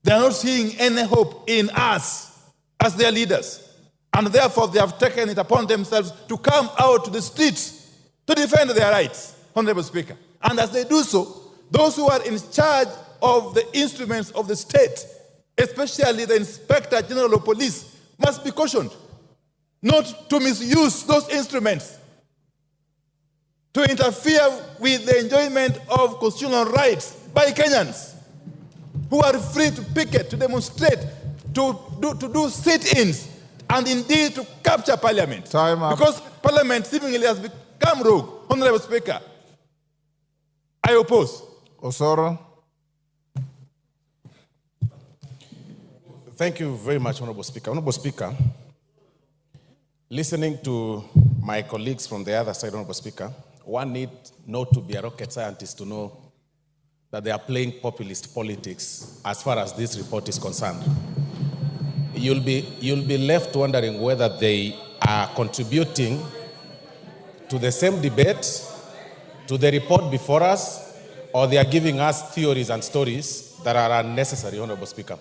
They are not seeing any hope in us as their leaders. And therefore, they have taken it upon themselves to come out to the streets to defend their rights, Honorable Speaker. And as they do so, those who are in charge of the instruments of the state, especially the Inspector General of Police, must be cautioned not to misuse those instruments to interfere with the enjoyment of constitutional rights by Kenyans who are free to picket, to demonstrate, to do sit-ins, and indeed to capture Parliament. Time up. Because Parliament seemingly has become rogue. Honorable Speaker, I oppose. Osoro. Thank you very much, Honorable Speaker. Honorable Speaker, listening to my colleagues from the other side, Honorable Speaker, one need not to be a rocket scientist to know that they are playing populist politics as far as this report is concerned. You'll be left wondering whether they are contributing to the same debate, to the report before us, or they are giving us theories and stories that are unnecessary, Honorable Speaker.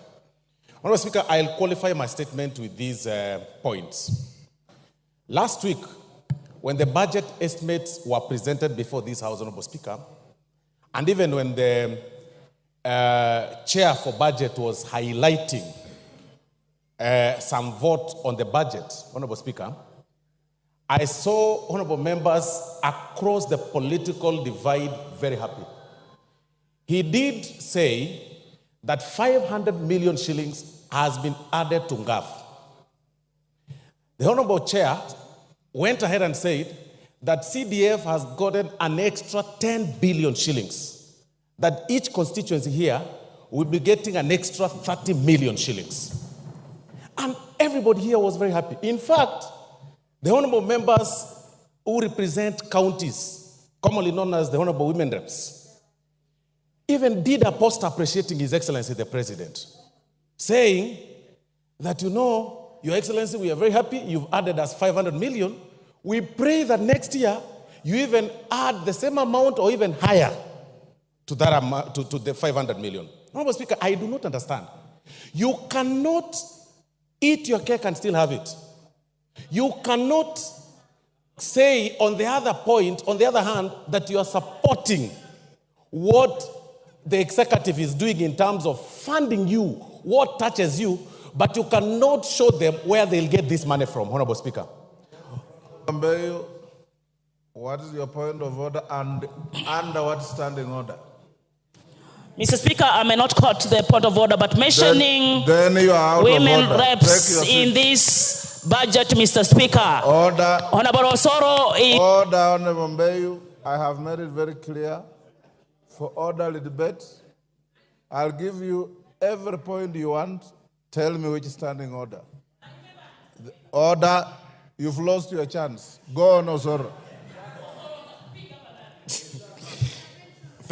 Honorable Speaker, I'll qualify my statement with these points. Last week, when the budget estimates were presented before this House, Honorable Speaker, and even when the chair for budget was highlighting some vote on the budget, Honorable Speaker, I saw honorable members across the political divide very happy. He did say that 500 million shillings has been added to NGAF. The honorable chair went ahead and said that CDF has gotten an extra 10 billion shillings, that each constituency here will be getting an extra 30 million shillings. And everybody here was very happy. In fact, the honorable members who represent counties, commonly known as the honorable women reps, even did a post appreciating His Excellency the President, saying that, Your Excellency, we are very happy you've added us 500 million. We pray that next year you even add the same amount or even higher to that amount, to the 500 million. Honorable Speaker, I do not understand. You cannot eat your cake and still have it. You cannot say on the other hand, that you are supporting what the executive is doing in terms of funding you, what touches you, but you cannot show them where they'll get this money from, Honorable Speaker. What is your point of order and under what standing order? Mr. Speaker, I may not quote the point of order, but mentioning then you are out women of order. reps in this budget, Mr. Speaker. Order. Honorable Osoro is... Order, Honorable Mbeyu. I have made it very clear for orderly debate. I'll give you every point you want. Tell me which standing order. The order, you've lost your chance. Go on, Osoro.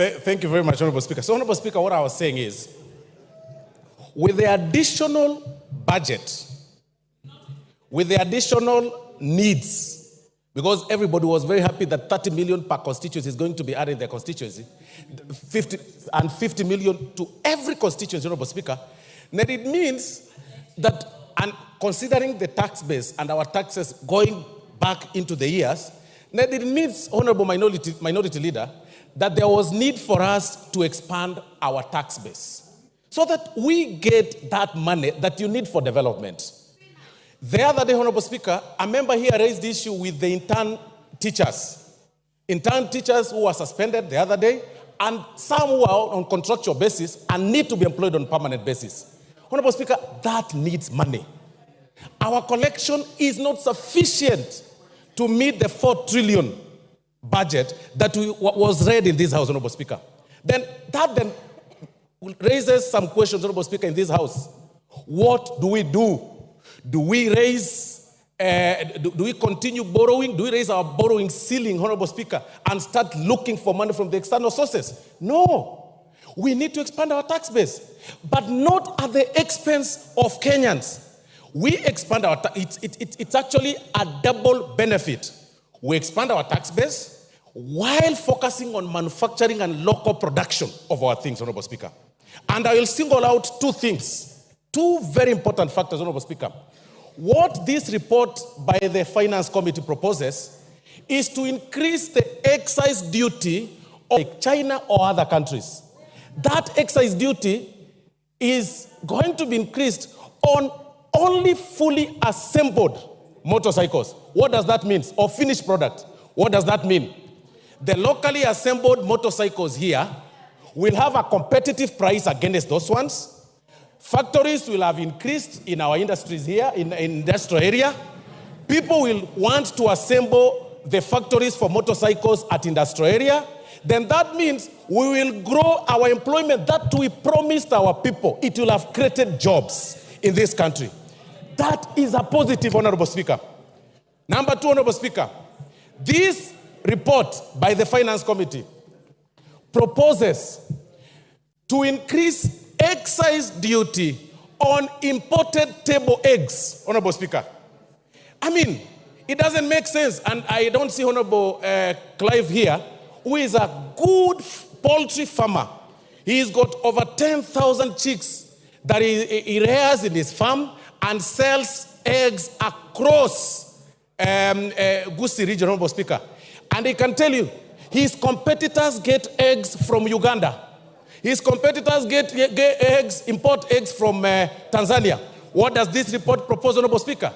Thank you very much, Honorable Speaker. So, Honorable Speaker, what I was saying is, with the additional budget, with the additional needs, because everybody was very happy that 30 million per constituency is going to be added in their constituency, 50 million to every constituency, Honorable Speaker, then it means that, and considering the tax base and our taxes going back into the years, then it means, Honorable Minority Leader, that there was need for us to expand our tax base so that we get that money that you need for development. The other day, Honorable Speaker, a member here raised the issue with the intern teachers. Intern teachers who were suspended the other day, and some who are on contractual basis and need to be employed on permanent basis. Honorable Speaker, that needs money. Our collection is not sufficient to meet the 4 trillion budget that was read in this House, Honorable Speaker. Then that raises some questions, Honorable Speaker, in this House. What do we do? Do we raise, do we continue borrowing? Do we raise our borrowing ceiling, Honorable Speaker, and start looking for money from the external sources? No. We need to expand our tax base, but not at the expense of Kenyans. We expand our it's actually a double benefit. We expand our tax base while focusing on manufacturing and local production of our things, Honorable Speaker. And I will single out 2 things, 2 very important factors, Honorable Speaker. What this report by the Finance Committee proposes is to increase the excise duty of China or other countries. That excise duty is going to be increased on only fully assembled motorcycles. What does that mean? Or finished product. What does that mean? The locally assembled motorcycles here will have a competitive price against those ones. Factories will have increased in our industries here, in the industrial area. People will want to assemble the factories for motorcycles at industrial area. Then that means we will grow our employment that we promised our people. It will have created jobs in this country. That is a positive, Honorable Speaker. Number 2, Honorable Speaker, this report by the Finance Committee proposes to increase excise duty on imported table eggs, Honorable Speaker. I mean, it doesn't make sense, and I don't see Honorable Clive here, who is a good poultry farmer. He's got over 10,000 chicks that he rears in his farm and sells eggs across Gusii region, Honorable Speaker. And he can tell you, his competitors get eggs from Uganda. His competitors get eggs, import eggs from Tanzania. What does this report propose, Honorable Speaker?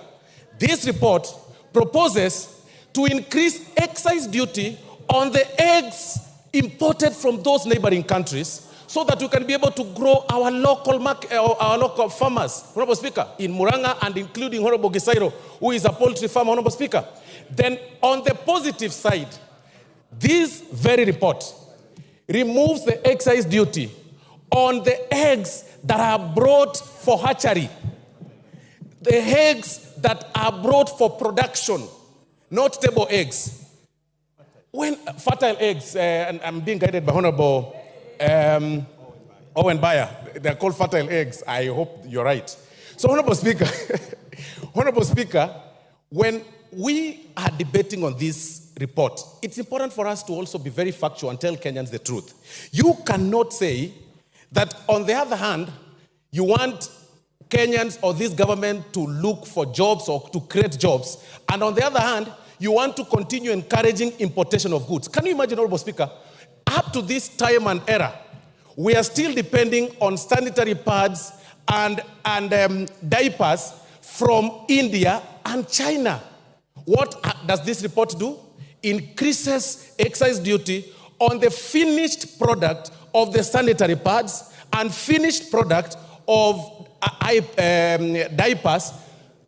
This report proposes to increase excise duty on the eggs imported from those neighboring countries so that we can be able to grow our local market, our local farmers, Honorable Speaker, in Muranga and including Honorable Gisairo, who is a poultry farmer, Honorable Speaker. Then on the positive side, this very report removes the excise duty on the eggs that are brought for hatchery, the eggs that are brought for production, not table eggs. When fertile eggs, and I'm being guided by Honorable Owen Bayer, they're called fertile eggs. I hope you're right. So, Honorable Speaker, Honorable Speaker, when we are debating on this report, it's important for us to also be very factual and tell Kenyans the truth. You cannot say that, on the other hand, You want Kenyans or this government to look for jobs or to create jobs. And on the other hand, you want to continue encouraging importation of goods. Can you imagine, Honorable Speaker, up to this time and era, we are still depending on sanitary pads and diapers from India and China. What does this report do? Increases excise duty on the finished product of the sanitary pads and finished product of diapers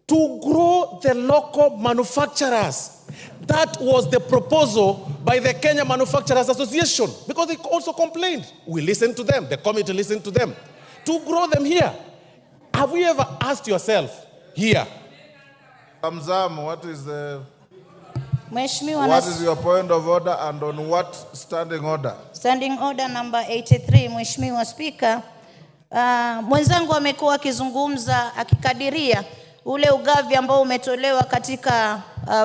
to grow the local manufacturers. That was the proposal by the Kenya Manufacturers Association, because they also complained. We listened to them, the committee listened to them, to grow them here. Have we ever asked yourself here? Kamzam, what is your point of order and on what standing order? Standing order number 83, Mheshimiwa Speaker. Mwenzangu amekuwa akizungumza akikadiria ule ugavi ambao umetolewa katika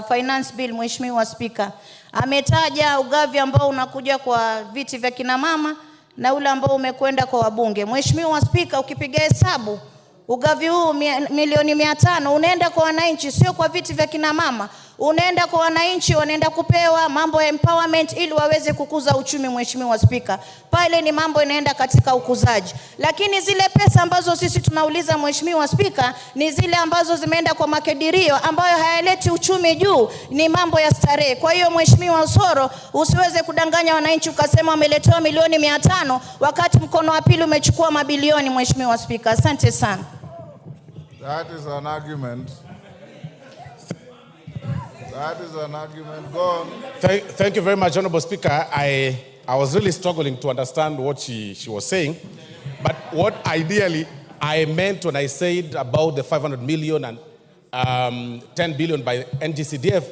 finance bill. Mheshimiwa Speaker, ametaja ugavi ambao unakuja kwa viti vya kina mama na ule ambao umekwenda kwa wabunge. Mheshimiwa Speaker, ukipiga hesabu ugavi huu milioni 500 unaenda kwa wananchi, sio kwa viti vya kina mama. Unaenda kwa wananchi, wanaenda kupewa mambo ya empowerment ili waweze kukuza uchumi. Mheshimiwa Speaker, pale ni mambo inaenda katika ukuzaji. Lakini zile pesa ambazo sisi tunauliza Mheshimiwa Speaker ni zile ambazo zimeenda kwa makadirio ambayo hayaleti uchumi juu, ni mambo ya starehe. Kwa hiyo Mheshimiwa Osoro, usiweze kudanganya wananchi ukasema wameletewa milioni 500 wakati mkono wa pili umechukua mabilioni. Mheshimiwa Speaker, asante sana. That is an argument. That is an argument. Go on. Thank you very much, Honorable Speaker. I was really struggling to understand what she was saying. But what ideally I meant when I said about the 500 million and 10 billion by NGCDF,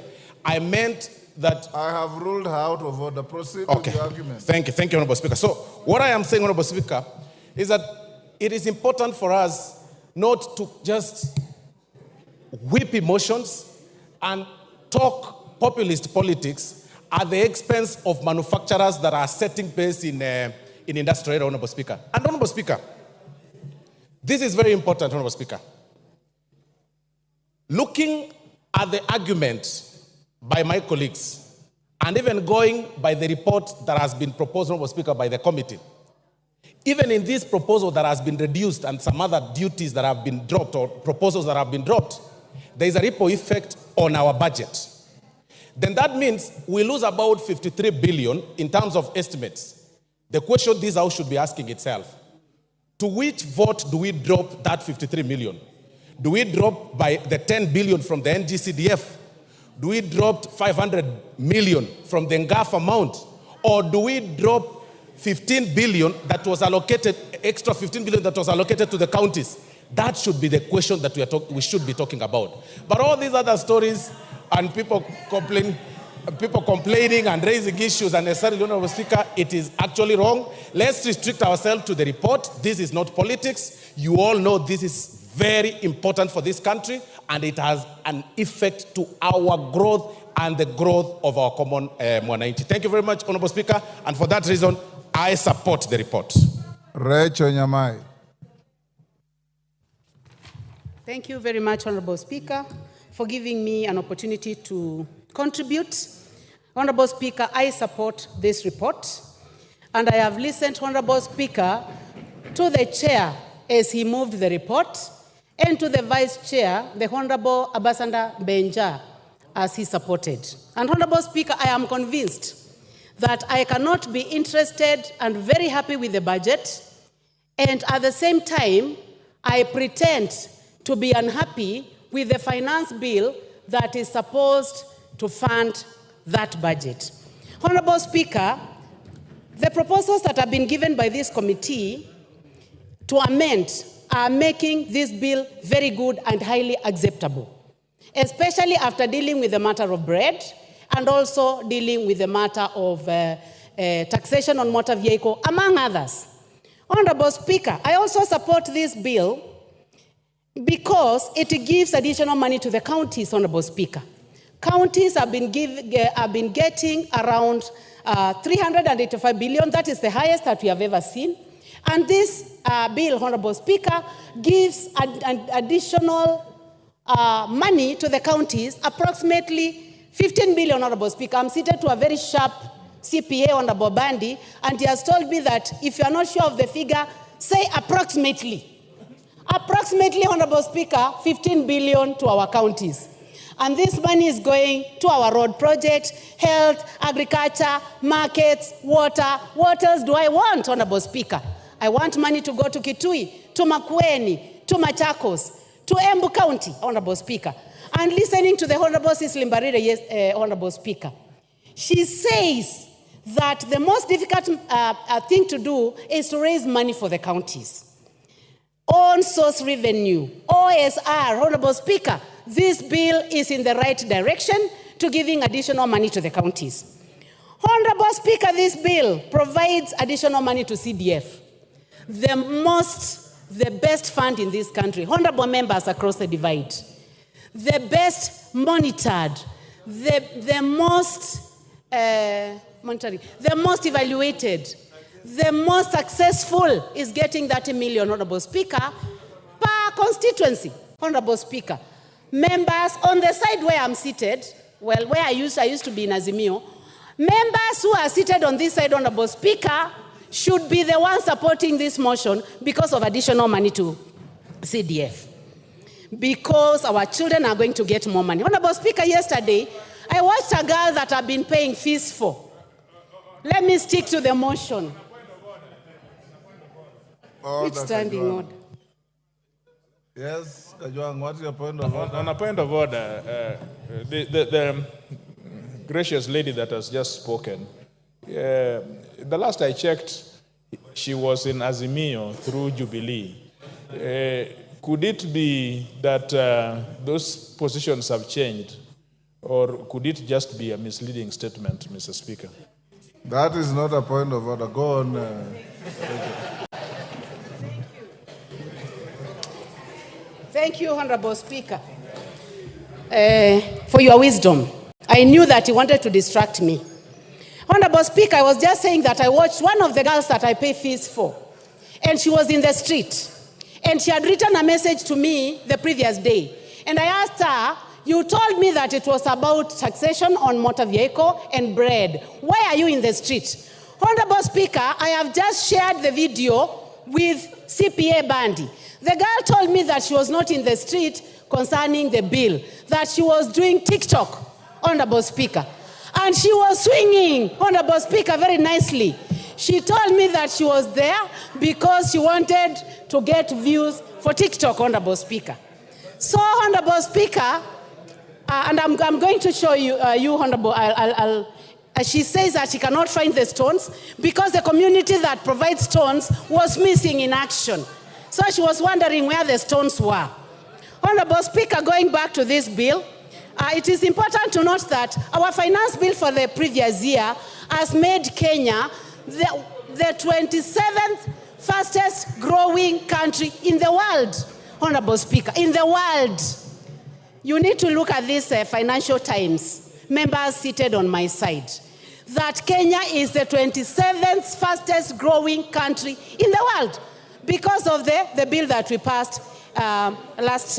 I meant that... I have ruled her out of order. Proceed with the argument. Thank you, Honorable Speaker. So what I am saying, Honorable Speaker, is that it is important for us not to just whip emotions and talk populist politics at the expense of manufacturers that are setting pace in industrial, Honorable Speaker. And Honorable Speaker, this is very important, Honorable Speaker. Looking at the argument by my colleagues, and even going by the report that has been proposed, Honorable Speaker, by the committee, even in this proposal that has been reduced and some other duties that have been dropped or proposals that have been dropped, there is a ripple effect on our budget. Then that means we lose about 53 billion in terms of estimates. The question this House should be asking itself, to which vote do we drop that 53 million? Do we drop by the 10 billion from the NGCDF? Do we drop 500 million from the NGAF amount? Or do we drop 15 billion that was allocated, extra 15 billion that was allocated to the counties? That should be the question that we should be talking about. But all these other stories and people complaining and raising issues unnecessarily, Honorable Speaker, it is actually wrong. Let's restrict ourselves to the report. This is not politics. You all know this is very important for this country, and it has an effect to our growth and the growth of our common mwananchi. Thank you very much, Honorable Speaker, and for that reason, I support the report. Rachel Nyamai. Thank you very much, Honorable Speaker, for giving me an opportunity to contribute. Honorable Speaker, I support this report, and I have listened, Honorable Speaker, to the chair as he moved the report, and to the vice chair, the Honorable Ambassador Benja, as he supported. And Honorable Speaker, I am convinced that I cannot be interested and very happy with the budget, and at the same time, I pretend to be unhappy with the finance bill that is supposed to fund that budget. Honorable Speaker, the proposals that have been given by this committee to amend are making this bill very good and highly acceptable, especially after dealing with the matter of bread and also dealing with the matter of taxation on motor vehicle, among others. Honorable Speaker, I also support this bill because it gives additional money to the counties, Honorable Speaker. Counties have been getting around 385 billion. That is the highest that we have ever seen. And this bill, Honorable Speaker, gives an additional money to the counties, approximately 15 billion, Honorable Speaker. I'm seated to a very sharp CPA, Honorable Bandi, and he has told me that if you are not sure of the figure, say approximately. Approximately, Honorable Speaker, 15 billion to our counties. And this money is going to our road projects, health, agriculture, markets, water. What else do I want, Honorable Speaker? I want money to go to Kitui, to Makueni, to Machakos, to Embu County, Honorable Speaker. And listening to the Honorable Cecily Mbarire, Honorable Speaker, she says that the most difficult thing to do is to raise money for the counties. On source revenue, OSR, Honorable Speaker, this bill is in the right direction to giving additional money to the counties. Honorable Speaker, this bill provides additional money to CDF, the best fund in this country. Honorable members across the divide, the best monitored, the most evaluated, the most successful is getting 30 million, Honorable Speaker, per constituency, Honorable Speaker. Members on the side where I'm seated, well, where I used to be in Azimio, members who are seated on this side, Honorable Speaker, should be the ones supporting this motion because of additional money to CDF. Because our children are going to get more money. Honorable Speaker, yesterday, I watched a girl that I've been paying fees for. Let me stick to the motion. It's standing order. Yes, Kajwang, what's your point of order? On a point of order, the gracious lady that has just spoken, the last I checked, she was in Azimio through Jubilee. Could it be that those positions have changed, or could it just be a misleading statement, Mr. Speaker? That is not a point of order. Go on. Thank you, Honorable Speaker, for your wisdom. I knew that you wanted to distract me. Honorable Speaker, I was just saying that I watched one of the girls that I pay fees for, and she was in the street, and she had written a message to me the previous day. And I asked her, you told me that it was about taxation on motor vehicle and bread. Why are you in the street? Honorable Speaker, I have just shared the video with CPA Bandi. The girl told me that she was not in the street concerning the bill, that she was doing TikTok, Honorable Speaker. And she was swinging, Honorable Speaker, very nicely. She told me that she was there because she wanted to get views for TikTok, Honorable Speaker. So, Honorable Speaker, and I'm going to show you, Honorable, she says that she cannot find the stones because the community that provides stones was missing in action. So she was wondering where the stones were. Honorable Speaker, going back to this bill, it is important to note that our finance bill for the previous year has made Kenya the 27th fastest growing country in the world, Honorable Speaker, in the world. You need to look at this Financial Times, members seated on my side, that Kenya is the 27th fastest growing country in the world because of the bill that we passed last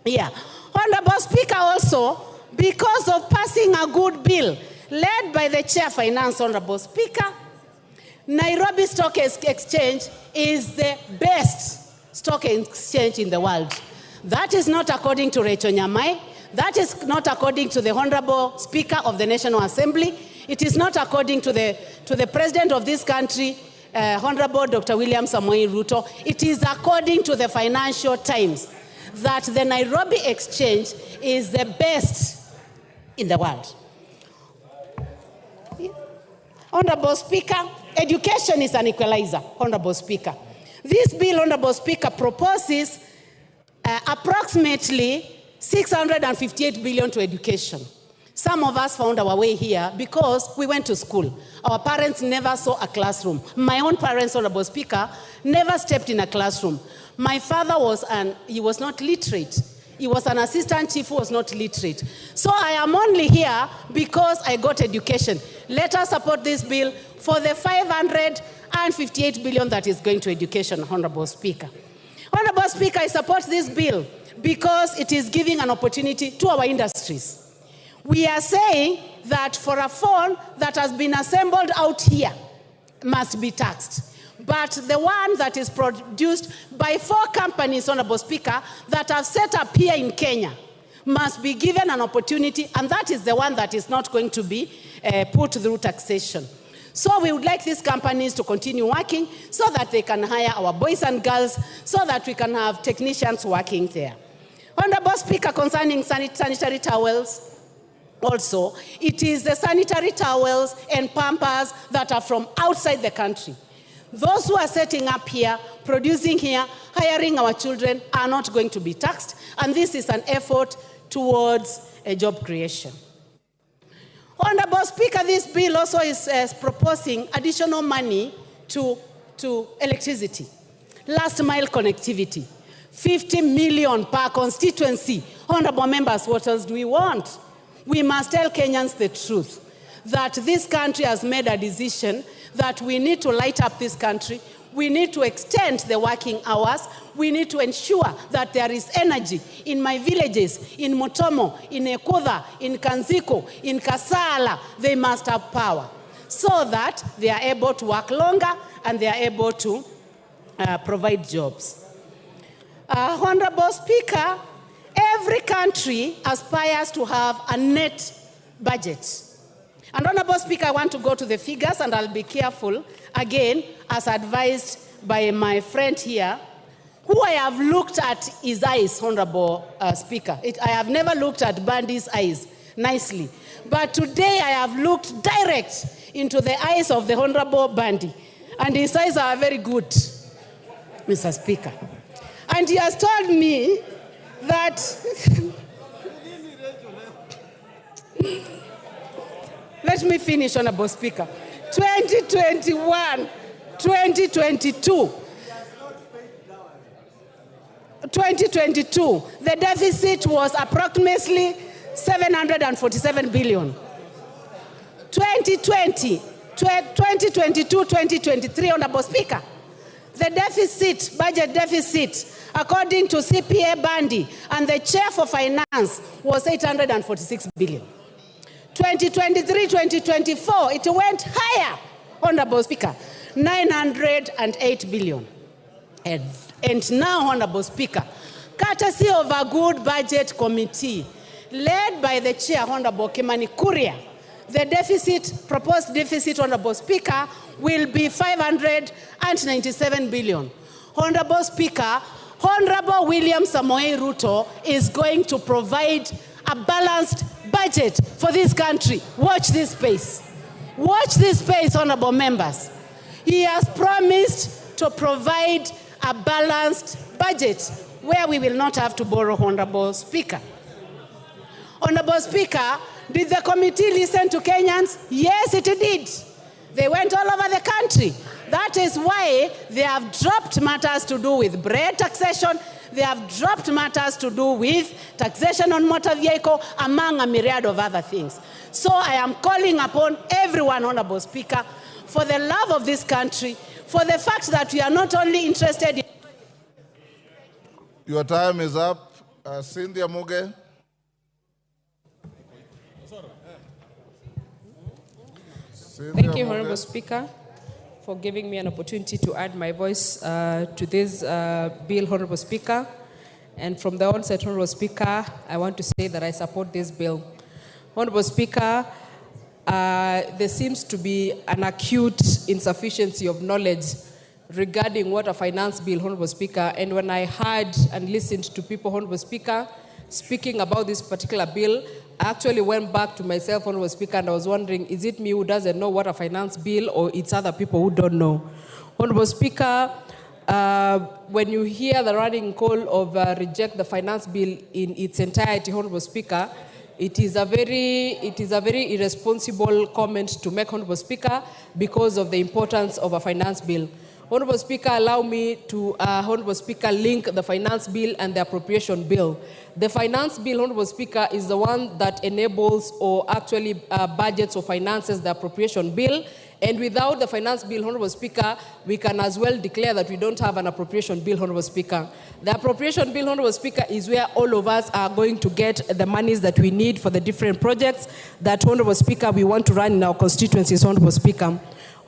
year. Honorable Speaker, also, because of passing a good bill led by the Chair Finance, Honorable Speaker, Nairobi Stock Exchange is the best stock exchange in the world. That is not according to Rachel Nyamai. That is not according to the Honorable Speaker of the National Assembly. It is not according to the President of this country, Honorable Dr. William Samoei Ruto. It is according to the Financial Times that the Nairobi Exchange is the best in the world. Honorable Speaker, education is an equalizer, Honorable Speaker. This bill, Honorable Speaker, proposes approximately 658 billion to education. Some of us found our way here because we went to school. Our parents never saw a classroom. My own parents, Honorable Speaker, never stepped in a classroom. My father he was not literate. He was an assistant chief who was not literate. So I am only here because I got education. Let us support this bill for the 558 billion that is going to education, Honorable Speaker. Honorable Speaker, I support this bill because it is giving an opportunity to our industries. We are saying that for a phone that has been assembled out here must be taxed. But the one that is produced by 4 companies, Honorable Speaker, that have set up here in Kenya must be given an opportunity, and that is the one that is not going to be put through taxation. So we would like these companies to continue working so that they can hire our boys and girls, so that we can have technicians working there. Honorable Speaker, concerning sanitary towels, also, it is the sanitary towels and pampers that are from outside the country. Those who are setting up here, producing here, hiring our children are not going to be taxed, and this is an effort towards a job creation. Honorable Speaker, this bill also is proposing additional money to electricity. Last mile connectivity, 50 million per constituency. Honorable members, what else do we want? We must tell Kenyans the truth, that this country has made a decision that we need to light up this country. We need to extend the working hours. We need to ensure that there is energy in my villages, in Motomo, in Ekoda, in Kanziko, in Kasala. They must have power so that they are able to work longer and they are able to provide jobs. Honorable Speaker, every country aspires to have a net budget. And Honorable Speaker, I want to go to the figures, and I'll be careful, again, as advised by my friend here, who I have looked at his eyes, Honorable Speaker. I have never looked at Bandy's eyes nicely. But today I have looked direct into the eyes of the Honorable Bandy, and his eyes are very good, Mr. Speaker. And he has told me that let me finish, Honorable Speaker. 2021, 2022, the deficit was approximately 747 billion. 2020, 2022, 2023, Honorable Speaker, the deficit, budget deficit, according to CPA Bandy and the Chair for Finance, was 846 billion. 2023-2024, it went higher, Honorable Speaker, 908 billion. And now, Honorable Speaker, courtesy of a good budget committee, led by the Chair, Honorable Kimani Kuria, the deficit, proposed deficit, Honorable Speaker, will be 597 billion. Honorable Speaker, Honorable William Samoei Ruto is going to provide a balanced budget for this country. Watch this space. Watch this space, honorable members. He has promised to provide a balanced budget where we will not have to borrow, Honorable Speaker. Honorable Speaker, did the committee listen to Kenyans? Yes, it did. They went all over the country. That is why they have dropped matters to do with bread taxation. They have dropped matters to do with taxation on motor vehicle, among a myriad of other things. So I am calling upon everyone, Honorable Speaker, for the love of this country, for the fact that we are not only interested in... Your time is up. Cynthia Muge. Thank you, Honorable Speaker, for giving me an opportunity to add my voice to this bill, Honorable Speaker. And from the onset, Honorable Speaker, I want to say that I support this bill. Honorable Speaker, there seems to be an acute insufficiency of knowledge regarding what a finance bill, Honorable Speaker. And when I heard and listened to people, Honorable Speaker, speaking about this particular bill, I actually went back to myself, Honorable Speaker, and I was wondering, is it me who doesn't know what a finance bill, or it's other people who don't know? Honorable Speaker, when you hear the running call of reject the finance bill in its entirety, Honorable Speaker, it is a very irresponsible comment to make, Honorable Speaker, because of the importance of a finance bill. Honorable Speaker, allow me to, Honorable Speaker, link the finance bill and the appropriation bill. The finance bill, Honorable Speaker, is the one that enables or actually budgets or finances the appropriation bill. And without the finance bill, Honorable Speaker, we can as well declare that we don't have an appropriation bill, Honorable Speaker. The appropriation bill, Honorable Speaker, is where all of us are going to get the monies that we need for the different projects that, Honorable Speaker, we want to run in our constituencies, Honorable Speaker.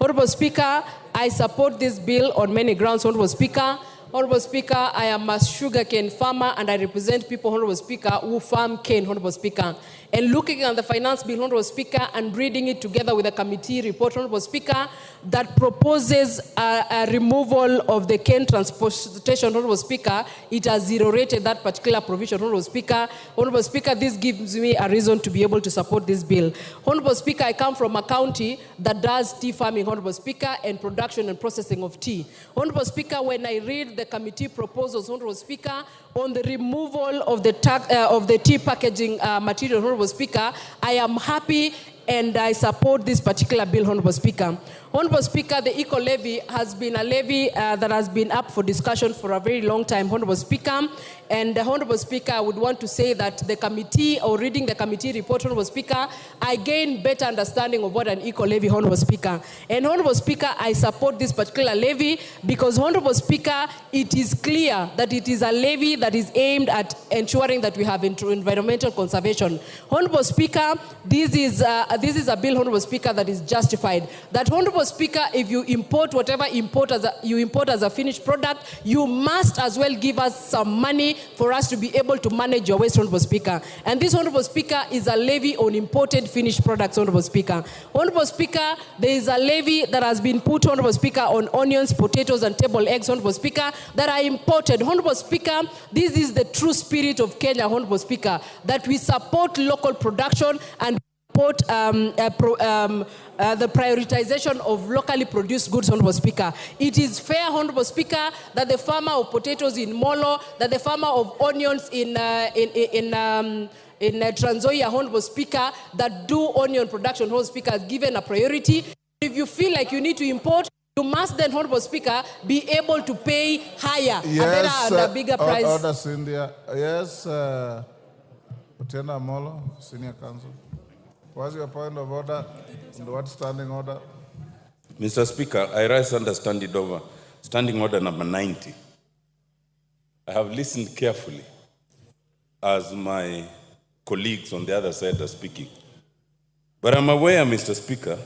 Honorable Speaker, I support this bill on many grounds, Honorable Speaker. Honorable Speaker, I am a sugarcane farmer and I represent people, Honorable Speaker, who farm cane, Honorable Speaker. And looking at the finance bill, Honorable Speaker, and reading it together with a committee report, Honorable Speaker, that proposes a removal of the cane transportation, Honorable Speaker, it has zero-rated that particular provision, Honorable Speaker. Honorable Speaker, this gives me a reason to be able to support this bill. Honorable Speaker, I come from a county that does tea farming, Honorable Speaker, and production and processing of tea. Honorable Speaker, when I read the committee proposals, Honorable Speaker, on the removal of the tea packaging material, Honorable Speaker, I am happy and I support this particular bill, Honorable Speaker. Honorable Speaker, the eco-levy has been a levy that has been up for discussion for a very long time, Honorable Speaker. And Honorable Speaker, I would want to say that the committee, or reading the committee report, Honorable Speaker, I gain better understanding of what an eco-levy, Honorable Speaker. And Honorable Speaker, I support this particular levy because, Honorable Speaker, it is clear that it is a levy that is aimed at ensuring that we have environmental conservation. Honorable Speaker, this is a bill, Honorable Speaker, that is justified. That, Honorable Speaker, if you import whatever you import as a finished product, you must as well give us some money for us to be able to manage your waste, Honorable Speaker. And this, Honorable Speaker, is a levy on imported finished products, Honorable Speaker. Honorable Speaker, there is a levy that has been put, Honorable Speaker, on onions, potatoes, and table eggs, Honorable Speaker, that are imported. Honorable Speaker, this is the true spirit of Kenya, Honorable Speaker, that we support local production and support the prioritization of locally produced goods, Honorable Speaker. It is fair, Honorable Speaker, that the farmer of potatoes in Molo, that the farmer of onions in Trans Nzoia, Honorable Speaker, that do onion production, Honorable Speaker, is given a priority. If you feel like you need to import, you must then, Honorable Speaker, be able to pay higher, a better and a bigger price. Order, Cynthia. Yes, Otienda Molo, Senior Counsel. What's your point of order? And what standing order? Mr. Speaker, I rise under standing order number 90. I have listened carefully as my colleagues on the other side are speaking. But I'm aware, Mr. Speaker,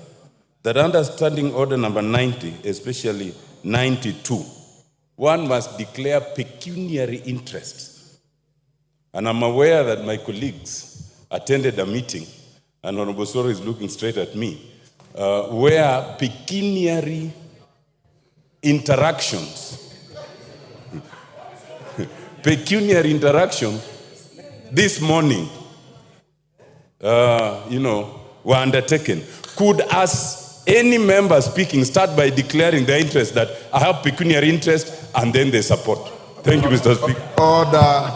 that under standing order number 90, especially 92, one must declare pecuniary interest. And I'm aware that my colleagues attended a meeting, and Honorable Soro is looking straight at me, where pecuniary interactions, this morning, were undertaken. Could any member speaking start by declaring their interest that I have pecuniary interest and then they support? Thank you, Mr. Speaker. Order,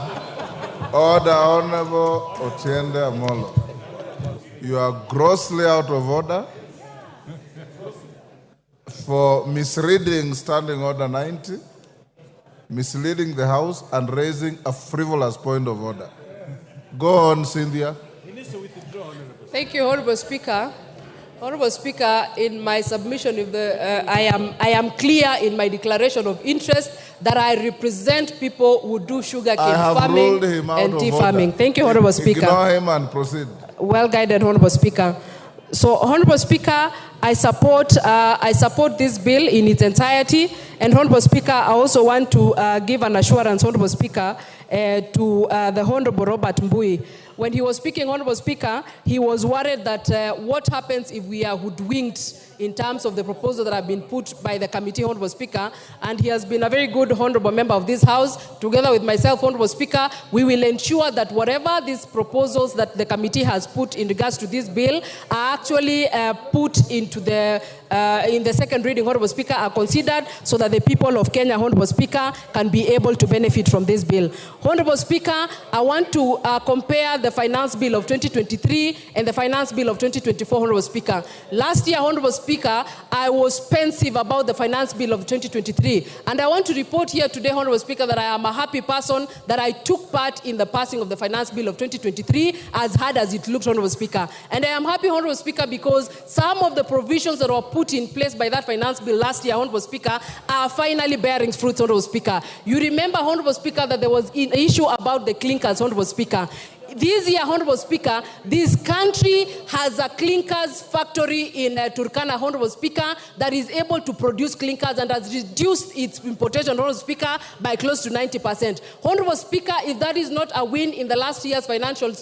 Honorable Otiende Amolo. You are grossly out of order for misreading standing order 90, misleading the House, and raising a frivolous point of order. Go on, Cynthia. Thank you, Honorable Speaker. Honorable Speaker, in my submission, I am clear in my declaration of interest that I represent people who do sugarcane farming and tea farming. Thank you, Honorable Speaker. Ignore him and proceed. Well guided, Honorable Speaker. So, Honorable Speaker, I support this bill in its entirety. And Honorable Speaker, I also want to give an assurance, Honorable Speaker, to the Honorable Robert Mbui. When he was speaking, Honorable Speaker, he was worried that what happens if we are hoodwinked in terms of the proposal that have been put by the committee, Honorable Speaker, and he has been a very good honorable member of this House. Together with myself, Honorable Speaker, we will ensure that whatever these proposals that the committee has put in regards to this bill are actually put into in the second reading, Honorable Speaker, are considered so that the people of Kenya, Honorable Speaker, can be able to benefit from this bill. Honorable Speaker, I want to compare the finance bill of 2023 and the finance bill of 2024, Honorable Speaker. Last year, Honorable Speaker, Speaker, I was pensive about the finance bill of 2023. And I want to report here today, Honorable Speaker, that I am a happy person that I took part in the passing of the finance bill of 2023, as hard as it looked, Honorable Speaker. And I am happy, Honorable Speaker, because some of the provisions that were put in place by that finance bill last year, Honorable Speaker, are finally bearing fruits, Honorable Speaker. You remember, Honorable Speaker, that there was an issue about the clinkers, Honorable Speaker. This year, Honorable Speaker, this country has a clinkers factory in Turkana, Honorable Speaker, that is able to produce clinkers and has reduced its importation, Honorable Speaker, by close to 90%. Honorable Speaker, if that is not a win in the last year's financial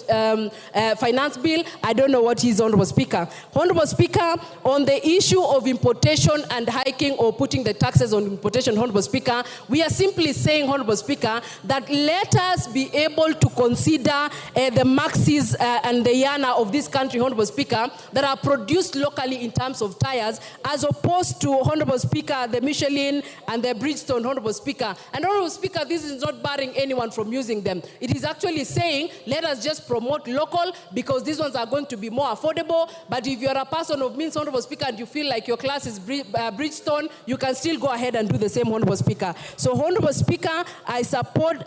finance bill, I don't know what is, Honorable Speaker. Honorable Speaker, on the issue of importation and hiking or putting the taxes on importation, Honorable Speaker, we are simply saying, Honorable Speaker, that let us be able to consider the Maxis and the Yana of this country, Honorable Speaker, that are produced locally in terms of tires, as opposed to, Honorable Speaker, the Michelin and the Bridgestone, Honorable Speaker. And Honorable Speaker, this is not barring anyone from using them. It is actually saying, let us just promote local, because these ones are going to be more affordable. But if you're a person of means, Honorable Speaker, and you feel like your class is Bridgestone, you can still go ahead and do the same, Honorable Speaker. So, Honorable Speaker, I support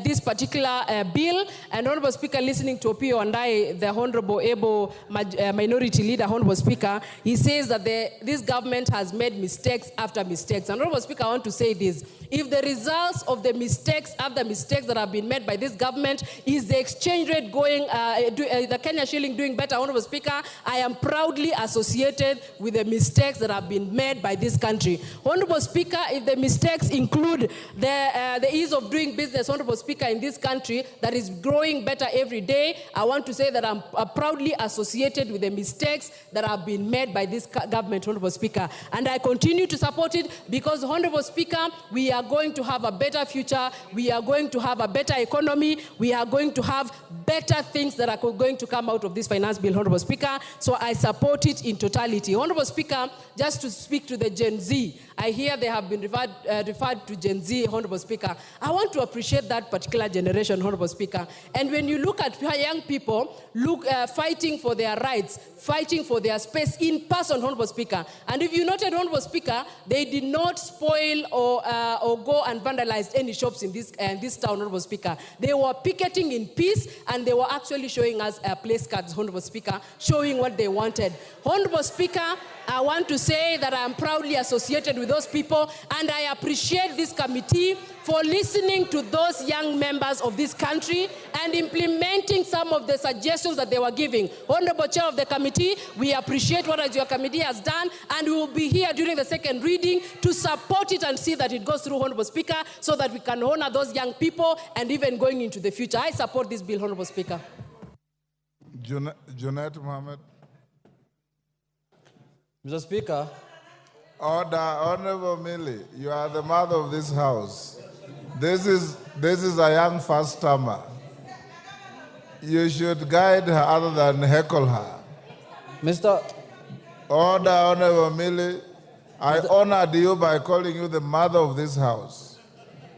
this particular bill, and Honorable Speaker, listening to Opio and I, the Honorable Able Minority Leader, Honorable Speaker, he says that this government has made mistakes after mistakes. And Honorable Speaker, I want to say this. If the results of the mistakes after mistakes that have been made by this government is the exchange rate going, the Kenya shilling doing better, Honorable Speaker, I am proudly associated with the mistakes that have been made by this country. Honorable Speaker, if the mistakes include the ease of doing business, Honorable Speaker, in this country that is growing better every day, I want to say that I'm proudly associated with the mistakes that have been made by this government, Honorable Speaker. And I continue to support it because, Honorable Speaker, we are going to have a better future, we are going to have a better economy, we are going to have better things that are going to come out of this finance bill, Honorable Speaker. So I support it in totality. Honorable Speaker, just to speak to the Gen Z, I hear they have been referred to Gen Z, Honorable Speaker. I want to appreciate that particular generation, Honorable Speaker. And when you look at young people fighting for their rights, fighting for their space in person, Honorable Speaker. And if you noted, Honorable Speaker, they did not spoil or go and vandalize any shops in this town, Honorable Speaker. They were picketing in peace, and they were actually showing us place cards, Honorable Speaker, showing what they wanted. Honorable Speaker, I want to say that I am proudly associated with those people, and I appreciate this committee for listening to those young members of this country and implementing some of the suggestions that they were giving. Honorable Chair of the committee, we appreciate what your committee has done, and we will be here during the second reading to support it and see that it goes through, Honorable Speaker, so that we can honor those young people and even going into the future. I support this bill, Honorable Speaker. Junet Mohammed. Mr. Speaker. Order, Honorable Millie, you are the mother of this house. This is a young first-timer. You should guide her other than heckle her. Mr. Order, Honorable Millie. I honored you by calling you the mother of this house.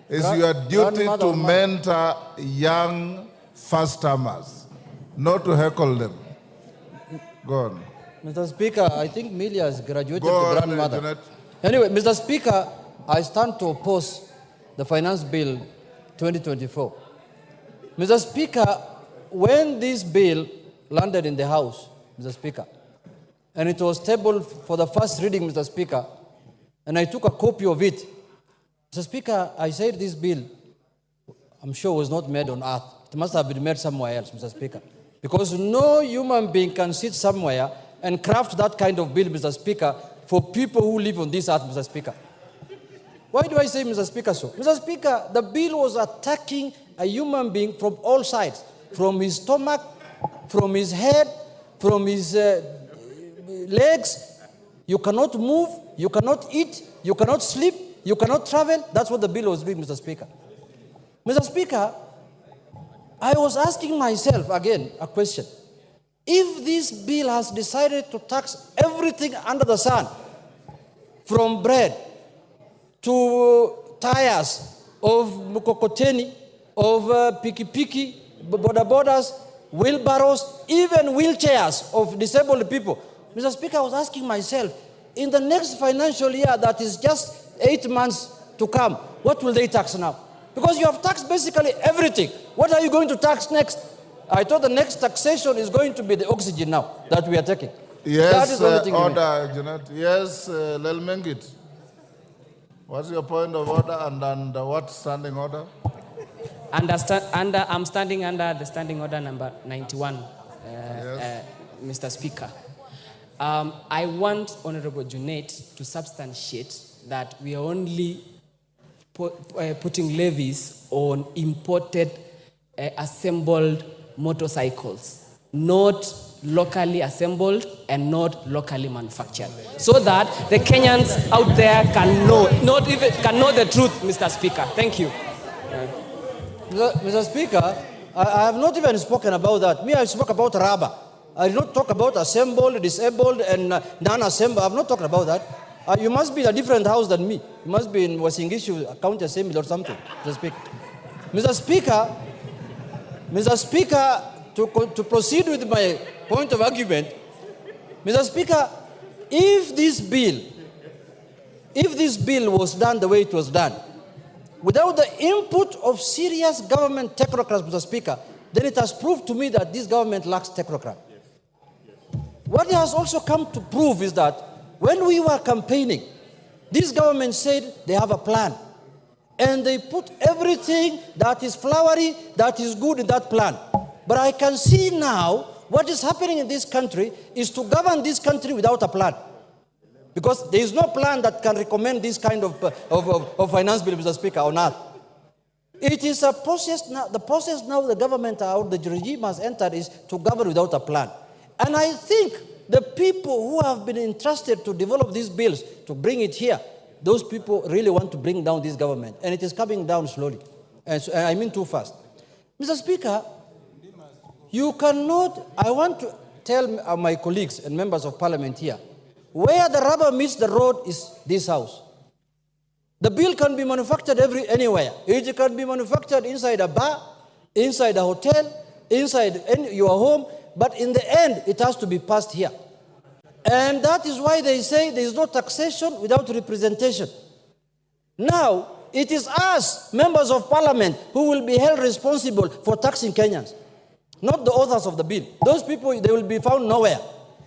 It's your duty to mentor young first-timers, not to heckle them. Go on. Mr. Speaker, I think Millie has graduated to grandmother. Anyway, Mr. Speaker, I stand to oppose the Finance Bill 2024. Mr. Speaker, when this bill landed in the House, Mr. Speaker, and it was tabled for the first reading, Mr. Speaker, and I took a copy of it, Mr. Speaker, I said this bill, I'm sure, was not made on earth. It must have been made somewhere else, Mr. Speaker. Because no human being can sit somewhere and craft that kind of bill, Mr. Speaker, for people who live on this earth, Mr. Speaker. Why do I say, Mr. Speaker, so? Mr. Speaker, the bill was attacking a human being from all sides, from his stomach, from his head, from his legs. You cannot move, you cannot eat, you cannot sleep, you cannot travel. That's what the bill was doing, Mr. Speaker. Mr. Speaker, I was asking myself again a question. If this bill has decided to tax everything under the sun, from bread to tires of mkokoteni, of piki-piki, boda-bodas, wheelbarrows, even wheelchairs of disabled people, Mr. Speaker, I was asking myself, in the next financial year that is just 8 months to come, what will they tax now? Because you have taxed basically everything. What are you going to tax next? I thought the next taxation is going to be the oxygen now that we are taking. Yes, that is the only thing order, Janet. Yes, Lelmengit. What's your point of order and under what standing order? I'm standing under the standing order number 91, Mr. Speaker. I want Honorable Junet to substantiate that we are only putting levies on imported assembled motorcycles, not locally assembled and not locally manufactured, so that the Kenyans out there can know, can know the truth, Mr. Speaker. Thank you. Mr. Speaker, I have not even spoken about that. Me, I spoke about rubber. I did not talk about assembled, disabled, and non-assembled. I have not talked about that. You must be in a different house than me. You must be in Wasingishu County Assembly or something, Mr. Speaker. Mr. Speaker, to proceed with my point of argument, Mr. Speaker, if this bill was done the way it was done, without the input of serious government technocrats, Mr. Speaker, then it has proved to me that this government lacks technocrats. What it has also come to prove is that when we were campaigning, this government said they have a plan. And they put everything that is flowery, that is good in that plan. But I can see now what is happening in this country is to govern this country without a plan. Because there is no plan that can recommend this kind of finance bill, Mr. Speaker, or not. It is a process now. The process now the government or the regime has entered is to govern without a plan. And I think the people who have been entrusted to develop these bills, to bring it here, those people really want to bring down this government. And it is coming down slowly. And so, I mean too fast. Mr. Speaker, you cannot, I want to tell my colleagues and members of parliament here, where the rubber meets the road is this house. The bill can be manufactured anywhere. It can be manufactured inside a bar, inside a hotel, inside your home, but in the end, it has to be passed here. And that is why they say there is no taxation without representation. Now, it is us, members of parliament, who will be held responsible for taxing Kenyans, not the authors of the bill. Those people, they will be found nowhere.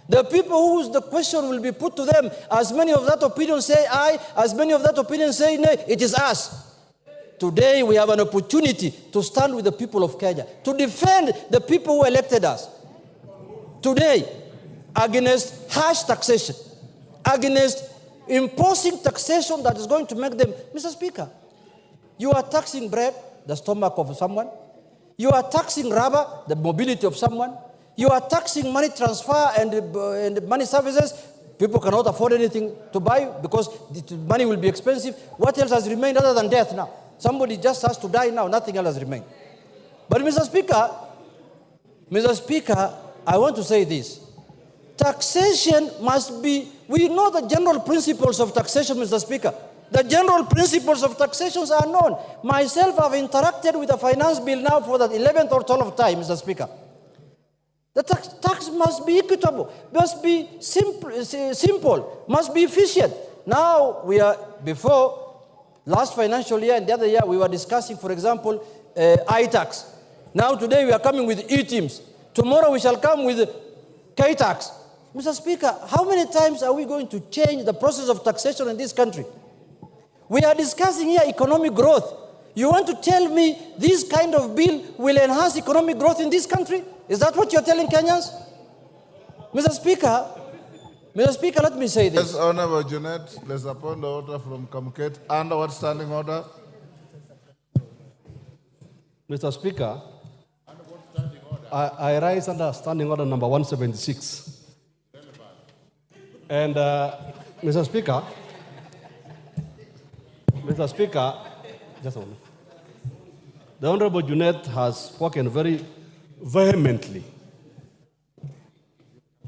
The people whose the question will be put to them, as many of that opinion say aye, as many of that opinion say nay, it is us. Today, we have an opportunity to stand with the people of Kenya, to defend the people who elected us. Today, against harsh taxation, against imposing taxation that is going to make them, Mr. Speaker, you are taxing bread, the stomach of someone. You are taxing rubber, the mobility of someone. You are taxing money transfer and money services. People cannot afford anything to buy because the money will be expensive. What else has remained other than death now? Somebody just has to die now. Nothing else has remained. But Mr. Speaker, I want to say this. Taxation must be, we know the general principles of taxation, Mr. Speaker. The general principles of taxations are known. Myself, I've interacted with the finance bill now for the 11th or 12th time, Mr. Speaker. The tax must be equitable, must be simple, must be efficient. Now, we are, before last financial year and the other year, we were discussing, for example, I-tax. Now, today, we are coming with E-teams. Tomorrow, we shall come with K-tax. Mr. Speaker, how many times are we going to change the process of taxation in this country? We are discussing here economic growth. You want to tell me this kind of bill will enhance economic growth in this country? Is that what you're telling Kenyans? Mr. Speaker, let me say this. Yes, Honorable Junet, there's a point of order from Kamket. Under what standing order? Mr. Speaker, I rise under standing order number 176. And Mr. Speaker, just a moment. The Honorable Junet has spoken very vehemently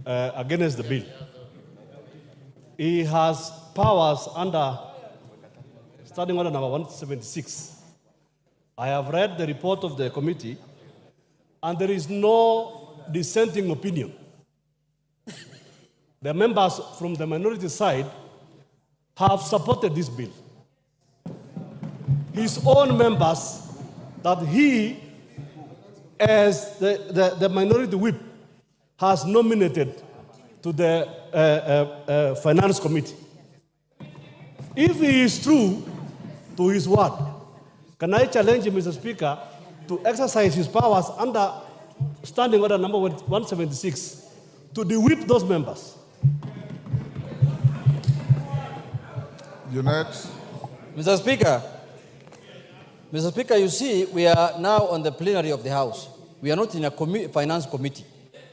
against the bill. He has powers under standing order number 176. I have read the report of the committee, and there is no dissenting opinion. the members from the minority side have supported this bill. His own members that he, as the minority whip, has nominated to the Finance Committee. If he is true to his word, can I challenge him, Mr. Speaker, to exercise his powers under Standing Order number 176 to de-whip those members? Unite. Mr. Speaker, you see, we are now on the plenary of the House. We are not in a finance committee.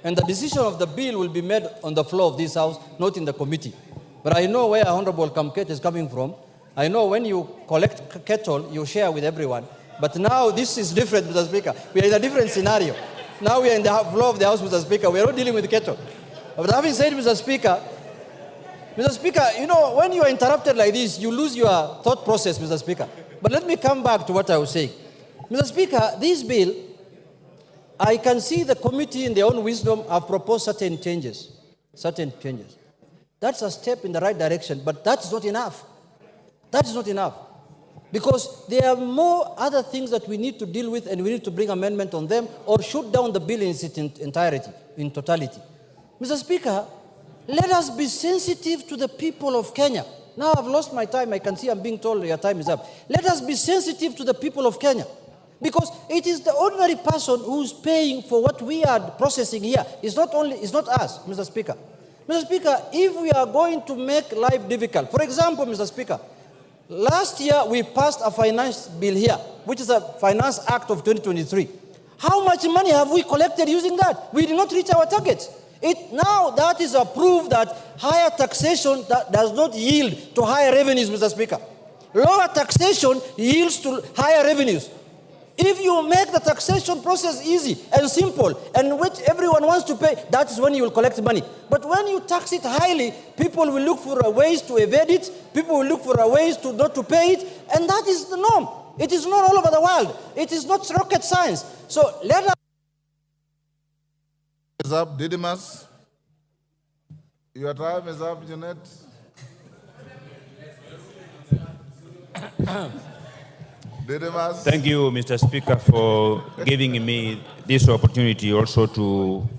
And the decision of the bill will be made on the floor of this House, not in the committee. But I know where Honorable Kamket is coming from. I know when you collect cattle, you share with everyone. But now this is different, Mr. Speaker. We are in a different scenario. Now we are in the floor of the House, Mr. Speaker. We are not dealing with cattle. But having said, Mr. Speaker, you know, when you are interrupted like this, you lose your thought process, Mr. Speaker. But let me come back to what I was saying. Mr. Speaker, this bill, I can see the committee in their own wisdom have proposed certain changes. That's a step in the right direction, but that's not enough. That is not enough. Because there are more other things that we need to deal with, and we need to bring amendment on them or shoot down the bill in its entirety, in totality. Mr. Speaker, let us be sensitive to the people of Kenya. Now I've lost my time. I can see I'm being told your time is up. Let us be sensitive to the people of Kenya. Because it is the ordinary person who's paying for what we are processing here. It's not us, Mr. Speaker. Mr. Speaker, if we are going to make life difficult, for example, Mr. Speaker, last year we passed a finance bill here, which is a Finance Act of 2023. How much money have we collected using that? We did not reach our target. Now that is a proof that higher taxation does not yield to higher revenues, Mr. Speaker. Lower taxation yields to higher revenues. If you make the taxation process easy and simple, and which everyone wants to pay, that is when you will collect money. But when you tax it highly, people will look for ways to evade it, people will look for ways to not to pay it, and that is the norm. It is not all over the world. It is not rocket science. So let us... Is up, Didymus. Your time is up, Jeanette. Didymus. Thank you, Mr. Speaker, for giving me this opportunity also to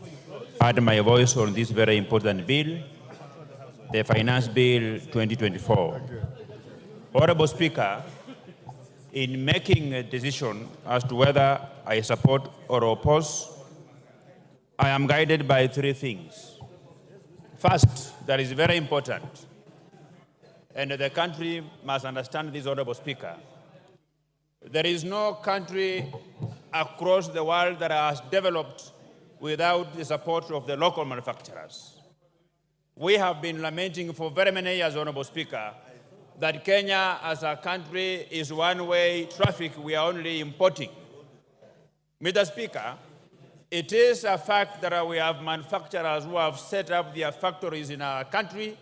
add my voice on this very important bill, the Finance Bill 2024. Honorable Speaker, in making a decision as to whether I support or oppose, I am guided by three things. First, that is very important, and the country must understand this, Honorable Speaker. There is no country across the world that has developed without the support of the local manufacturers. We have been lamenting for very many years, Honorable Speaker, that Kenya as a country is one-way traffic. We are only importing. Mr. Speaker, it is a fact that we have manufacturers who have set up their factories in our country.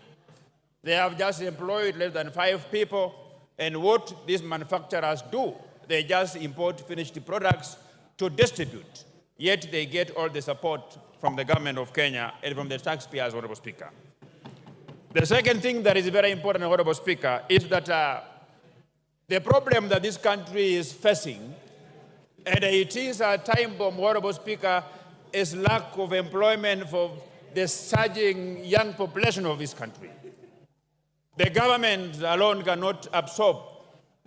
They have just employed less than 5 people, and what these manufacturers do, they just import finished products to distribute, yet they get all the support from the government of Kenya and from the taxpayers, Honorable Speaker. The second thing that is very important, Honorable Speaker, is that the problem that this country is facing, and it is a time bomb, Honorable Speaker, is lack of employment for the surging young population of this country. The government alone cannot absorb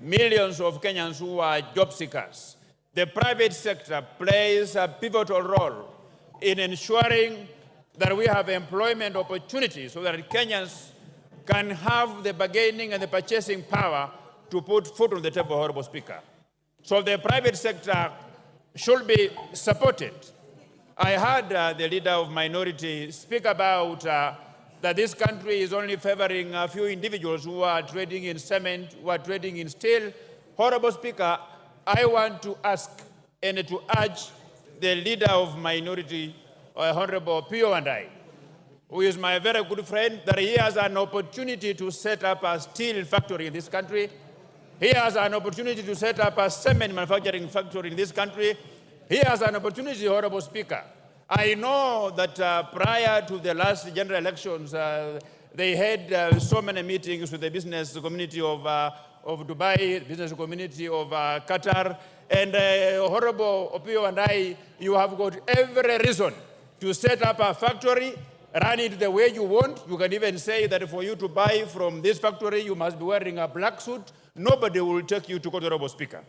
millions of Kenyans who are job seekers. The private sector plays a pivotal role in ensuring that we have employment opportunities so that Kenyans can have the bargaining and the purchasing power to put food on the table, Honorable Speaker. So the private sector should be supported. I heard the leader of minority speak about that this country is only favoring a few individuals who are trading in cement, who are trading in steel. Honorable Speaker, I want to ask and to urge the leader of minority, Honorable Pio and I, who is my very good friend, that he has an opportunity to set up a steel factory in this country. He has an opportunity to set up a cement manufacturing factory in this country. He has an opportunity, Honorable Speaker, I know that prior to the last general elections, they had so many meetings with the business community of Dubai, business community of Qatar, and Honorable Opio and I, you have got every reason to set up a factory, run it the way you want. You can even say that for you to buy from this factory, you must be wearing a black suit. Nobody will take you to court, Honorable Speaker.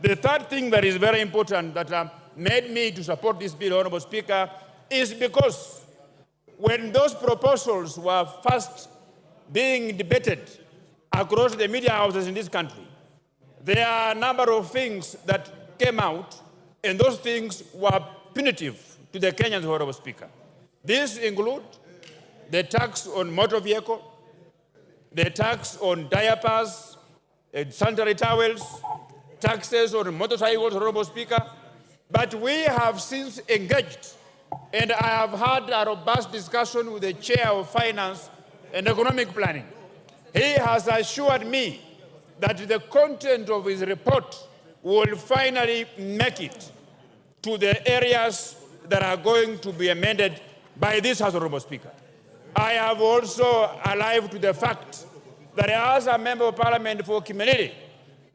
The third thing that is very important that made me to support this bill, Honorable Speaker, is because when those proposals were first being debated across the media houses in this country, there are a number of things that came out, and those things were punitive to the Kenyans, Honorable Speaker. These include the tax on motor vehicle, the tax on diapers, sanitary towels, taxes on motorcycles, Honorable Speaker. But we have since engaged, and I have had a robust discussion with the Chair of Finance and Economic Planning. He has assured me that the content of his report will finally make it to the areas that are going to be amended by this House, Honorable Speaker. I have also alive to the fact that as a Member of Parliament for Kimilili,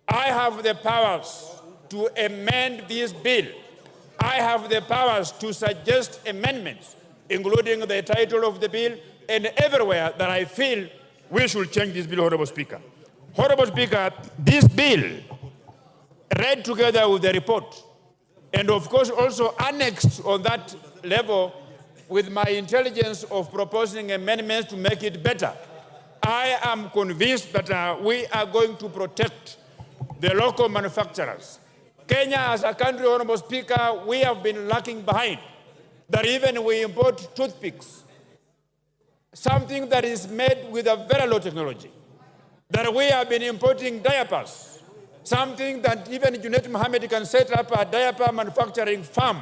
I have the powers to amend this bill. I have the powers to suggest amendments, including the title of the bill, and everywhere that I feel we should change this bill, Honorable Speaker. Honorable Speaker, this bill, read together with the report, and of course also annexed on that level with my intelligence of proposing amendments to make it better, I am convinced that we are going to protect the local manufacturers. Kenya as a country, Honorable Speaker, we have been lagging behind. That even we import toothpicks, something that is made with a very low technology. That we have been importing diapers, something that even Junet Mohammed can set up a diaper manufacturing farm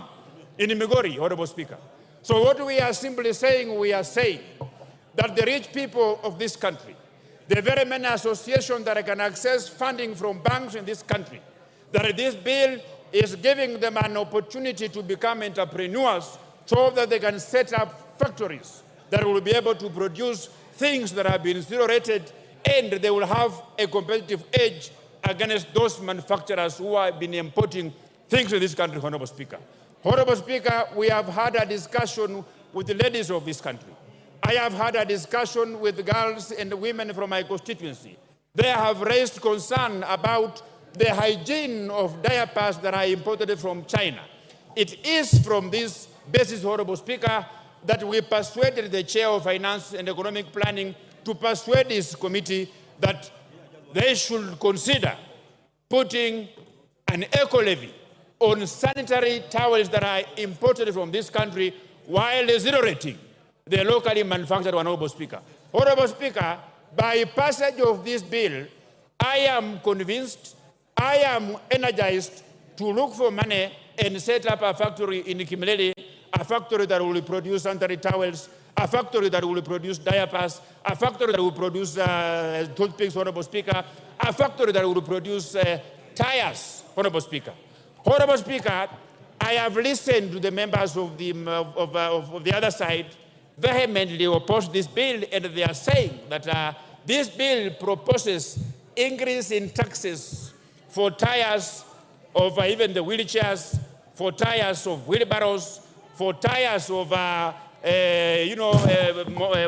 in Migori, Honorable Speaker. So what we are simply saying, we are saying that the rich people of this country, the very many associations that can access funding from banks in this country, that this bill is giving them an opportunity to become entrepreneurs so that they can set up factories that will be able to produce things that have been zero-rated, and they will have a competitive edge against those manufacturers who have been importing things in this country, Honorable Speaker. Honorable Speaker, we have had a discussion with the ladies of this country. I have had a discussion with girls and women from my constituency. They have raised concern about the hygiene of diapers that are imported from China. It is from this basis, Honorable Speaker, that we persuaded the Chair of Finance and Economic Planning to persuade this committee that they should consider putting an eco-levy on sanitary towels that are imported from this country while zero-rating the locally manufactured one, Honorable Speaker. Honorable Speaker, by passage of this bill, I am convinced, I am energized to look for money and set up a factory in Kimilili, a factory that will produce sanitary towels, a factory that will produce diapers, a factory that will produce toothpicks, Honorable Speaker, a factory that will produce tires, Honorable Speaker. Honorable Speaker, I have listened to the members of the other side vehemently oppose this bill, and they are saying that this bill proposes increase in taxes for tires of even the wheelchairs, for tires of wheelbarrows, for tires of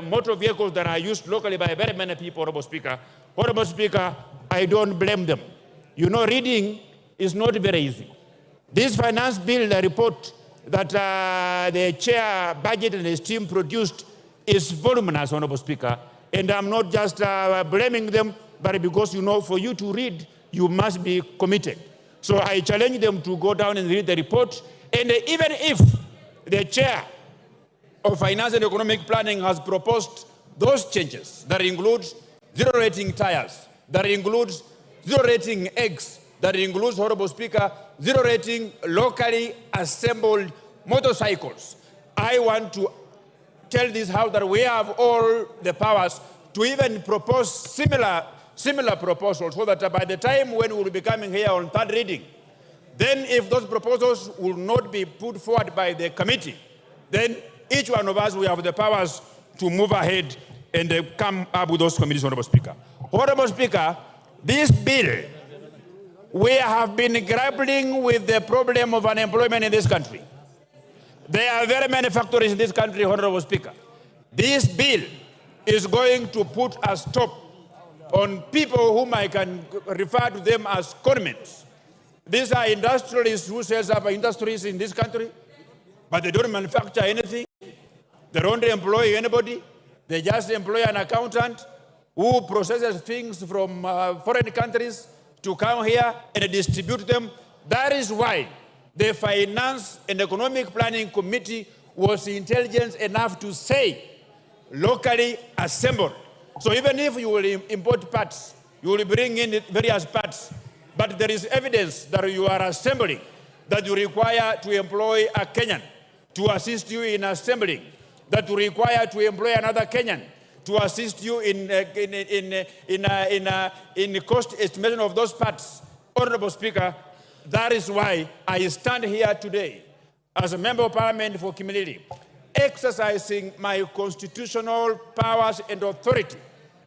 motor vehicles that are used locally by very many people, Honorable Speaker. Honorable Speaker, I don't blame them. You know, reading is not very easy. This finance bill, the report that the chair budget and his team produced is voluminous, Honorable Speaker. And I'm not just blaming them, but because, you know, for you to read, you must be committed. So I challenge them to go down and read the report. And even if the chair of Finance and Economic Planning has proposed those changes that include zero-rating tires, that includes zero-rating eggs, that includes, Honorable Speaker, zero-rating locally assembled motorcycles. I want to tell this House that we have all the powers to even propose similar proposals, so that by the time when we will be coming here on third reading, then if those proposals will not be put forward by the committee, then each one of us, we have the powers to move ahead and come up with those committees, Honorable Speaker. Honorable Speaker, this bill, we have been grappling with the problem of unemployment in this country. There are very many factories in this country, Honorable Speaker. This bill is going to put a stop on people whom I can refer to them as conmen. These are industrialists who set up industries in this country, but they don't manufacture anything. They don't employ anybody. They just employ an accountant who processes things from foreign countries to come here and distribute them. That is why the Finance and Economic Planning Committee was intelligent enough to say, locally assembled. So even if you will import parts, you will bring in various parts, but there is evidence that you are assembling, that you require to employ a Kenyan to assist you in assembling, that you require to employ another Kenyan to assist you in cost estimation of those parts. Honorable Speaker, that is why I stand here today as a member of Parliament for Kimilili, exercising my constitutional powers and authority,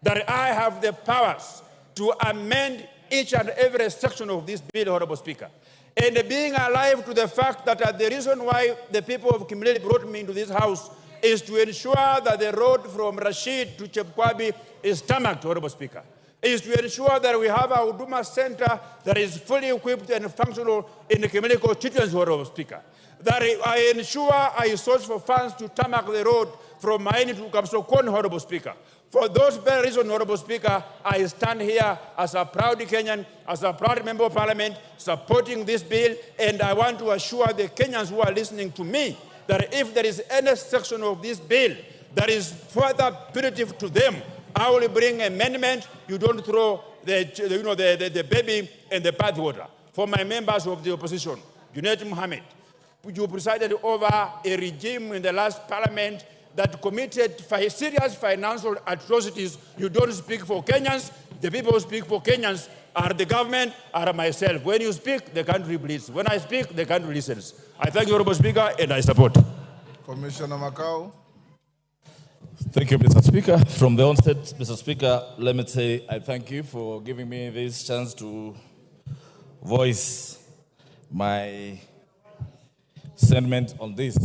that I have the powers to amend each and every section of this bill, Honorable Speaker. And being alive to the fact that the reason why the people of Kimilili brought me into this house is to ensure that the road from Rashid to Chepkwabi is tarmacked, Honorable Speaker. Is to ensure that we have a Huduma Center that is fully equipped and functional in the Kimilili constituency, Honorable Speaker. That I ensure I source for funds to tarmac the road from Maini to Kapsokon, Honorable Speaker. For those very reasons, Honorable Speaker, I stand here as a proud Kenyan, as a proud member of Parliament, supporting this bill, and I want to assure the Kenyans who are listening to me that if there is any section of this bill that is further punitive to them, I will bring amendment. You don't throw the baby in the bathwater. For my members of the opposition, Junaid Mohammed, you presided over a regime in the last Parliament that committed serious financial atrocities. You don't speak for Kenyans. The people who speak for Kenyans are the government, are myself. When you speak, the country bleeds. When I speak, the country listens. I thank you, Honorable Speaker, and I support. Commissioner Makau. Thank you, Mr. Speaker. From the onset, Mr. Speaker, let me say I thank you for giving me this chance to voice my sentiment on this.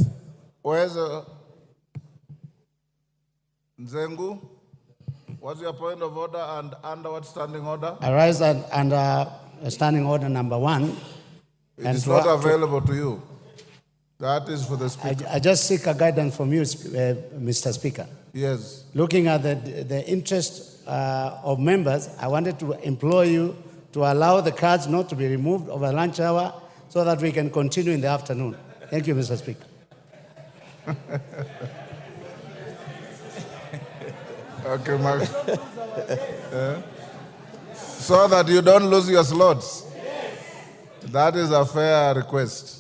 Where's Nzengu? What's your point of order and under what standing order? I rise under standing order number 1. It is not available to you. That is for the Speaker. I just seek a guidance from you, Mr. Speaker. Yes. Looking at the interest of members, I wanted to implore you to allow the cards not to be removed over lunch hour so that we can continue in the afternoon. Thank you, Mr. Speaker. Okay, Mark. So that you don't lose your slots. That is a fair request.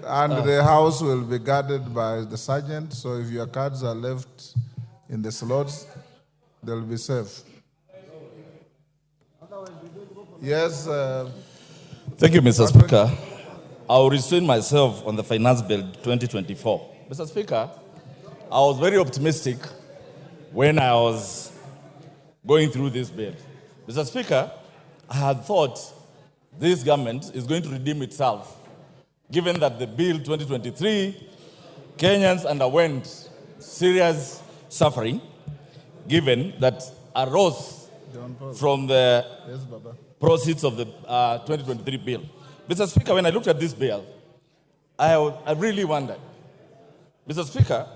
And the house will be guarded by the sergeant, so if your cards are left in the slots, they'll be safe. Yes. Thank you, Mr. Speaker. I will restrain myself on the Finance Bill 2024. Mr. Speaker, I was very optimistic when I was going through this bill. Mr. Speaker, I had thought this government is going to redeem itself, given that the bill 2023, Kenyans underwent serious suffering, given that arose from the proceeds of the 2023 bill. Mr. Speaker, when I looked at this bill, I really wondered. Mr. Speaker,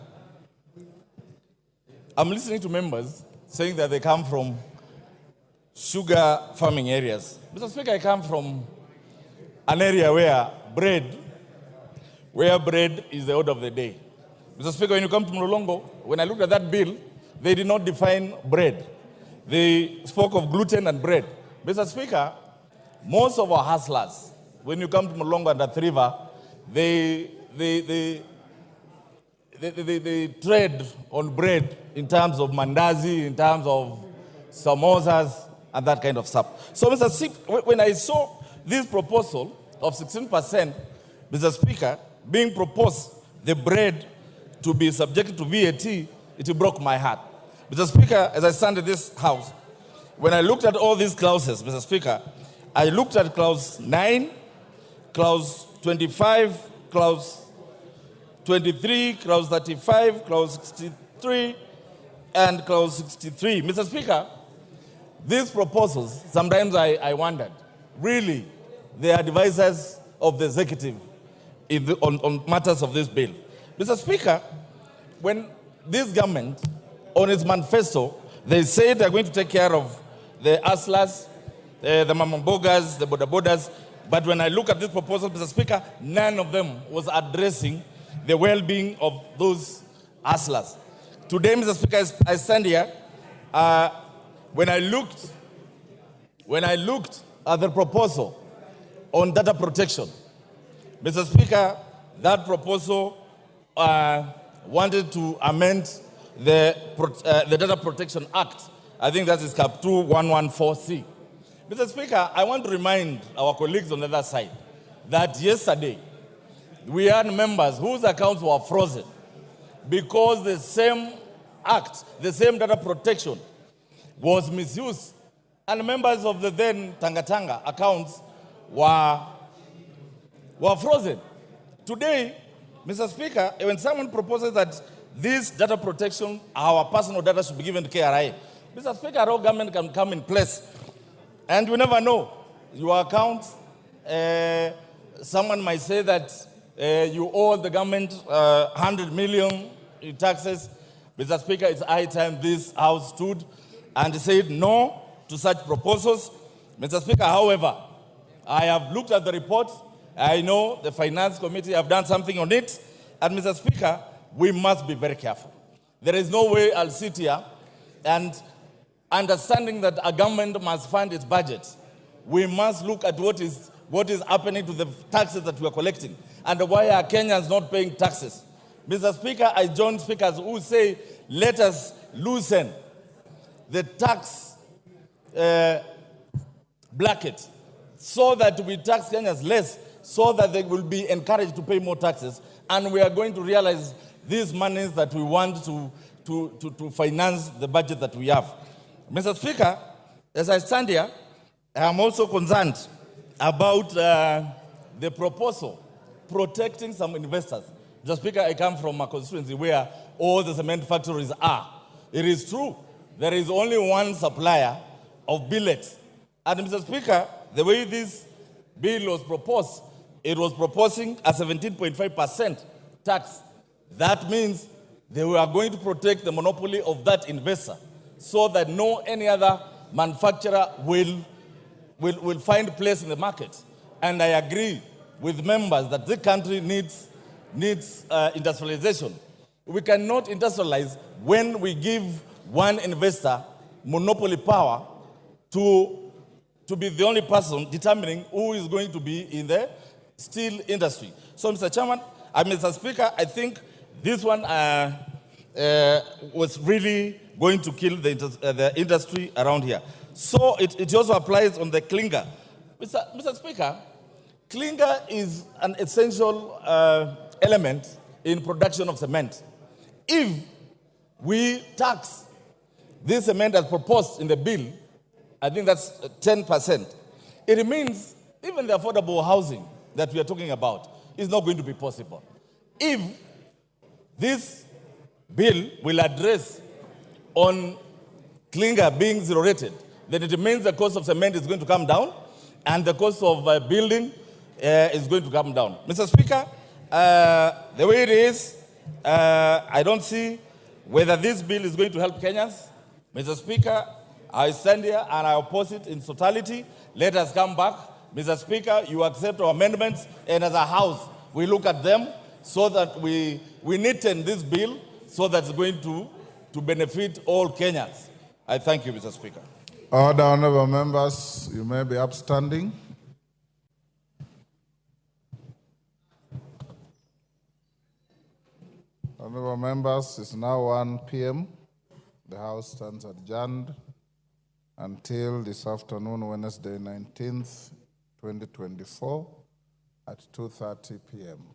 I'm listening to members saying that they come from sugar farming areas. Mr. Speaker, I come from an area where bread is the order of the day. Mr. Speaker, when you come to Mlolongo, when I looked at that bill, they did not define bread. They spoke of gluten and bread. Mr. Speaker, most of our hustlers, when you come to Mlolongo and Athi River, they trade on bread in terms of mandazi, in terms of samosas, and that kind of stuff. So, Mr. Speaker, when I saw this proposal of 16%, Mr. Speaker, being proposed the bread to be subjected to VAT, it broke my heart. Mr. Speaker, as I stand in this House, when I looked at all these clauses, Mr. Speaker, I looked at clause 9, clause 25, clause 23, clause 35, clause 63, and clause 63. Mr. Speaker, these proposals, sometimes I wondered, really, they are advisors of the executive on matters of this bill. Mr. Speaker, when this government, on its manifesto, they say they're going to take care of the hustlers, the mamambogas, the bodabodas, but when I look at this proposal, Mr. Speaker, none of them was addressing the well-being of those hustlers. Today, Mr. Speaker, as I stand here, when I looked at the proposal on data protection, Mr. Speaker, that proposal wanted to amend the Data Protection Act. I think that is Cap 2114C. Mr. Speaker, I want to remind our colleagues on the other side that yesterday we had members whose accounts were frozen because the same act, the same data protection was misused, and members of the then Tanga accounts were frozen. Today, Mr. Speaker, when someone proposes that this data protection, our personal data should be given to KRA, Mr. Speaker, our government can come in place. And you never know. Your account, someone might say that you owe the government 100 million in taxes. Mr. Speaker, it's high time this House stood and said no to such proposals. Mr. Speaker, however, I have looked at the report. I know the Finance Committee have done something on it. And Mr. Speaker, we must be very careful. There is no way I'll sit here and understanding that a government must fund its budget. We must look at what is happening to the taxes that we are collecting and why are Kenyans not paying taxes. Mr. Speaker, I join speakers who say, let us loosen the tax bracket so that we tax Kenyans less, so that they will be encouraged to pay more taxes. And we are going to realize these monies that we want to finance the budget that we have. Mr. Speaker, as I stand here, I am also concerned about the proposal protecting some investors. Mr. Speaker, I come from a constituency where all the cement factories are. It is true, there is only one supplier of billets. And Mr. Speaker, the way this bill was proposed, it was proposing a 17.5% tax. That means they were going to protect the monopoly of that investor so that no any other manufacturer will find place in the market. And I agree with members that this country needs industrialization. We cannot industrialize when we give one investor monopoly power to be the only person determining who is going to be in the steel industry. So, Mr. Chairman, Mr. Speaker, I think this one was really going to kill the industry around here. So it also applies on the clinker. Mr. Speaker, clinker is an essential element in production of cement. If we tax this cement as proposed in the bill, I think that's 10%. It means even the affordable housing that we are talking about is not going to be possible. If this bill will address on clinker being zero rated, then it means the cost of cement is going to come down and the cost of building is going to come down. Mr. Speaker, the way it is, I don't see whether this bill is going to help Kenyans. Mr. Speaker, I stand here and I oppose it in totality. Let us come back. Mr. Speaker, you accept our amendments, and as a House, we look at them so that we neaten this bill so that it's going to benefit all Kenyans. I thank you, Mr. Speaker. Order, honorable members, you may be upstanding. Honorable members, it's now 1 p.m. The House stands adjourned until this afternoon, Wednesday, 19th, 2024, at 2:30 p.m.